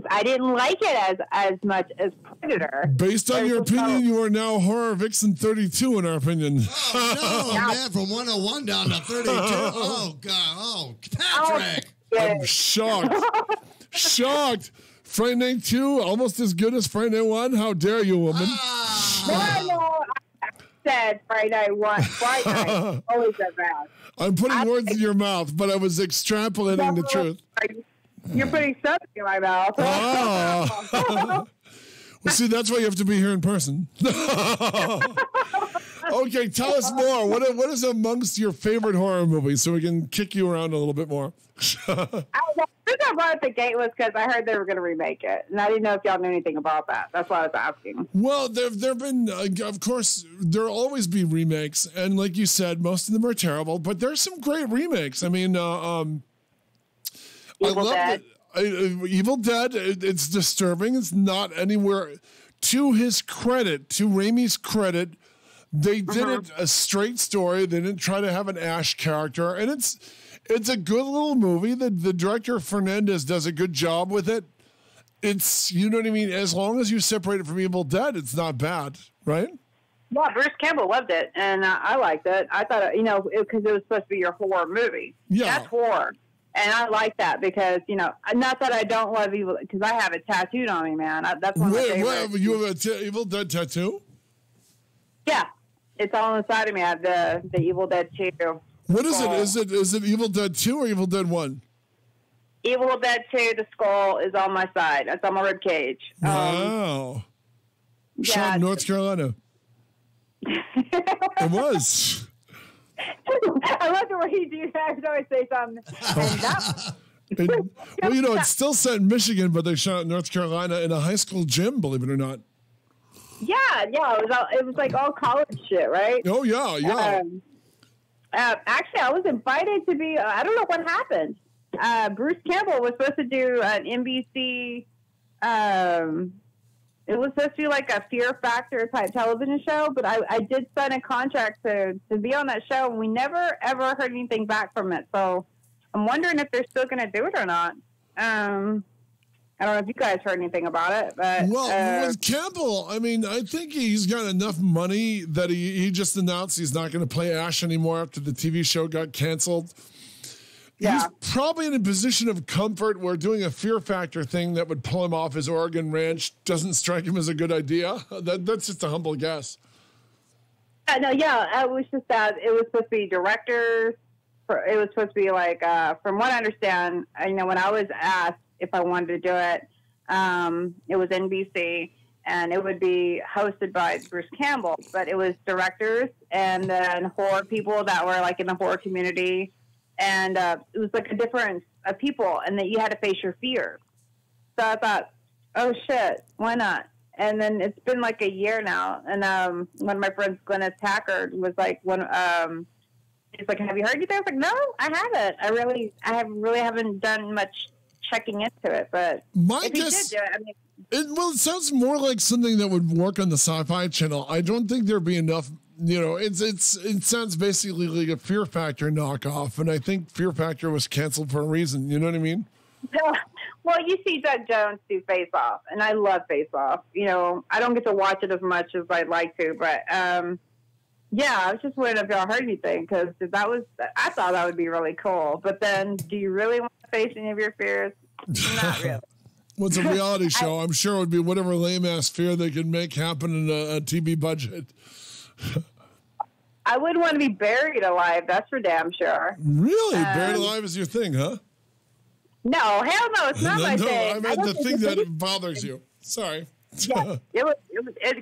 S3: I didn't like it as much as Predator.
S1: Based on your opinion, you are now horror VIXEN 32, in our opinion.
S2: Oh, no, man, from 101 down to 32. Oh, God. Oh, Patrick.
S1: I'm shocked. Shocked. Friday Night 2, almost as good as Friday Night 1. How dare you, woman?
S3: No, I said Friday Night 1. Friday Night. Always that bad.
S1: I'm putting words in your mouth, but I was extrapolating the truth.
S3: You're putting something in my mouth.
S1: Well, see, that's why you have to be here in person. Okay, tell us more. What is amongst your favorite horror movies so we can kick you around a little bit more?
S3: The reason I brought up The Gate was because I heard they were going to remake it, and I didn't know if y'all knew anything about that. That's why I was asking.
S1: Well, there've been, of course, there'll always be remakes, and like you said, most of them are terrible, but there's some great remakes. I mean,
S3: Evil Dead.
S1: Evil Dead. It's disturbing. It's not anywhere. To his credit, to Raimi's credit, they did it a straight story. They didn't try to have an Ash character, and it's a good little movie. The director Fernandez does a good job with it. It's, you know what I mean? As long as you separate it from Evil Dead, it's not bad, right?
S3: Yeah, Bruce Campbell loved it, and I liked it. I thought, because it was supposed to be your horror movie.
S1: Yeah.
S3: That's horror. And I like that because, not that I don't love Evil, because I have it tattooed on me, man. That's one of my favorites.
S1: You have an Evil Dead tattoo?
S3: Yeah. It's all on the side of me. I have the Evil Dead 2.
S1: What is it? Is it Evil Dead 2 or Evil Dead 1?
S3: Evil Dead 2, the skull is on my side. It's on my rib cage.
S1: Wow. Shot in North Carolina. It was.
S3: I love the way you do that. I always say something.
S1: Well, it's still set in Michigan, but they shot in North Carolina in a high school gym, believe it or not.
S3: Yeah. It was like all college shit, right?
S1: Oh, yeah.
S3: Actually, I was invited to be. I don't know what happened. Bruce Campbell was supposed to do an NBC. It was supposed to be like a Fear Factor type television show, but I did sign a contract to be on that show, and we never ever heard anything back from it. So I'm wondering if they're still going to do it or not. I don't know if you guys heard anything about it, but
S1: with Campbell, I mean, I think he's got enough money that he just announced he's not going to play Ash anymore after the TV show got canceled. Yeah. He's probably in a position of comfort where doing a Fear Factor thing that would pull him off his Oregon ranch doesn't strike him as a good idea. That's just a humble guess.
S3: It was just that it was supposed to be directors. It was supposed to be like, from what I understand, when I was asked if I wanted to do it, it was NBC, and it would be hosted by Bruce Campbell, but it was directors and then horror people that were like in the horror community. And it was like a difference of people, and that you had to face your fears. So I thought, oh shit, why not? And then it's been like a year now, and one of my friends, Glennis Packard, was like, he's like, have you heard anything? I was like, no, I haven't. I really haven't done much checking into it, but
S1: my
S3: if
S1: guess,
S3: he did do it,
S1: it sounds more like something that would work on the Sci-Fi Channel. I don't think there'd be enough. It sounds basically like a Fear Factor knockoff, and I think Fear Factor was canceled for a reason. You know what I mean?
S3: Well, you see Doug Jones do Face Off, and I love Face Off. I don't get to watch it as much as I'd like to, but I was just wondering if y'all heard anything, because I thought that would be really cool. But then, do you really want to face any of your fears? Not really.
S1: Well, it's a reality show. I'm sure it would be whatever lame-ass fear they could make happen in a TV budget.
S3: I wouldn't want to be buried alive. That's for damn sure.
S1: Really? Buried alive is your thing, huh?
S3: No, hell no. It's not my thing.
S1: I meant the thing that bothers you. Sorry.
S3: Yeah,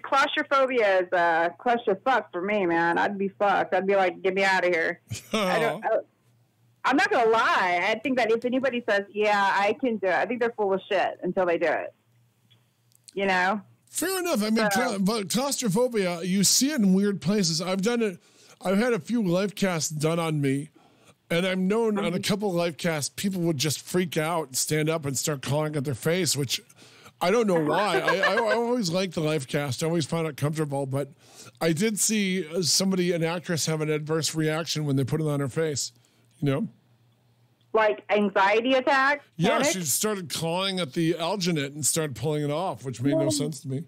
S3: claustrophobia is clusterfuck for me, man. I'd be fucked. I'd be like, get me out of here. I'm not going to lie. I think that if anybody says, yeah, I can do it, I think they're full of shit until they do it.
S1: Fair enough. I mean, but claustrophobia, you see it in weird places. I've done it. I've had a few life casts done on me, and I've known on a couple of life casts, people would just freak out, stand up, and start clawing at their face, which I don't know why. I always liked the life cast. I always found it comfortable, but I did see an actress have an adverse reaction when they put it on her face,
S3: Like anxiety attacks?
S1: Yeah,
S3: panic?
S1: She started clawing at the alginate and started pulling it off, which made no sense to me.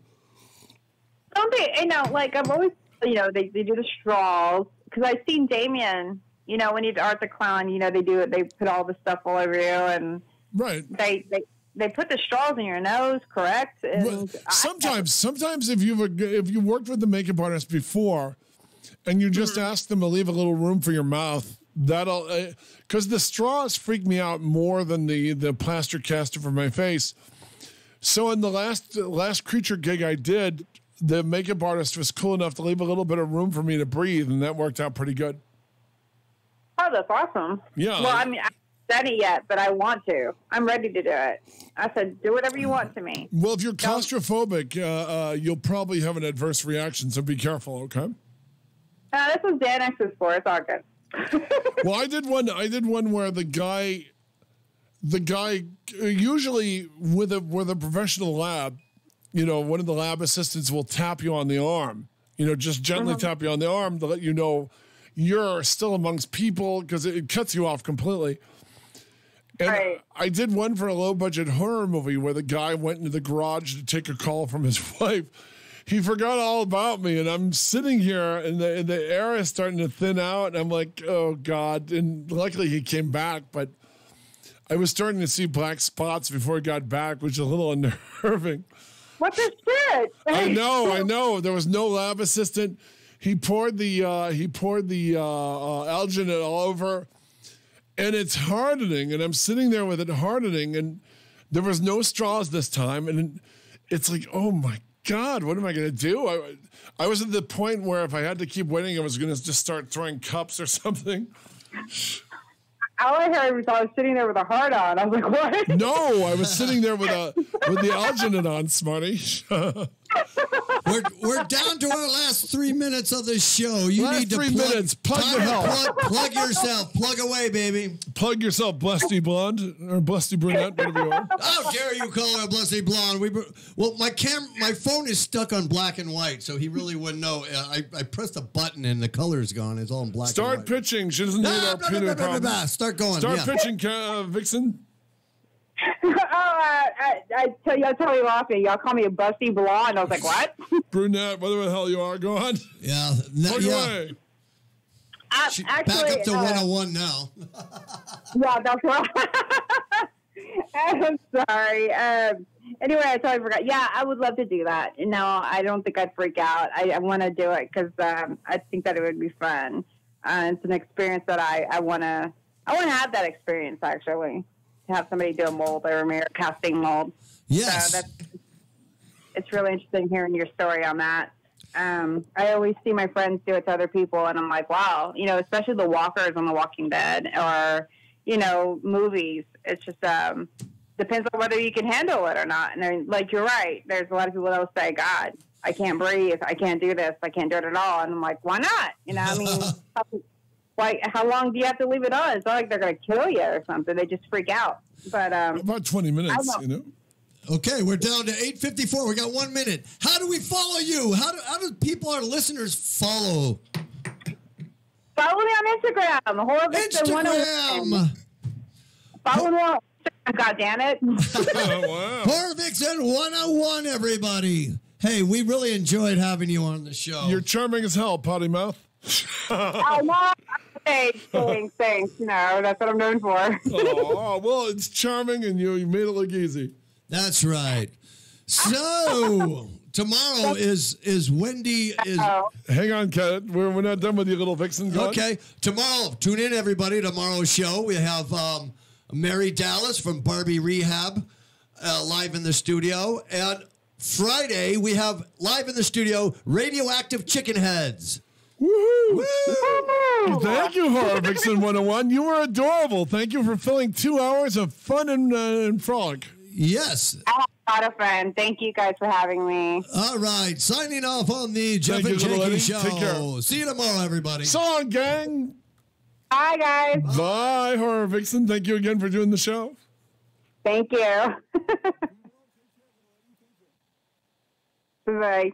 S3: Don't they, I've always, they do the straws, because I've seen Damien, when he's Art the Clown, they do it, they put all the stuff all over you, and
S1: right.
S3: They put the straws in your nose, correct? And
S1: sometimes if you worked with the makeup artist before, and you just ask them to leave a little room for your mouth, that'll, because the straws freak me out more than the plaster caster for my face. So in the last creature gig I did, the makeup artist was cool enough to leave a little bit of room for me to breathe, and that worked out pretty good.
S3: Oh, that's awesome.
S1: Yeah.
S3: Well, I mean, I haven't done it yet, but I want to. I'm ready to do it. I said, do whatever you want to me.
S1: Well, if you're claustrophobic, you'll probably have an adverse reaction, so be careful, okay?
S3: This was Dan X's for. It's all good.
S1: Well, I did one where the guy usually with a professional lab, one of the lab assistants will tap you on the arm, just gently tap you on the arm to let you know you're still amongst people, because it cuts you off completely. And right. I did one for a low budget horror movie where the guy went into the garage to take a call from his wife. He forgot all about me, and I'm sitting here, and the air is starting to thin out, and I'm like, oh, God. And luckily he came back, but I was starting to see black spots before he got back, which is a little unnerving.
S3: What the shit?
S1: I know. There was no lab assistant. He poured the alginate all over, and it's hardening, and I'm sitting there with it hardening, and there was no straws this time, and it's like, oh, my God, what am I going to do? I was at the point where if I had to keep waiting, I was going to just start throwing cups or something.
S3: All I heard was I was sitting there with a heart on. I was like, what?
S1: No, I was sitting there with the alginate on, Smarty.
S2: We're down to our last 3 minutes of the show. You
S1: Last
S2: need to
S1: 3 minutes. Plug your health.
S2: Plug yourself. Plug away, baby.
S1: Plug yourself, Blusty Blonde or Blusty Brunette, whatever you are.
S2: How dare you call her a Blusty Blonde? Well, my phone is stuck on black and white, so he really wouldn't know. I pressed a button and the color's gone. It's all in black
S1: Start
S2: and white.
S1: pitching. She doesn't need our peanut problem.
S2: Start going.
S1: Start pitching, Vixen.
S3: I tell you, I totally lost it. Y'all call me a busty blonde. I was like, what?
S1: Brunette, whatever the hell you are. Go on.
S2: Yeah.
S1: Plug away.
S3: Actually,
S2: back up to 101 now.
S3: Yeah, that's right. I'm sorry. Anyway, I totally forgot. Yeah, I would love to do that. No, I don't think I'd freak out. I want to do it because I think that it would be fun. It's an experience that I want to have that experience, actually. To have somebody do a mold or a mirror casting mold.
S2: Yes.
S3: So it's really interesting hearing your story on that. I always see my friends do it to other people, and I'm like, wow, especially the walkers on The Walking Dead or, movies. It's just depends on whether you can handle it or not. And then, like, you're right. There's a lot of people that will say, God, I can't breathe. I can't do this. I can't do it at all. And I'm like, why not? I mean, how long do you have to leave it on? It's not like they're going to kill you or something. They just freak out. But
S1: about 20 minutes,
S2: Okay, we're down to 8:54. We got 1 minute. How do we follow you? How do people, our listeners, follow?
S3: Follow me on Instagram.
S2: Instagram.
S3: Follow me on Instagram. God damn it.
S1: Wow.
S2: Horror Vixen 101, everybody. Hey, we really enjoyed having you on the show.
S1: You're charming as hell, potty mouth.
S3: No. Thanks. No, that's what I'm known for.
S1: Oh, well, it's charming, and you made it look easy.
S2: That's right. So tomorrow is Wendy is.
S1: Hang on, Kat. We're not done with you, little Vixen. Go
S2: Okay. Tomorrow, tune in, everybody. Tomorrow's show, we have Mary Dallas from Barbie Rehab live in the studio, and Friday we have live in the studio Radioactive Chicken Heads.
S1: Woohoo! Woo! Thank you, Horror Vixen 101. You were adorable. Thank you for filling 2 hours of fun and frolic.
S2: Yes.
S3: I had a lot of fun. Thank you guys for having me.
S2: All right. Signing off on the Jeff and Janki show.
S1: Take care.
S2: See you tomorrow, everybody.
S1: So long, gang.
S3: Bye, guys.
S1: Bye, Horror Vixen. Thank you again for doing the show.
S3: Thank you. Bye.